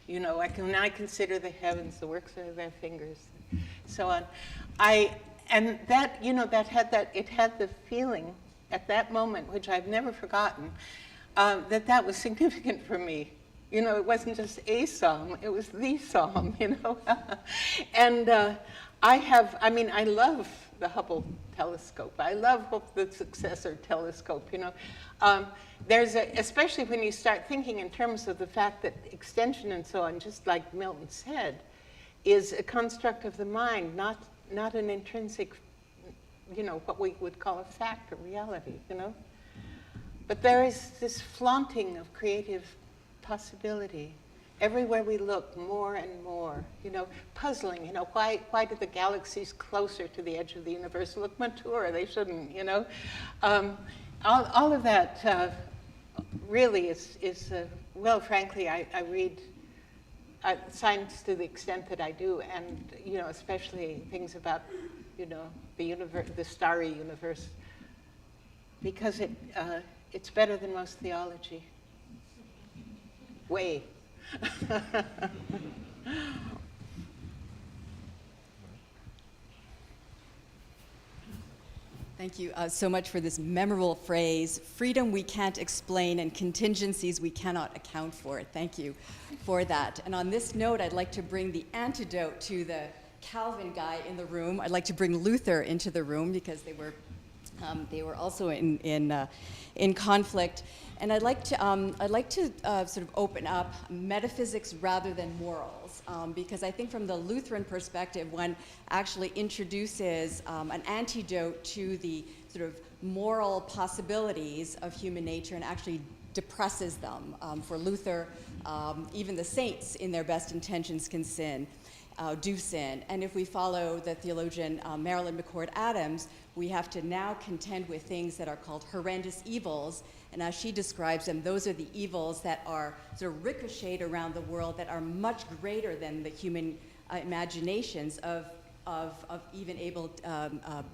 You know, I consider the heavens the works of their fingers, so on. And that, you know, it had the feeling at that moment, which I've never forgotten, that was significant for me. You know, it wasn't just a psalm, it was the psalm, you know. And I love the Hubble telescope. I love the successor telescope, you know. Especially when you start thinking in terms of the fact that extension and so on, just like Milton said, is a construct of the mind, not an intrinsic, you know, what we would call a fact or reality, you know. But there is this flaunting of creative possibility. Everywhere we look, more and more, you know, puzzling, you know, why do the galaxies closer to the edge of the universe look mature? They shouldn't, you know. All of that really is well, frankly, I read science to the extent that I do, and, you know, especially things about, you know, the universe, the starry universe, because it's better than most theology. Way. Thank you so much for this memorable phrase, freedom we can't explain and contingencies we cannot account for. Thank you for that. And on this note, I'd like to bring the antidote to the Calvin guy in the room. I'd like to bring Luther into the room because they were also in conflict. And I'd like to sort of open up metaphysics rather than morals, because I think from the Lutheran perspective, one actually introduces an antidote to the sort of moral possibilities of human nature and actually depresses them. For Luther, even the saints in their best intentions can sin. Do sin. And if we follow the theologian Marilynne Adams, we have to now contend with things that are called horrendous evils. And as she describes them, those are the evils that are sort of ricocheted around the world that are much greater than the human imaginations of even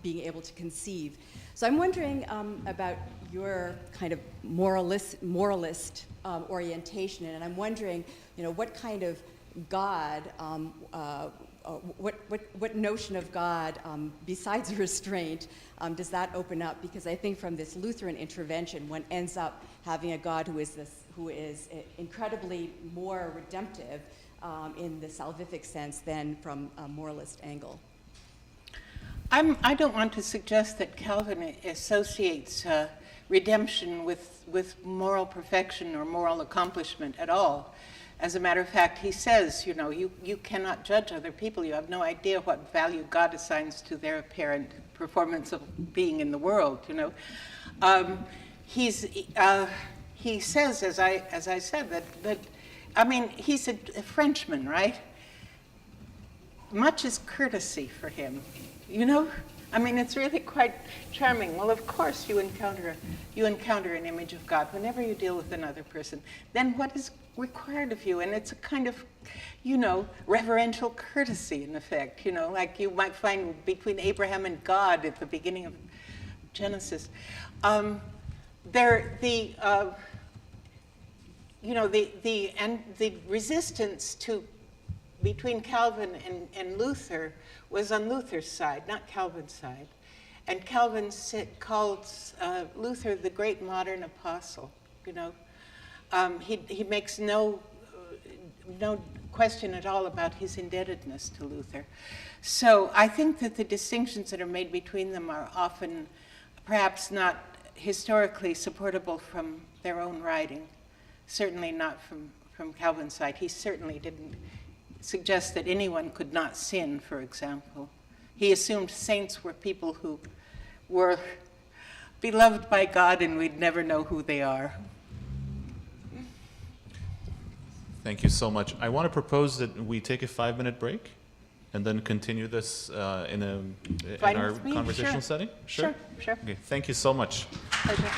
being able to conceive. So I'm wondering about your kind of moralist orientation, and I'm wondering, you know, what kind of God, what notion of God, besides restraint, does that open up? Because I think from this Lutheran intervention, one ends up having a God who is incredibly more redemptive in the salvific sense than from a moralist angle. I don't want to suggest that Calvin associates redemption with moral perfection or moral accomplishment at all. As a matter of fact, he says, you know, you cannot judge other people. You have no idea what value God assigns to their apparent performance of being in the world, you know. He's, he says, as I said, that I mean, he's a Frenchman, right? Much is courtesy for him, you know? I mean, it's really quite charming. Well, of course, you encounter an image of God whenever you deal with another person. Then what is required of you? And it's a kind of, you know, reverential courtesy, in effect, you know, like you might find between Abraham and God at the beginning of Genesis. You know, the resistance between Calvin and Luther was on Luther's side, not Calvin's side. And Calvin called Luther the great modern apostle, you know. He makes no question at all about his indebtedness to Luther. So I think that the distinctions that are made between them are often perhaps not historically supportable from their own writing, certainly not from Calvin's side. He certainly didn't suggest that anyone could not sin, for example. He assumed saints were people who were beloved by God and we'd never know who they are. Thank you so much. I want to propose that we take a 5-minute break and then continue this in our conversational setting. Sure. Okay, thank you so much. Pleasure.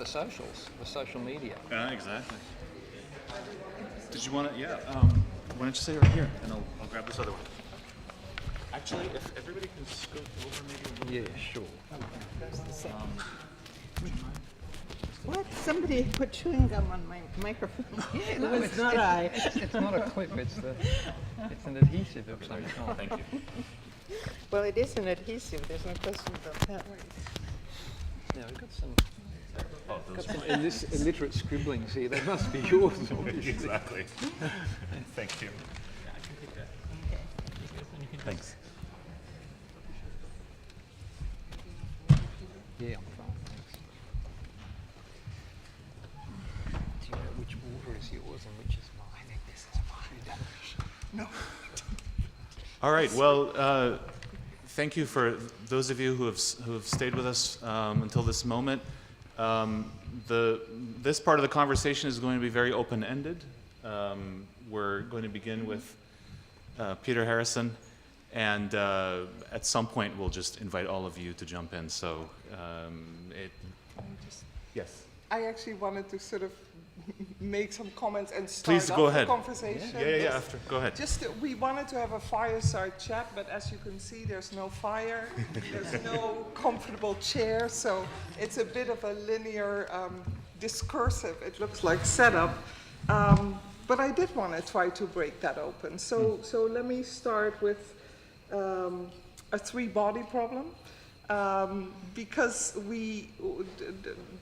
the socials, the social media. Exactly. Did you want to? Yeah. Why don't you say right here, and I'll grab this other one. Actually, if everybody can scoot over maybe a little. Yeah, sure. What? Somebody put chewing gum on my microphone. No, it's not it's not a clip. It's an adhesive of some kind. Thank you. Well, it is an adhesive. There's no question about that. Now we've got some illiterate scribblings here. They must be yours. Exactly. Thank you. Thanks. Yeah, I'm fine. Thanks. Do you know which water is yours and which is mine? I think this is mine. No. All right. Well, thank you for those of you who have stayed with us until this moment. This part of the conversation is going to be very open-ended. We're going to begin with Peter Harrison, and at some point we'll just invite all of you to jump in. So, yes. I actually wanted to sort of make some comments and start Please go ahead. the conversation. Yeah. After, go ahead. Just we wanted to have a fireside chat, but as you can see, there's no fire, there's no comfortable chair, so it's a bit of a linear, discursive. It looks like setup, but I did want to try to break that open. So let me start with a three-body problem. Because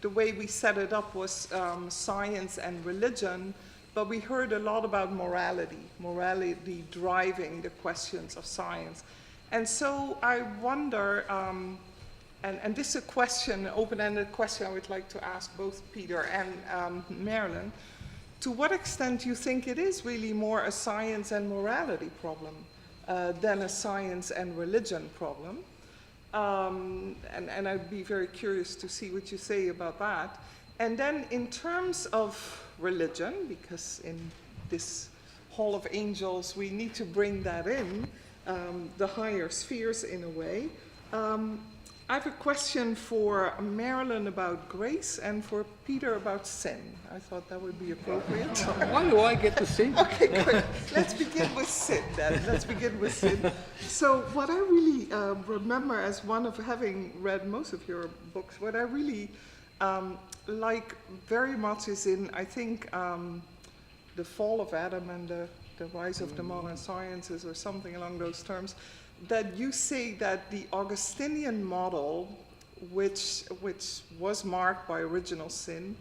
the way we set it up was science and religion, but we heard a lot about morality driving the questions of science. And so I wonder, and this is a question, an open-ended question I would like to ask both Peter and Marilynne, to what extent do you think it is really more a science and morality problem than a science and religion problem? And I'd be very curious to see what you say about that. And then in terms of religion, because in this Hall of Angels we need to bring that in, the higher spheres in a way, I have a question for Marilynne about grace and for Peter about sin. I thought that would be appropriate. Why do I get to sin? Okay, good. Let's begin with sin then. Let's begin with sin. So what I really remember as one of having read most of your books, what I really like very much is in, I think, The Fall of Adam and the Rise of the Modern Sciences or something along those terms, that you say that the Augustinian model, which was marked by original sin,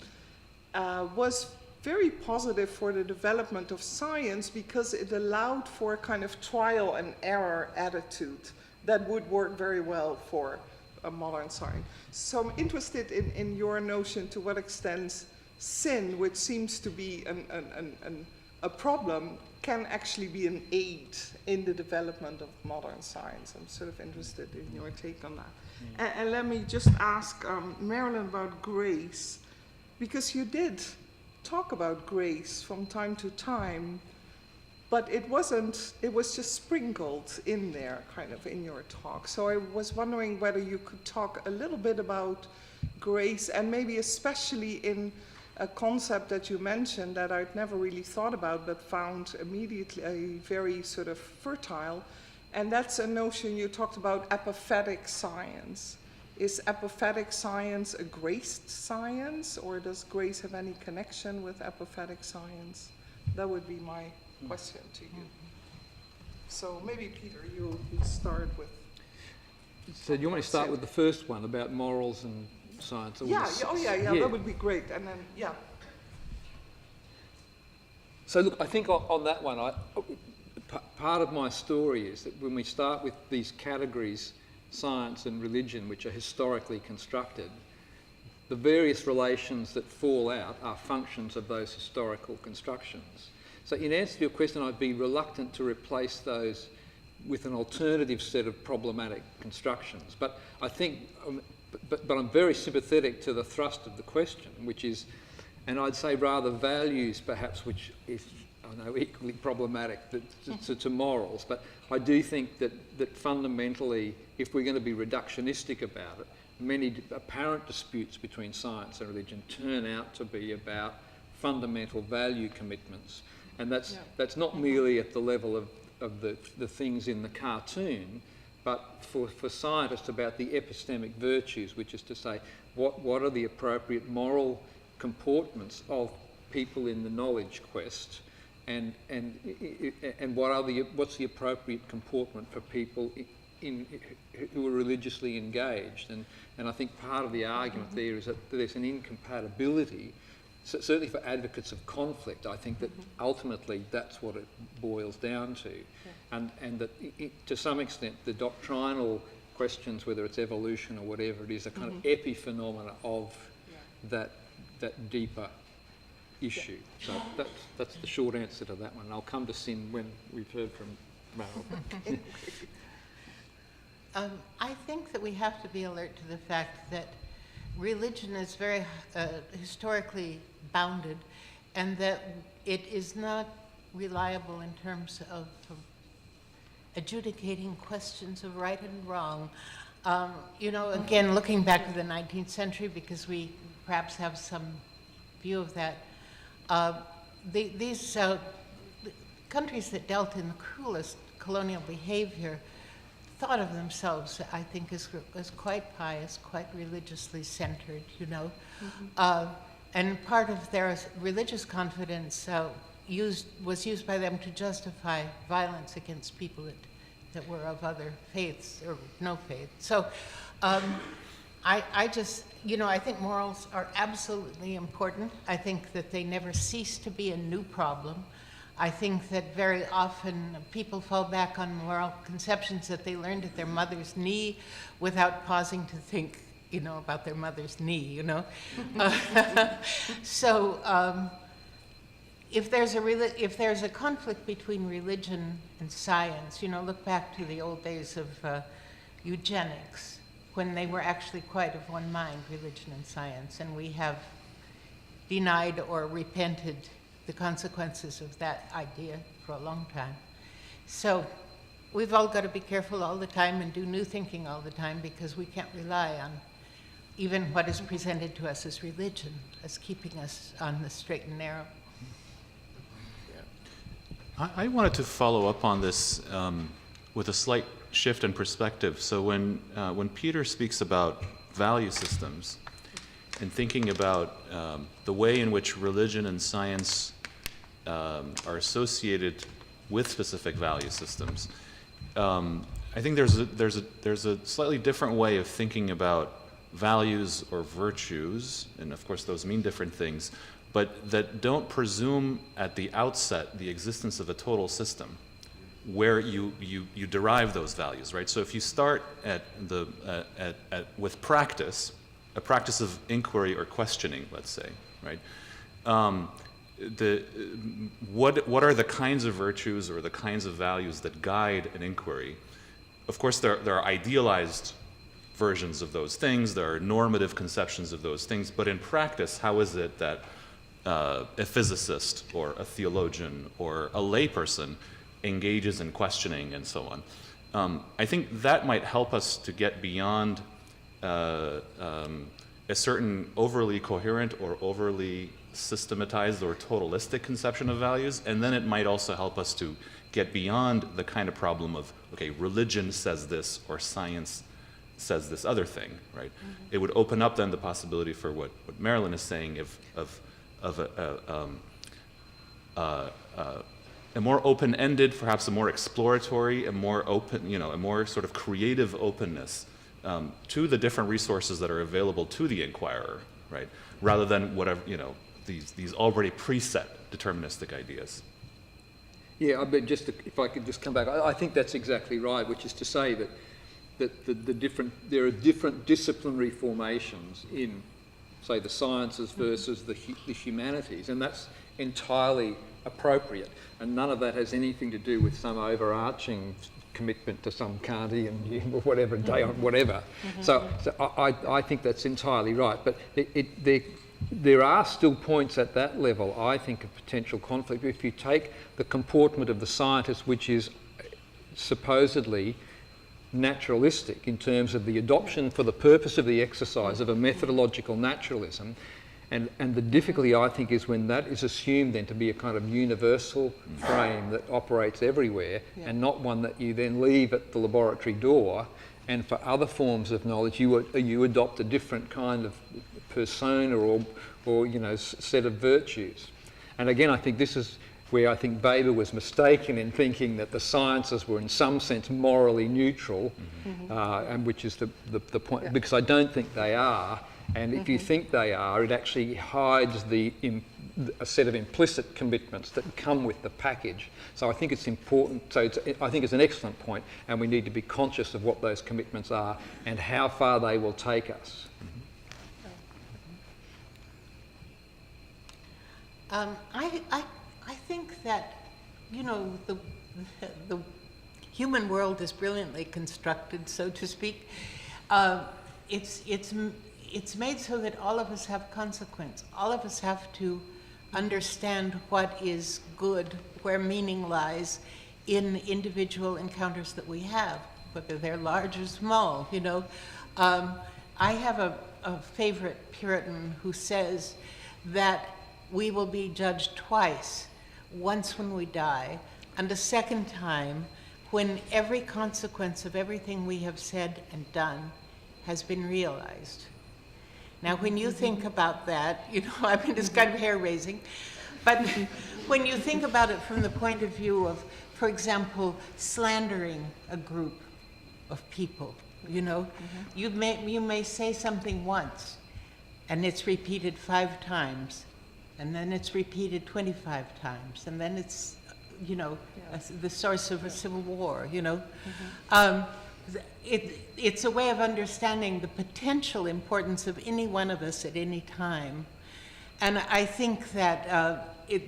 was very positive for the development of science because it allowed for a kind of trial and error attitude that would work very well for a modern science. So I'm interested in your notion to what extent sin, which seems to be a problem, can actually be an aid in the development of modern science. I'm sort of interested in your take on that. And let me just ask Marilynne about grace, because you did talk about grace from time to time, but it was just sprinkled in there kind of in your talk. So I was wondering whether you could talk a little bit about grace, and maybe especially in a concept that you mentioned that I'd never really thought about but found immediately very sort of fertile, and that's a notion you talked about, apophatic science. Is apophatic science a graced science, or does grace have any connection with apophatic science? That would be my question to you. So maybe Peter, you start with. So do you want me to start with the first one about morals and science? Yeah, that would be great. And then, yeah. So look, I think on that one, part of my story is that when we start with these categories, science and religion, which are historically constructed, the various relations that fall out are functions of those historical constructions. So in answer to your question, I'd be reluctant to replace those with an alternative set of problematic constructions. But I think, but I'm very sympathetic to the thrust of the question, which is, and I'd say rather values perhaps, which is, I know, equally problematic to morals. But I do think that fundamentally, if we're going to be reductionistic about it, many apparent disputes between science and religion turn out to be about fundamental value commitments. And that's not merely at the level of the things in the cartoon, but for scientists about the epistemic virtues, which is to say, what are the appropriate moral comportments of people in the knowledge quest, and what's the appropriate comportment for people who are religiously engaged. And I think part of the argument there is that there's an incompatibility, certainly for advocates of conflict. I think that ultimately that's what it boils down to. And that to some extent the doctrinal questions, whether it's evolution or whatever it is, are kind of epiphenomena of that deeper issue. So that's the short answer to that one. I'll come to sin when we've heard from Marilynne. I think that we have to be alert to the fact that religion is very historically bounded, and that it is not reliable in terms of adjudicating questions of right and wrong. You know, again, looking back to the 19th century, because we perhaps have some view of that, these countries that dealt in the cruelest colonial behavior thought of themselves, I think, as quite pious, quite religiously centered, you know. And part of their religious confidence was used by them to justify violence against people that were of other faiths or no faith. So I just, you know, I think morals are absolutely important. I think that they never cease to be a new problem. I think that very often people fall back on moral conceptions that they learned at their mother's knee without pausing to think, you know, about their mother's knee, you know. So if there's a conflict between religion and science, you know, look back to the old days of eugenics, when they were actually quite of one mind, religion and science, and we have denied or repented the consequences of that idea for a long time. So we've all got to be careful all the time and do new thinking all the time, because we can't rely on even what is presented to us as religion as keeping us on the straight and narrow. I wanted to follow up on this with a slight shift in perspective. So when Peter speaks about value systems and thinking about the way in which religion and science are associated with specific value systems, I think there's a slightly different way of thinking about values or virtues, and of course those mean different things, but that don't presume at the outset the existence of a total system where you derive those values, right? So if you start with practice, a practice of inquiry or questioning, let's say, right? What are the kinds of virtues or the kinds of values that guide an inquiry? Of course, there are idealized versions of those things, there are normative conceptions of those things, but in practice, how is it that a physicist or a theologian or a layperson engages in questioning and so on? I think that might help us to get beyond a certain overly coherent or overly systematized or totalistic conception of values, and then it might also help us to get beyond the kind of problem of, okay, religion says this or science says this other thing, right? It would open up then the possibility for what Marilynne is saying of a more open-ended, perhaps a more exploratory, a more open, you know, a more sort of creative openness to the different resources that are available to the inquirer, right? Rather than whatever, you know, these already preset deterministic ideas. Yeah, but if I could just come back, I think that's exactly right, which is to say that there are different disciplinary formations in, say, the sciences versus the humanities, and that's entirely appropriate, and none of that has anything to do with some overarching commitment to some Kantian whatever day or whatever. So I think that's entirely right, but there are still points at that level, I think, of potential conflict. If you take the comportment of the scientist, which is supposedly naturalistic in terms of the adoption for the purpose of the exercise of a methodological naturalism. And the difficulty, I think, is when that is assumed then to be a kind of universal frame that operates everywhere, and not one that you then leave at the laboratory door, and for other forms of knowledge you adopt a different kind of persona or you know, set of virtues. And again, I think this is where I think Weber was mistaken in thinking that the sciences were in some sense morally neutral, and which is the point, because I don't think they are. And if you think they are, it actually hides a set of implicit commitments that come with the package. So I think it's important, I think it's an excellent point, and we need to be conscious of what those commitments are and how far they will take us. I think that, you know, the human world is brilliantly constructed, so to speak. It's made so that all of us have consequence. All of us have to understand what is good, where meaning lies in individual encounters that we have, whether they're large or small, you know. I have a favorite Puritan who says that we will be judged twice, once when we die, and a second time when every consequence of everything we have said and done has been realized. Now, when you think about that, you know, I mean, it's kind of hair-raising, but when you think about it from the point of view of, for example, slandering a group of people, you know, you may say something once, and it's repeated 5 times, and then it's repeated 25 times, and then it's, you know, the source of a civil war, you know. It's a way of understanding the potential importance of any one of us at any time. And I think that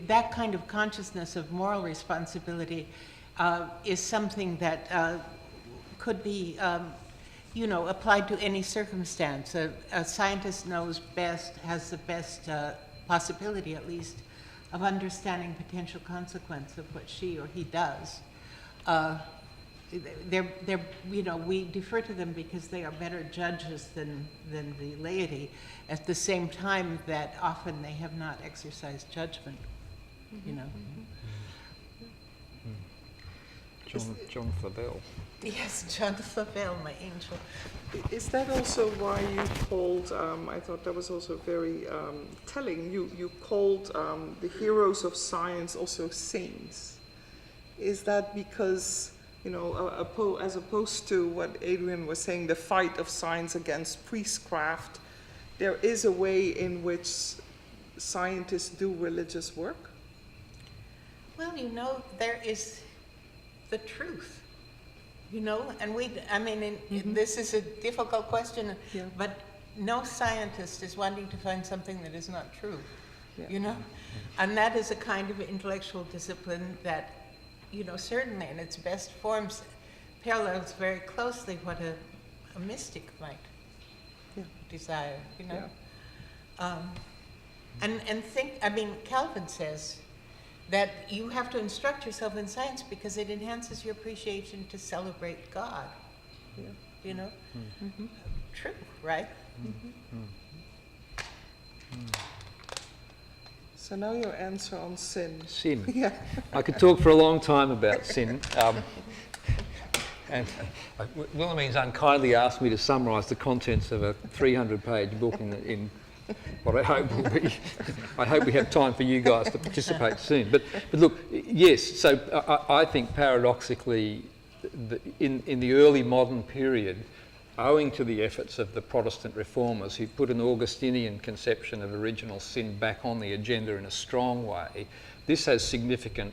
that kind of consciousness of moral responsibility is something that could be, you know, applied to any circumstance. A scientist knows best, has the best possibility, at least, of understanding potential consequence of what she or he does. They're, you know, we defer to them because they are better judges than the laity, at the same time that often they have not exercised judgment, you know. John Favell. Yes, John Favell, my angel. Is that also why you called, I thought that was also very telling, you called the heroes of science also saints? Is that because, you know, as opposed to what Adrian was saying, the fight of science against priestcraft, there is a way in which scientists do religious work? Well, you know, there is the truth, you know, and this is a difficult question, but no scientist is wanting to find something that is not true, you know, and that is a kind of intellectual discipline that, you know, certainly in its best forms parallels very closely what a mystic might desire, you know. And think, I mean, Calvin says that you have to instruct yourself in science because it enhances your appreciation to celebrate God, you know. True, right? So now your answer on sin. Sin. I could talk for a long time about sin. And Wilhelmine's unkindly asked me to summarise the contents of a 300-page book in what I hope will be. I hope we have time for you guys to participate soon. But look, yes. So I think paradoxically, in the early modern period, owing to the efforts of the Protestant reformers who put an Augustinian conception of original sin back on the agenda in a strong way, this has significant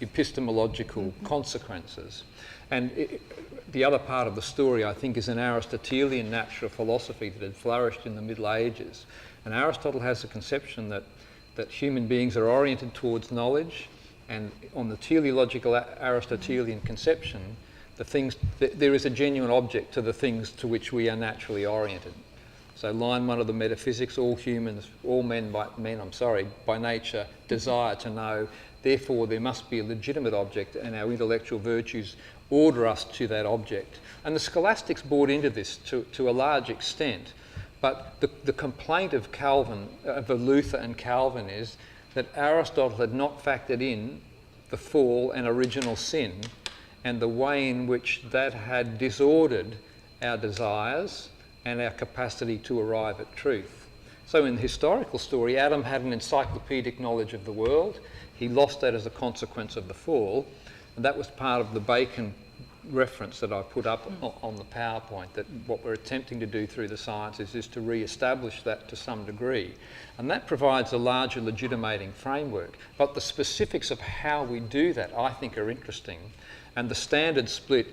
epistemological consequences. And the other part of the story, I think, is an Aristotelian natural philosophy that had flourished in the Middle Ages. And Aristotle has a conception that human beings are oriented towards knowledge, and on the teleological Aristotelian conception, there is a genuine object to the things to which we are naturally oriented. So line 1 of the metaphysics, all men by nature desire to know. Therefore, there must be a legitimate object, and our intellectual virtues order us to that object. And the scholastics bought into this to a large extent. But the complaint of Luther and Calvin is that Aristotle had not factored in the fall and original sin and the way in which that had disordered our desires and our capacity to arrive at truth. So in the historical story, Adam had an encyclopedic knowledge of the world. He lost that as a consequence of the fall, and that was part of the Bacon reference that I put up on the PowerPoint, that what we're attempting to do through the sciences is to re-establish that to some degree. And that provides a larger legitimating framework. But the specifics of how we do that, I think, are interesting. And the standard split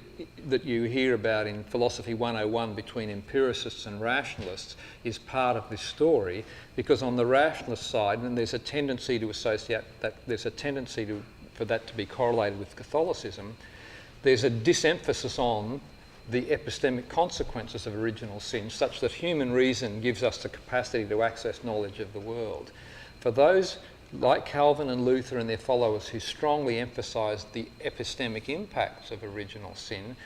that you hear about in Philosophy 101 between empiricists and rationalists is part of this story, because on the rationalist side, and there's a tendency to associate that, there's a tendency for that to be correlated with Catholicism, there's a disemphasis on the epistemic consequences of original sin, such that human reason gives us the capacity to access knowledge of the world. For those like Calvin and Luther and their followers who strongly emphasise the epistemic impacts of original sin,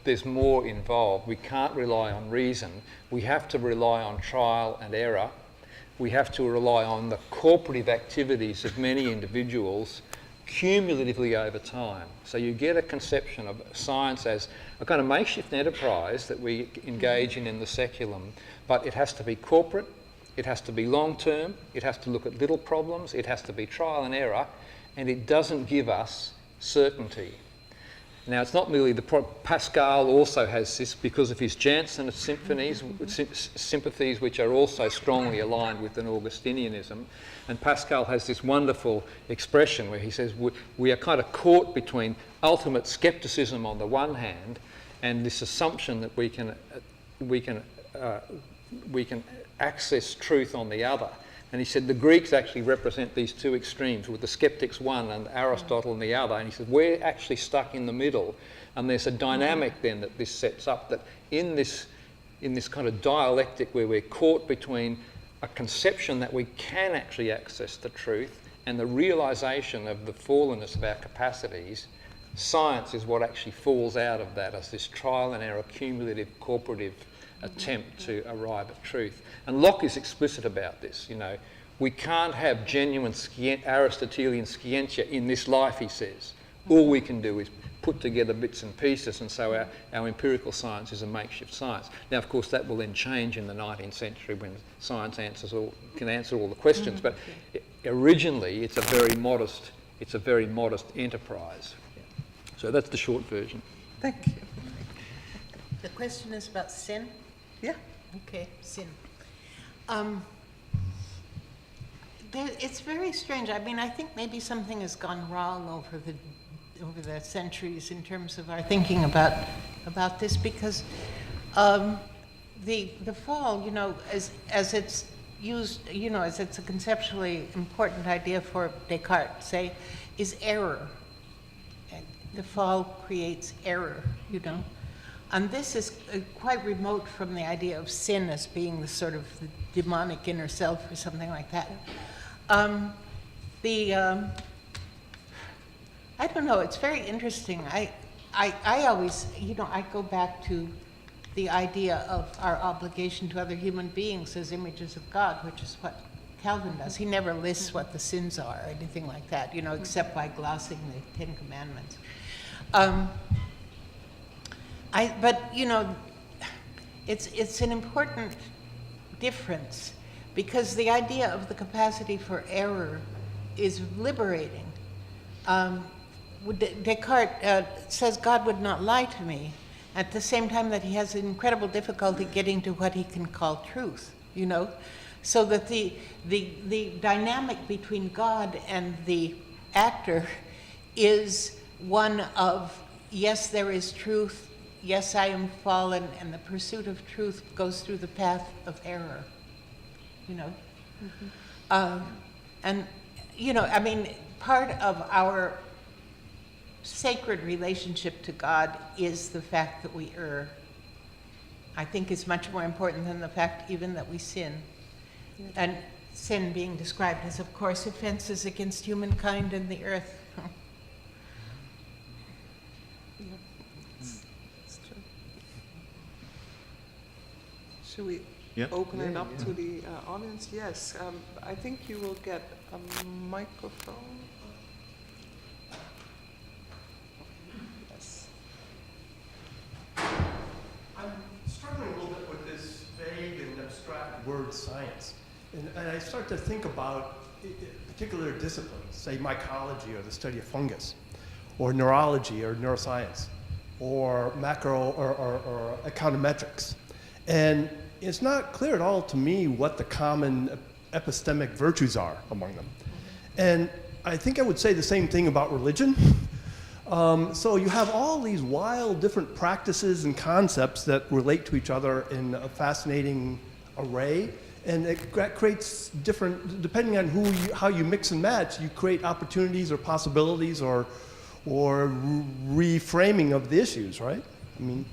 there's more involved. We can't rely on reason. We have to rely on trial and error. We have to rely on the cooperative activities of many individuals cumulatively over time. So you get a conception of science as a kind of makeshift enterprise that we engage in the seculum, but it has to be corporate, it has to be long-term, it has to look at little problems, it has to be trial and error, and it doesn't give us certainty. Now, it's not merely Pascal also has this because of his Jansenist sympathies, which are also strongly aligned with an Augustinianism. And Pascal has this wonderful expression where he says we are kind of caught between ultimate scepticism on the one hand and this assumption that we can access truth on the other. And he said the Greeks actually represent these two extremes, with the skeptics one and Aristotle on the other. And he said we're actually stuck in the middle. And there's a dynamic then that this sets up, that in this kind of dialectic where we're caught between a conception that we can actually access the truth and the realisation of the fallenness of our capacities, science is what actually falls out of that as this trial and error, cumulative, cooperative attempt to arrive at truth. And Locke is explicit about this. We can't have genuine Aristotelian scientia in this life, he says. All we can do is put together bits and pieces, and so our empirical science is a makeshift science. Now, of course, that will then change in the 19th century when science can answer all the questions, but originally it's a very modest enterprise. So that's the short version. Thank you. The question is about sin? Yeah. Okay, sin. It's very strange. I mean, I think maybe something has gone wrong over the centuries in terms of our thinking about this, because the fall, as it's used, as it's a conceptually important idea for Descartes, say, is error. And the fall creates error, And this is quite remote from the idea of sin as being the sort of the demonic inner self or something like that. I don't know, it's very interesting. I always, I go back to the idea of our obligation to other human beings as images of God, which is what Calvin does. He never lists what the sins are or anything like that, except by glossing the Ten Commandments. But it's an important difference, because the idea of the capacity for is liberating. Descartes says God would not lie to me, at the same time that he has incredible difficulty getting to what he can call truth, so that the dynamic between God and the actor is one of, yes, there is truth, yes, I am fallen, and the pursuit of truth goes through the path of error, And, I mean, part of our sacred relationship to God is the fact that we err. I think is much more important than the fact even that we sin. Yeah. And sin being described as, of course, offenses against humankind and the earth. Yeah. That's true. Should we Yeah. open it up to the audience? Yes. I think you will get a microphone. Yes. I'm struggling a little bit with this vague and abstract word science. And I start to think about particular disciplines, say mycology or the study of fungus, or neurology or neuroscience, or macro or econometrics. And it's not clear at all to me what the common epistemic virtues are among them. And I think I would say the same thing about religion. So you have all these wild different practices and concepts that relate to each other in a fascinating array. And that creates different, depending on how you mix and match, you create opportunities or possibilities or reframing of the issues, right? I mean.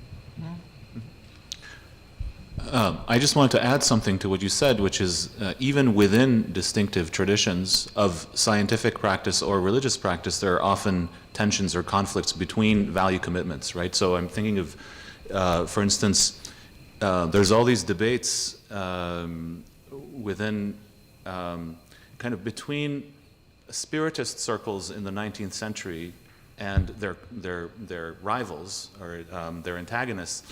I just wanted to add something to what you said, which is even within distinctive traditions of scientific practice or religious practice, there are often tensions or conflicts between value commitments, right? So I'm thinking of, for instance, there's all these debates within, kind of between Spiritist circles in the 19th century and their rivals or their antagonists.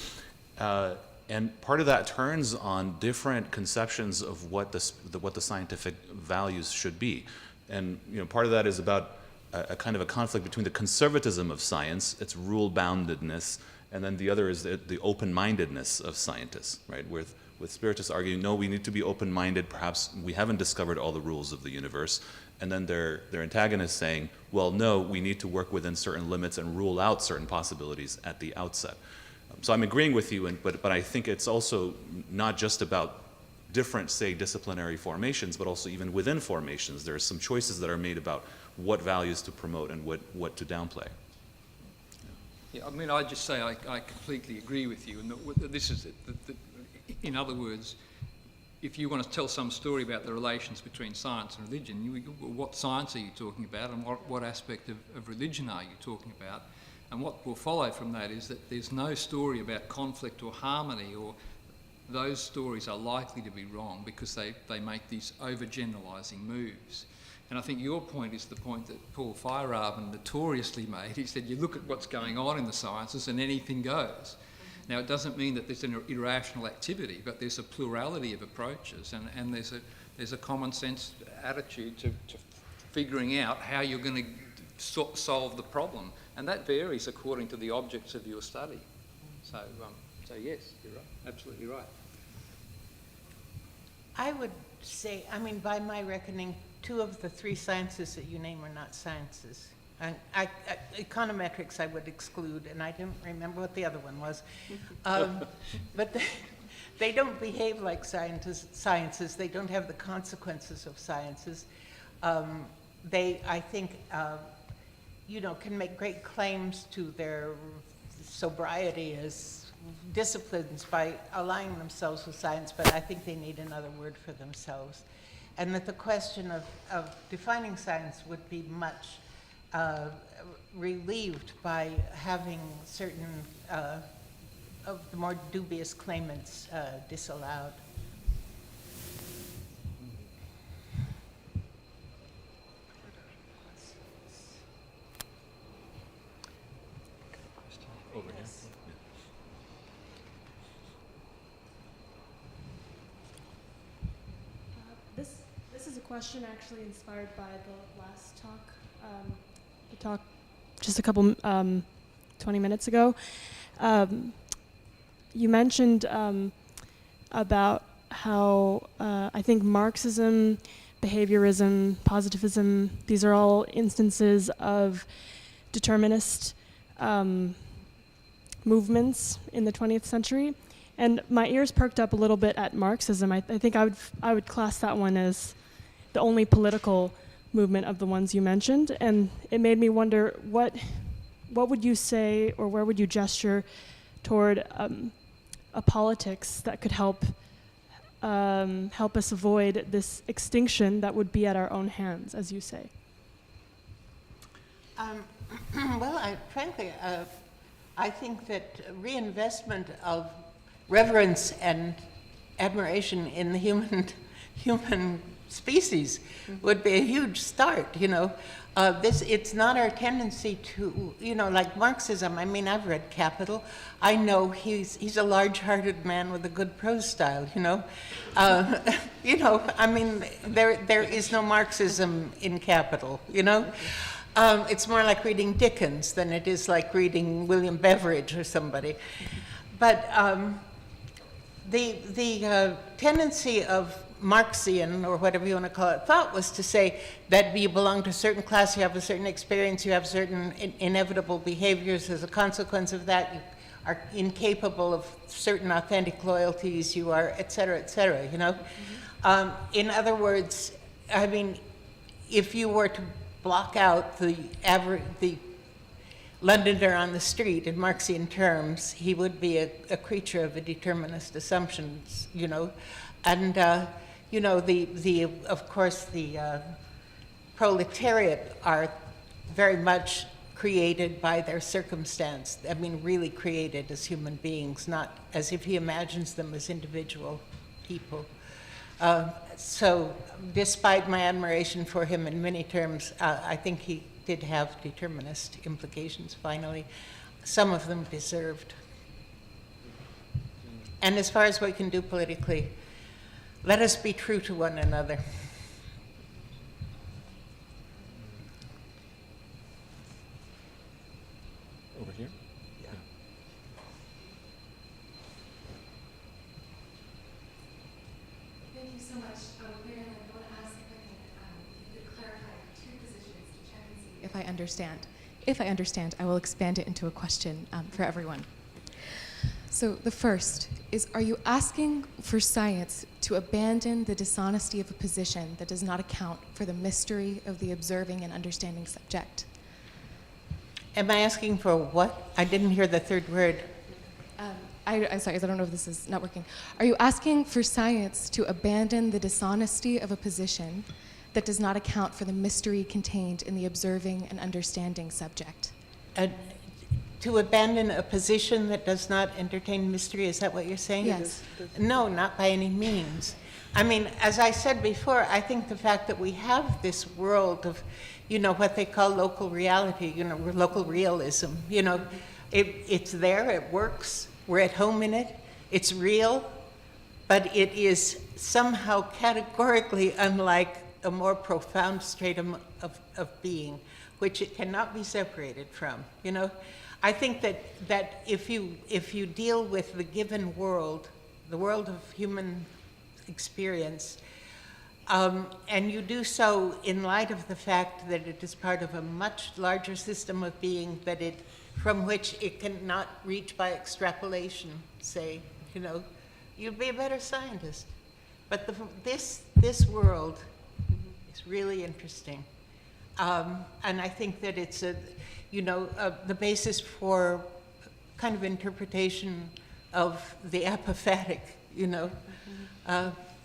And part of that turns on different conceptions of what the scientific values should be. And part of that is about a kind of a conflict between the conservatism of science, its rule-boundedness, and then the other is the open-mindedness of scientists, right? With Spiritists arguing, no, we need to be open-minded, perhaps we haven't discovered all the rules of the universe. And then their antagonists saying, well, no, we need to work within certain limits and rule out certain possibilities at the outset. So I'm agreeing with you, but I think it's also not just about different, say, disciplinary formations, but also even within formations, there are some choices that are made about what values to promote and what to downplay. Yeah, I mean, I'd just say I completely agree with you. And this is, in other words, if you want to tell some story about the relations between science and religion, what science are you talking about, and what aspect of religion are you talking about? And what will follow from that is that there's no story about conflict or harmony, or those stories are likely to be wrong because they make these overgeneralizing moves. And I think your point is the point that Paul Feyerabend notoriously made. He said, you look at what's going on in the sciences and anything goes. Now, it doesn't mean that there's an irrational activity, but there's a plurality of approaches, and there's a common sense attitude to figuring out how you're going to solve the problem. And that varies according to the objects of your study. So yes, you're right, absolutely right. I would say, I mean, by my reckoning, 2 of the 3 sciences that you name are not sciences. And econometrics I would exclude, and I didn't remember what the other one was. But they don't behave like sciences. They don't have the consequences of sciences. They, I think, can make great claims to their sobriety as disciplines by aligning themselves with science, but I think they need another word for themselves. And that the question of defining science would be much relieved by having certain of the more dubious claimants disallowed. Over here. This is a question actually inspired by the last talk. The talk just a couple 20 minutes ago. You mentioned about how I think Marxism, behaviorism, positivism, these are all instances of determinist movements in the 20th century. And my ears perked up a little bit at Marxism. I think I would class that one as the only political movement of the ones you mentioned. And it made me wonder, what would you say, or where would you gesture toward a politics that could help us avoid this extinction that would be at our own hands, as you say? Well, frankly, I think that reinvestment of reverence and admiration in the human species would be a huge start, you know. It's not our tendency to, you know, like Marxism. I mean, I've read Capital. I know he's a large-hearted man with a good prose style, you know. You know, I mean, there is no Marxism in Capital, you know. It's more like reading Dickens than it is like reading William Beveridge or somebody. But the tendency of Marxian, or whatever you want to call it, thought was to say that you belong to a certain class, you have a certain experience, you have certain inevitable behaviors as a consequence of that, you are incapable of certain authentic loyalties, you are, et cetera, you know? In other words, I mean, if you were to block out the Londoner on the street in Marxian terms, he would be a creature of a determinist assumptions, you know? And, you know, of course, the proletariat are very much created by their circumstance. I mean, really created as human beings, not as if he imagines them as individual people. So despite my admiration for him in many terms, I think he did have determinist implications finally. Some of them deserved. And as far as what we can do politically, let us be true to one another. Over here? Yeah. Thank you so much. Marilynne, I want to ask if you could clarify two positions to check and see if I understand. If I understand, I will expand it into a question for everyone. So the first is, are you asking for science to abandon the dishonesty of a position that does not account for the mystery of the observing and understanding subject? Am I asking for what? I didn't hear the third word. I'm sorry, I don't know if this is not working. Are you asking for science to abandon the dishonesty of a position that does not account for the mystery contained in the observing and understanding subject? To abandon a position that does not entertain mystery, is that what you're saying? Yes. No, not by any means. I mean, as I said before, I think the fact that we have this world of, you know, what they call local reality, you know, local realism, you know, it's there, it works, we're at home in it, it's real, but it is somehow categorically unlike a more profound stratum of being, which it cannot be separated from, you know. I think that if you deal with the given world, the world of human experience, and you do so in light of the fact that it is part of a much larger system of being from which it cannot reach by extrapolation, say, you know, you'd be a better scientist. But this world is really interesting. And I think that it's the basis for kind of interpretation of the apophatic, you know.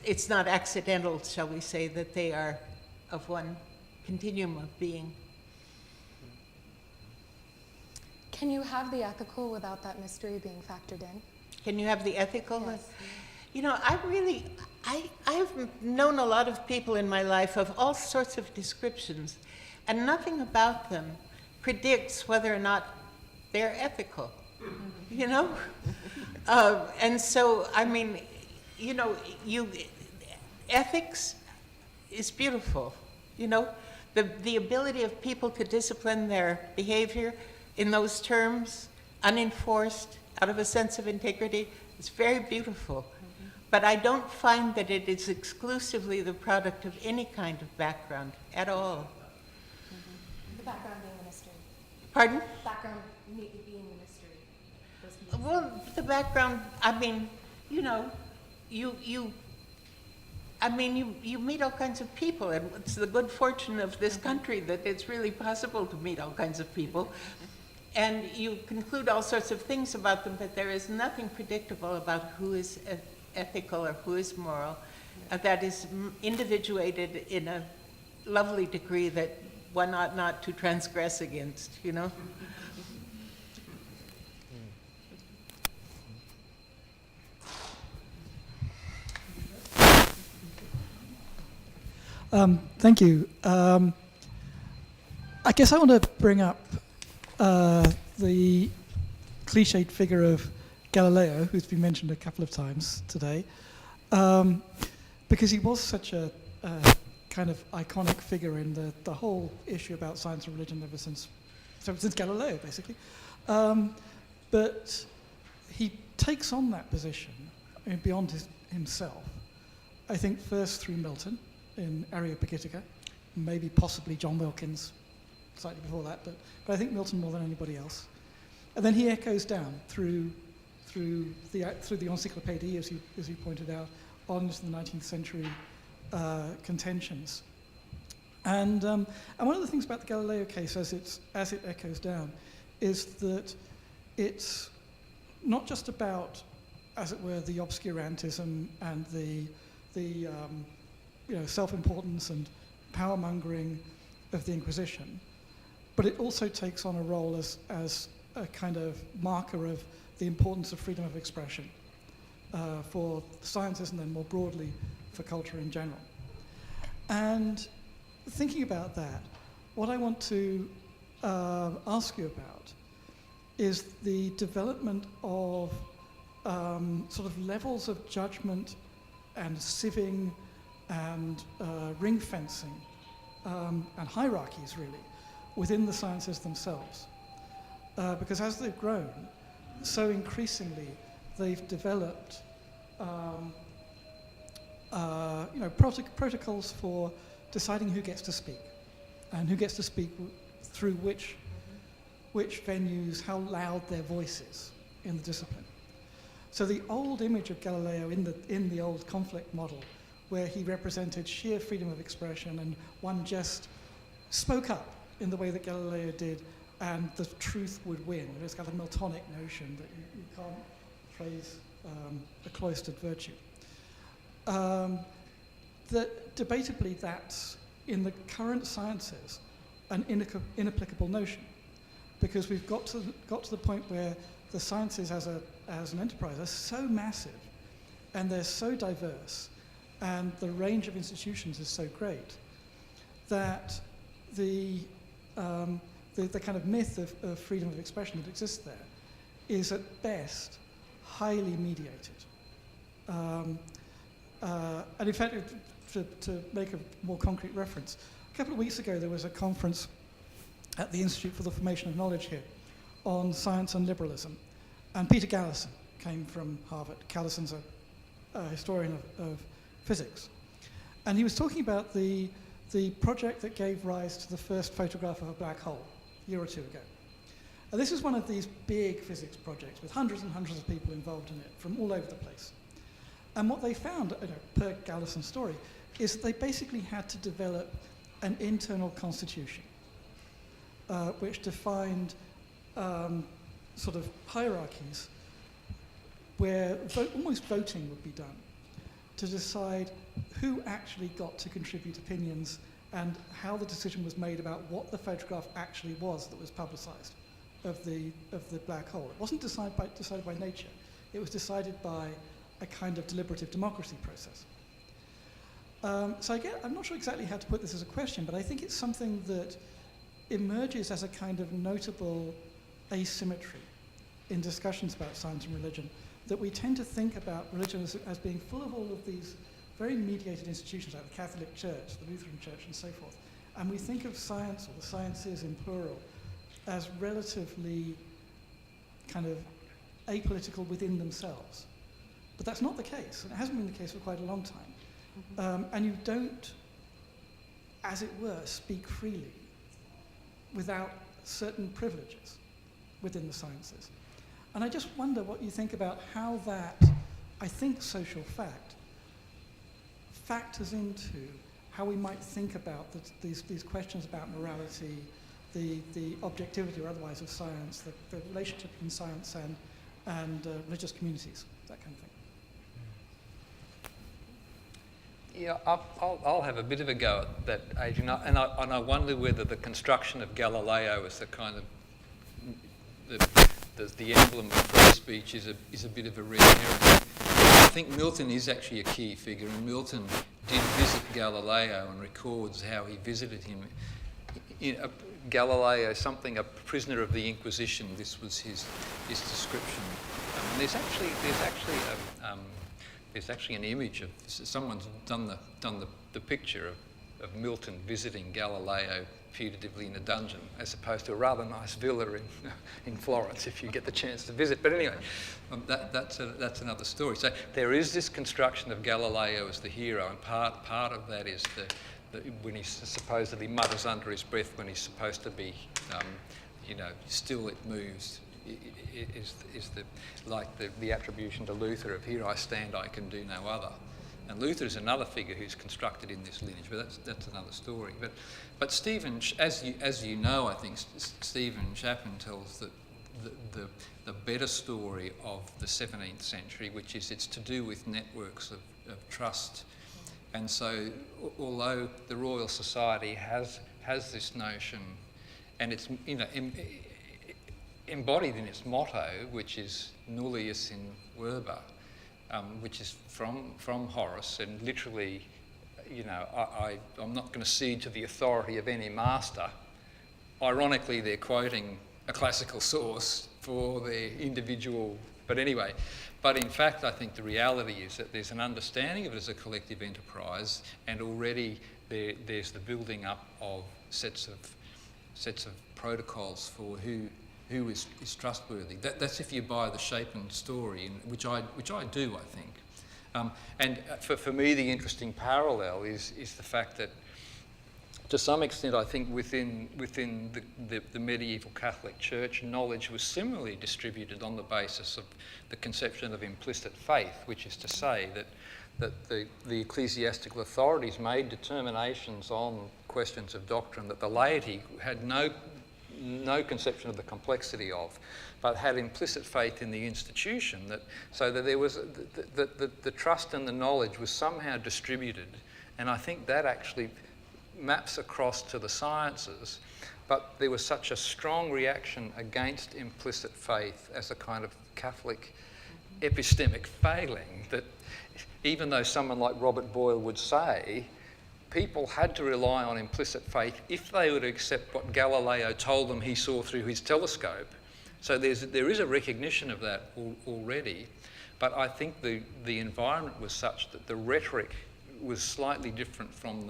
It's not accidental, shall we say, that they are of one continuum of being. Can you have the ethical without that mystery being factored in? Can you have the ethical? Yes. You know, I've known a lot of people in my life of all sorts of descriptions, and nothing about them predicts whether or not they're ethical, you know? And so, I mean, you know, ethics is beautiful, you know? The ability of people to discipline their behavior in those terms, unenforced, out of a sense of integrity, is very beautiful. But I don't find that it is exclusively the product of any kind of background at all. The background being a mystery. Pardon? Background being a mystery. Well, the background, I mean, you know, you meet all kinds of people, and it's the good fortune of this country that it's really possible to meet all kinds of people. And you conclude all sorts of things about them, but there is nothing predictable about who is ethical or who is moral. That is individuated in a lovely degree that one ought not to transgress against, you know? Thank you. I guess I want to bring up the cliched figure of Galileo, who's been mentioned a couple of times today, because he was such a kind of iconic figure in the whole issue about science and religion ever since Galileo, basically. But he takes on that position beyond himself, I think first through Milton in Areopagitica, maybe possibly John Wilkins slightly before that, but I think Milton more than anybody else. And then he echoes down through the Encyclopédie, as you pointed out, on into the 19th century contentions. And one of the things about the Galileo case, as it echoes down, is that it's not just about, as it were, the obscurantism and the self-importance and power-mongering of the Inquisition, but it also takes on a role as a kind of marker of the importance of freedom of expression for sciences and then more broadly for culture in general. And thinking about that, what I want to ask you about is the development of sort of levels of judgment and sieving and ring fencing and hierarchies, really, within the sciences themselves. Because as they've grown, so increasingly they've developed protocols for deciding who gets to speak and who gets to speak through which venues, how loud their voice is in the discipline. So the old image of Galileo in the old conflict model, where he represented sheer freedom of expression and one just spoke up in the way that Galileo did, and the truth would win. It's got a Miltonic notion that you can't praise a cloistered virtue. That debatably, that's in the current sciences an inapplicable notion, because we've got to the point where the sciences as an enterprise are so massive and they're so diverse and the range of institutions is so great that the kind of myth of freedom of expression that exists there is at best highly mediated. And in fact, to make a more concrete reference, a couple of weeks ago there was a conference at the Institute for the Formation of Knowledge here on science and liberalism. And Peter Gallison came from Harvard. Gallison's a historian of physics. And he was talking about the project that gave rise to the first photograph of a black hole a year or two ago. And this is one of these big physics projects with hundreds and hundreds of people involved in it from all over the place. And what they found, per Gallison's story, is that they basically had to develop an internal constitution which defined sort of hierarchies where almost voting would be done to decide who actually got to contribute opinions and how the decision was made about what the photograph actually was that was publicized of the black hole. It wasn't decided by nature. It was decided by a kind of deliberative democracy process. So I'm not sure exactly how to put this as a question, but I think it's something that emerges as a kind of notable asymmetry in discussions about science and religion, that we tend to think about religion as being full of all of these very mediated institutions like the Catholic Church, the Lutheran Church, and so forth. And we think of science, or the sciences in plural, as relatively kind of apolitical within themselves. But that's not the case, and it hasn't been the case for quite a long time. And you don't, as it were, speak freely without certain privileges within the sciences. And I just wonder what you think about how that, I think, social fact factors into how we might think about these questions about morality, the objectivity or otherwise of science, the relationship between science and religious communities, that kind of thing. Yeah, I'll have a bit of a go at that, Adrian, and I wonder whether the construction of Galileo as the kind of the emblem of free speech is a bit of a red herring. think Milton is actually a key figure, and Milton did visit Galileo and records how he visited him. Galileo, a prisoner of the Inquisition. This was his description. And there's actually an image of someone's done the picture of Milton visiting Galileo putatively in a dungeon, as opposed to a rather nice villa in Florence, if you get the chance to visit. But anyway, that's another story. So there is this construction of Galileo as the hero, and part of that is when he supposedly mutters under his breath when he's supposed to be, still it moves. Is the attribution to Luther of "Here I stand, I can do no other." And Luther is another figure who's constructed in this lineage, but that's another story. But Stephen, as you know, I think Stephen Schaffner tells the better story of the 17th century, which is it's to do with networks of trust. And so, although the Royal Society has this notion, and it's embodied in its motto, which is "Nullius in verba," which is from Horace, and literally, I'm not going to cede to the authority of any master. Ironically, they're quoting a classical source for their individual, but anyway. But in fact, I think the reality is that there's an understanding of it as a collective enterprise, and already there's the building up of sets of protocols for who is trustworthy. That's if you buy the Chapin story, which I do, I think. And for me, the interesting parallel is the fact that, to some extent, I think within the medieval Catholic Church, knowledge was similarly distributed on the basis of the conception of implicit faith, which is to say that the ecclesiastical authorities made determinations on questions of doctrine that the laity had no conception of the complexity of, but had implicit faith in the institution, so that there was the trust and the knowledge was somehow distributed. And I think that actually maps across to the sciences, but there was such a strong reaction against implicit faith as a kind of Catholic epistemic failing that even though someone like Robert Boyle would say people had to rely on implicit faith if they were to accept what Galileo told them he saw through his telescope. So there is a recognition of that already, but I think the environment was such that the rhetoric was slightly different from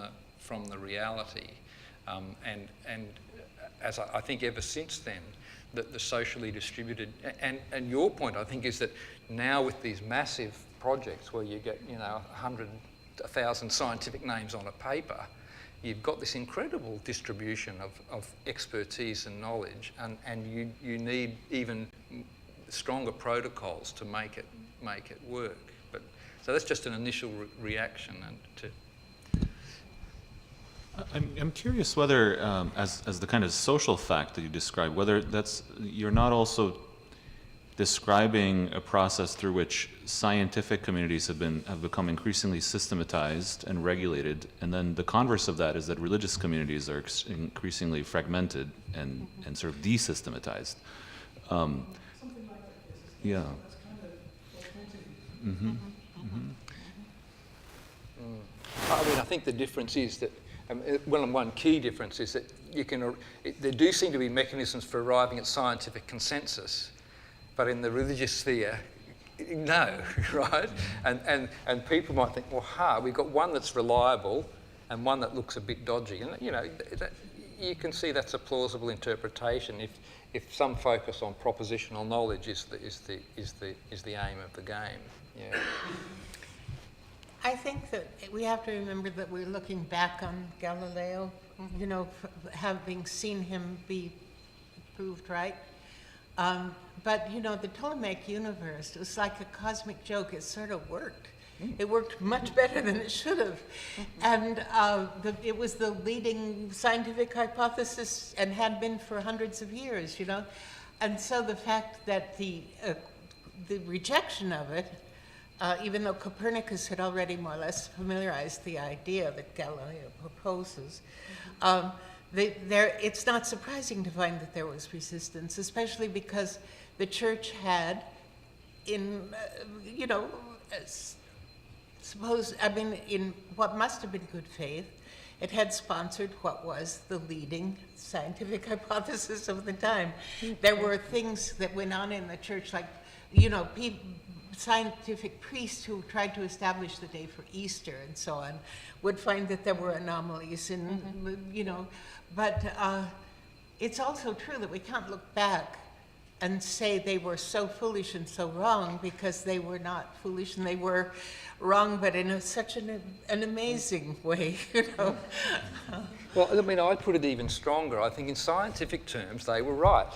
the reality, and as I think ever since then, that the socially distributed, and your point I think is that now with these massive projects where you get 1,000 scientific names on a paper, you've got this incredible distribution of expertise and knowledge, and you need even stronger protocols to make it work. But so that's just an initial reaction. And I'm curious whether, as the kind of social fact that you describe, whether you're not also describing a process through which scientific communities have become increasingly systematized and regulated, and then the converse of that is that religious communities are increasingly fragmented and sort of desystematized. Yeah. Mm-hmm. Mm-hmm. I mean, I think the difference is that one key difference is that there do seem to be mechanisms for arriving at scientific consensus, but in the religious sphere, no, right? And people might think, well, we've got one that's reliable and one that looks a bit dodgy, and you can see that's a plausible interpretation if some focus on propositional knowledge is the aim of the game. Yeah. I think that we have to remember that we're looking back on Galileo, having seen him be proved right. But, the Ptolemaic universe was like a cosmic joke. It sort of worked. It worked much better than it should have. And it was the leading scientific hypothesis and had been for hundreds of years, And so the fact that the rejection of it, even though Copernicus had already more or less familiarized the idea that Galileo proposes, it's not surprising to find that there was resistance, especially because the church had, suppose, I mean, in what must have been good faith, it had sponsored what was the leading scientific hypothesis of the time. There were things that went on in the church, like, you know, scientific priests who tried to establish the day for Easter and so on would find that there were anomalies in, you know, but it's also true that we can't look back and say they were so foolish and so wrong, because they were not foolish and they were wrong, but in such an amazing way, you know. Well, I mean, I'd put it even stronger. I think in scientific terms, they were right.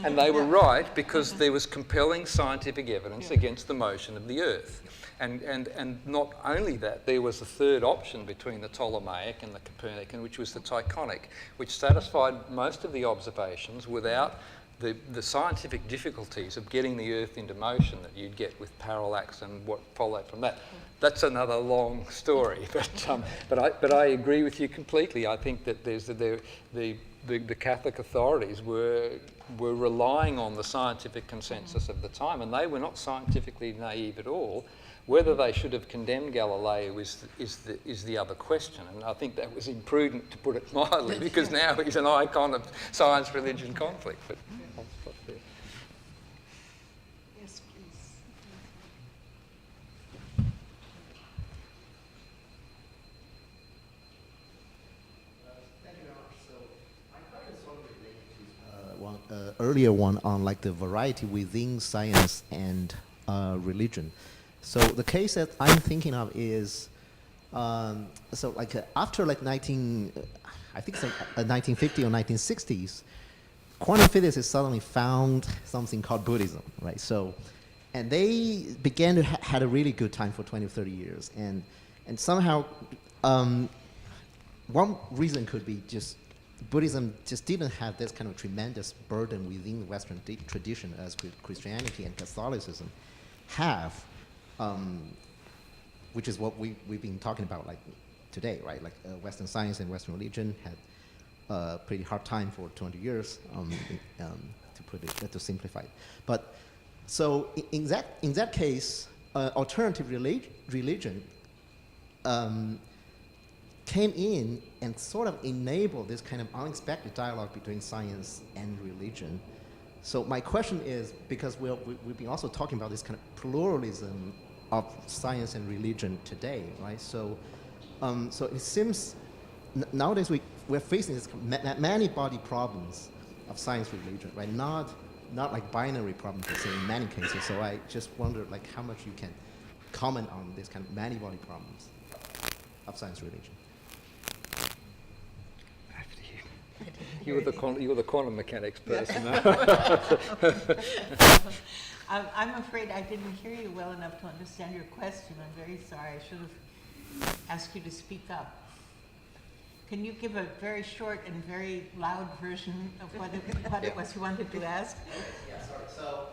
And they were right because there was compelling scientific evidence against the motion of the Earth. And not only that, there was a third option between the Ptolemaic and the Copernican, which was the Tychonic, which satisfied most of the observations without the scientific difficulties of getting the Earth into motion that you'd get with parallax and what followed from that. That's another long story, but I agree with you completely. I think that there's the Catholic authorities were relying on the scientific consensus of the time, and they were not scientifically naive at all. Whether they should have condemned Galileo is the other question, and I think that was imprudent, to put it mildly, because now he's an icon of science-religion conflict. But I'll stop there. Yes, please. Thank you very much. So my question is sort of related to earlier one on like the variety within science and religion. So the case that I'm thinking of is, so like after like I think it's like 1950 or 1960s, quantum physicists suddenly found something called Buddhism, right? So, and they began to had a really good time for 20 or 30 years, and somehow, one reason could be just Buddhism just didn't have this kind of tremendous burden within the Western tradition as Christianity and Catholicism have. Which is what we've been talking about like today, right? Like Western science and Western religion had a pretty hard time for 200 years, to put it, to simplify it. But so in that case, alternative religion came in and sort of enabled this kind of unexpected dialogue between science and religion. So my question is, because we've been also talking about this kind of pluralism of science and religion today, right? So, so it seems nowadays we're facing this many body problems of science and religion, right? Not like binary problems in many cases. So I just wonder like how much you can comment on this kind of many body problems of science and religion. You were the quantum mechanics person. I'm afraid I didn't hear you well enough to understand your question. I'm very sorry. I should have asked you to speak up. Can you give a very short and very loud version of what it was you wanted to ask? Yeah, sorry. So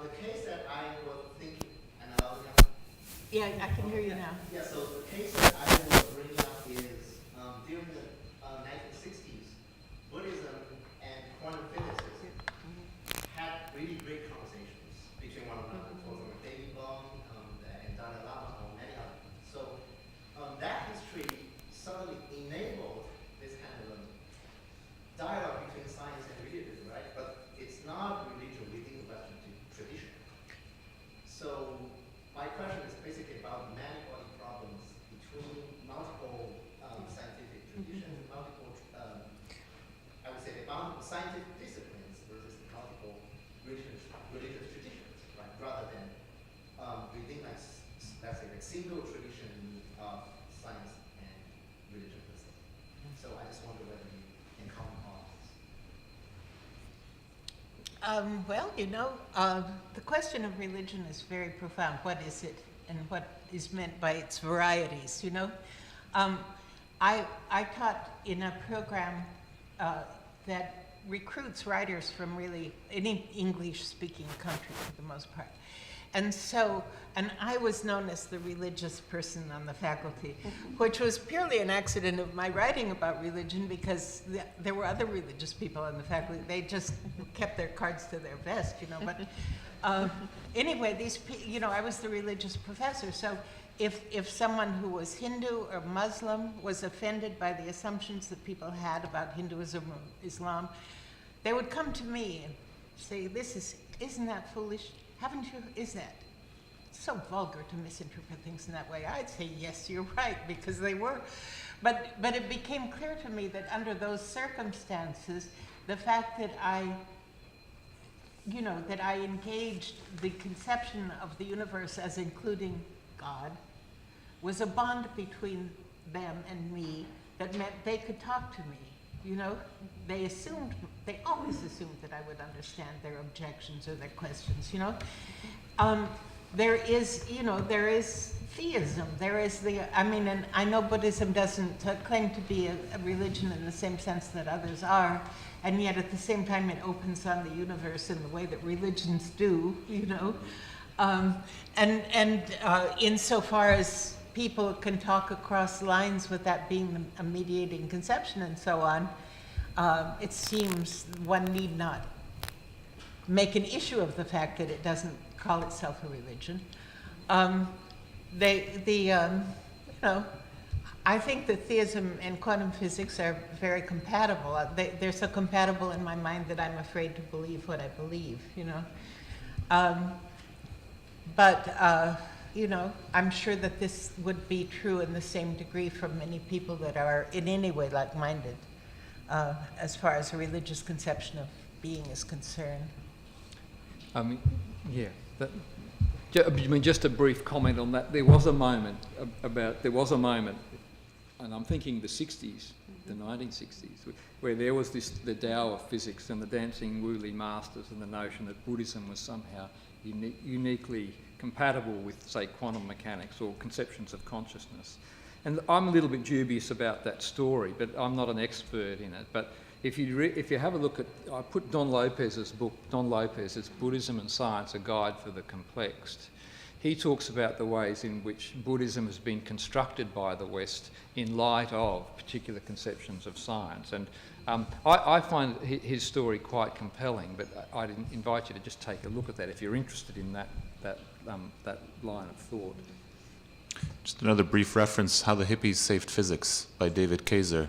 the case that I was thinking, yeah, I can hear you now. Yeah, so the case that I was bringing up is during the 1960s, Buddhism and quantum physicists had really great conversations between one another, for David Bohm and Dalai Lama and many others. So that history suddenly enabled this kind of dialogue between science and religion, right? But it's not religion within the Western tradition. So my question is basically about many-body problems between multiple scientific traditions, multiple, I would say, multiple scientific disciplines versus multiple religious traditions, right? Rather than within, like, let's say, like single tradition of science and religion. So I just wonder whether you can comment on this. Well, you know, the question of religion is very profound. What is it, and what is meant by its varieties? You know, I taught in a program that recruits writers from really any English-speaking country for the most part. And so, and I was known as the religious person on the faculty, which was purely an accident of my writing about religion, because there were other religious people on the faculty. They just kept their cards to their vest, you know. Anyway, I was the religious professor, so if someone who was Hindu or Muslim was offended by the assumptions that people had about Hinduism or Islam, they would come to me and say, isn't that foolish? Is that so vulgar to misinterpret things in that way? I'd say, yes, you're right, because they were. But it became clear to me that under those circumstances, the fact that I engaged the conception of the universe as including God was a bond between them and me that meant they could talk to me. They always assumed that I would understand their objections or their questions, There is theism. And I know Buddhism doesn't claim to be a religion in the same sense that others are, and yet at the same time it opens on the universe in the way that religions do, insofar as people can talk across lines with that being a mediating conception and so on, it seems one need not make an issue of the fact that it doesn't call itself a religion. I think that theism and quantum physics are very compatible. They're so compatible in my mind that I'm afraid to believe what I believe, I'm sure that this would be true in the same degree for many people that are in any way like-minded, as far as a religious conception of being is concerned. Just a brief comment on that. There was a moment, and I'm thinking the 60s, the 1960s, where there was the Tao of physics and the dancing Wooly masters and the notion that Buddhism was somehow uniquely compatible with, say, quantum mechanics or conceptions of consciousness. And I'm a little bit dubious about that story, but I'm not an expert in it. But if you have a look at, I put Don Lopez's book, it's Buddhism and Science, A Guide for the Complexed. He talks about the ways in which Buddhism has been constructed by the West in light of particular conceptions of science. And I find his story quite compelling, but I'd invite you to just take a look at that if you're interested in that line of thought. Just another brief reference, How the Hippies Saved Physics by David Kaiser,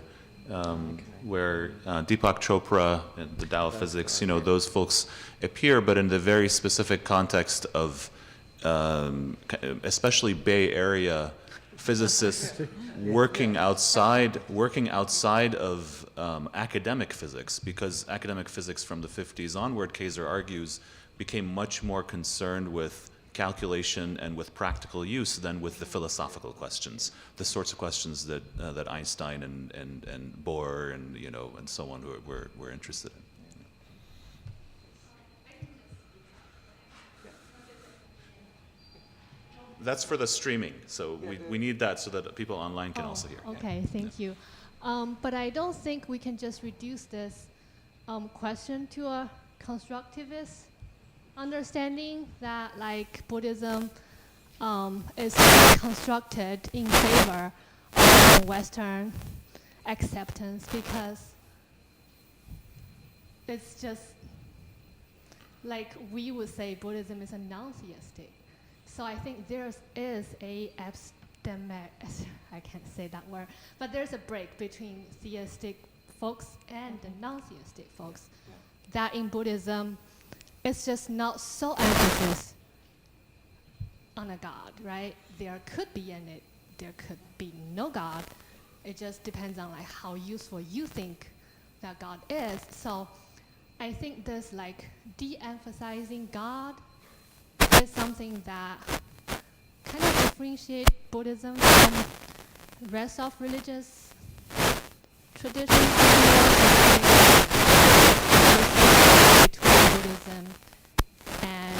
where Deepak Chopra and the Tao of Physics, those folks appear, but in the very specific context of especially Bay Area physicists working outside of academic physics, because academic physics from the 50s onward, Kaiser argues, became much more concerned with calculation and with practical use than with the philosophical questions, the sorts of questions that Einstein and Bohr and so on were interested in. That's for the streaming, so we need that so that people online can also hear. Okay, thank you. But I don't think we can just reduce this question to a constructivist understanding that, like, Buddhism is constructed in favor of Western acceptance, because it's just like we would say Buddhism is a non-theistic. So I think there is a epistemic, I can't say that word, but there's a break between theistic folks and the non-theistic folks. That in Buddhism, it's just not so emphasis on a God, right? There could be in it, there could be no God. It just depends on like how useful you think that God is. So I think this like de-emphasizing God is something that kind of differentiates Buddhism from the rest of religious traditions. Between Buddhism and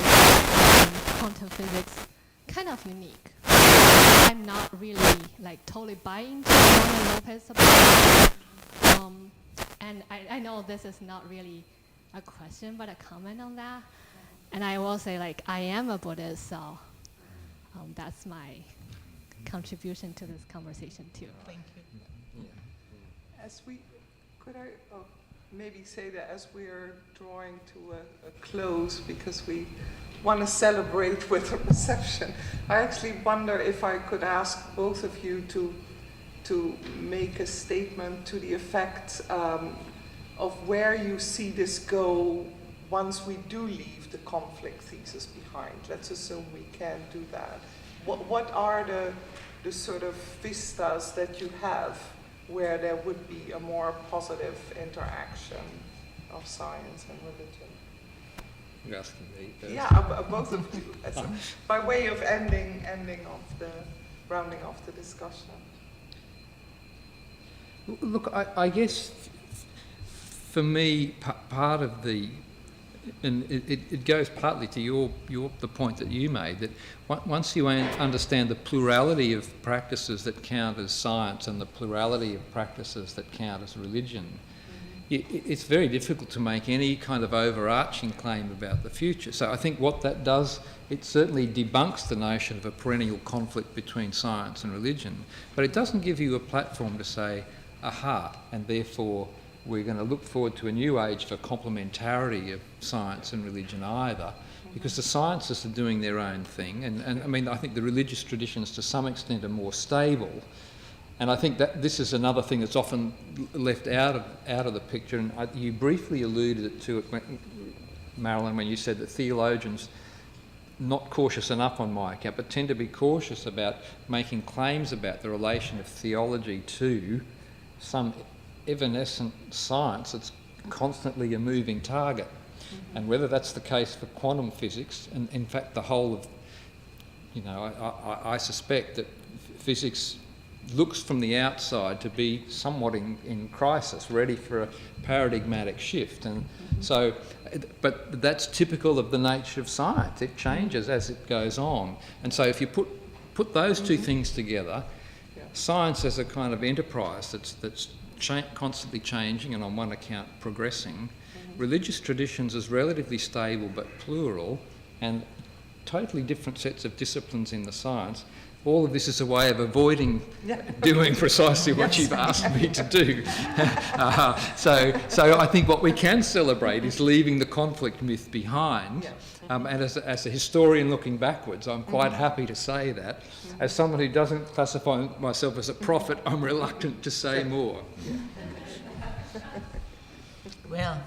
quantum physics, kind of unique. I'm not really like totally buying into what Lopez about. And I know this is not really a question, but a comment on that. And I will say, like, I am a Buddhist, so that's my contribution to this conversation too. Thank you. As we, could I, maybe say that as we're drawing to a close, because we want to celebrate with a reception, I actually wonder if I could ask both of you to make a statement to the effect of where you see this go once we do leave the conflict thesis behind. Let's assume we can do that. What are the sort of vistas that you have where there would be a more positive interaction of science and religion? You're asking me first. Yeah, both of you. By way of rounding off the discussion. Look, I guess for me, part of the, and it goes partly to the point that you made, that once you understand the plurality of practices that count as science and the plurality of practices that count as religion, it's very difficult to make any kind of overarching claim about the future. So I think what that does, it certainly debunks the notion of a perennial conflict between science and religion, but it doesn't give you a platform to say, aha, and therefore we're going to look forward to a new age for complementarity of science and religion either, because the scientists are doing their own thing, and I mean, I think the religious traditions to some extent are more stable, and I think that this is another thing that's often left out of the picture, and you briefly alluded to it, Marilynne, when you said that theologians, not cautious enough on my account, but tend to be cautious about making claims about the relation of theology to some evanescent science that's constantly a moving target. And whether that's the case for quantum physics, and in fact the whole of, I suspect that physics looks from the outside to be somewhat in crisis, ready for a paradigmatic shift. And so, but that's typical of the nature of science. It changes as it goes on. And so if you put those two things together, science as a kind of enterprise that's constantly changing and on one account progressing, religious traditions as relatively stable but plural, and totally different sets of disciplines in the science, all of this is a way of avoiding doing precisely what you've asked me to do. So I think what we can celebrate is leaving the conflict myth behind. And as a historian looking backwards, I'm quite happy to say that. As someone who doesn't classify myself as a prophet, I'm reluctant to say more. Well,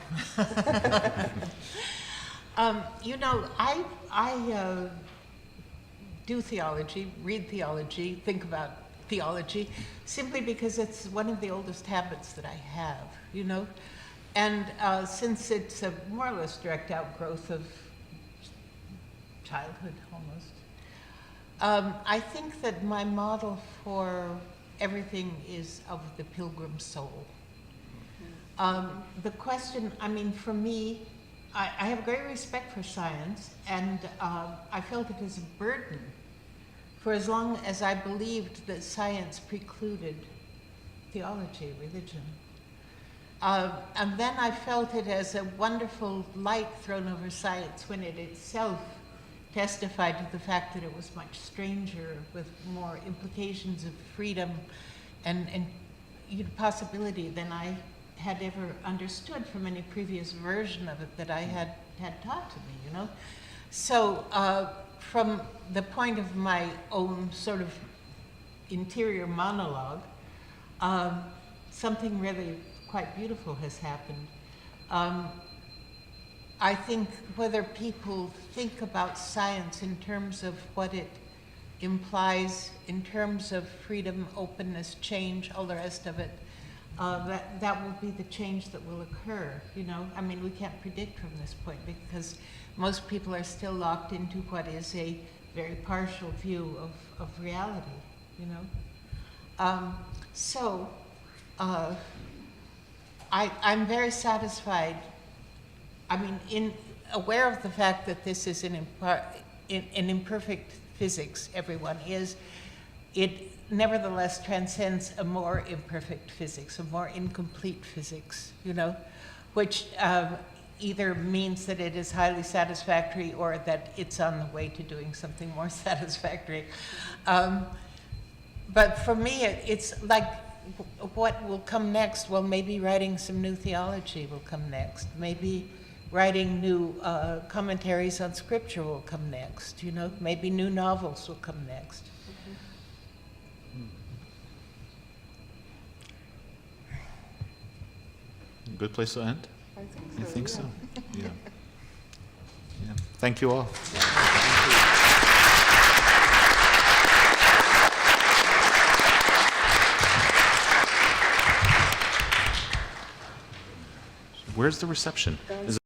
I do theology, read theology, think about theology, simply because it's one of the oldest habits that I have, And since it's a more or less direct outgrowth of childhood almost, I think that my model for everything is of the pilgrim soul. The question, for me, I have great respect for science, and I felt it as a burden for as long as I believed that science precluded theology, religion. And then I felt it as a wonderful light thrown over science when it itself testified to the fact that it was much stranger, with more implications of freedom and possibility than I had ever understood from any previous version of it that I had taught to me, So from the point of my own sort of interior monologue, something really quite beautiful has happened. I think whether people think about science in terms of what it implies, in terms of freedom, openness, change, all the rest of it, that will be the change that will occur, we can't predict from this point because most people are still locked into what is a very partial view of reality, I'm very satisfied, aware of the fact that this is an imperfect physics, everyone is, it nevertheless transcends a more imperfect physics, a more incomplete physics, which either means that it is highly satisfactory or that it's on the way to doing something more satisfactory. But for me, it's like what will come next? Well, maybe writing some new theology will come next. Maybe writing new commentaries on scripture will come next. You know, maybe new novels will come next. Good place to end? I think so. Yeah. Yeah. Thank you all. Where's the reception? Is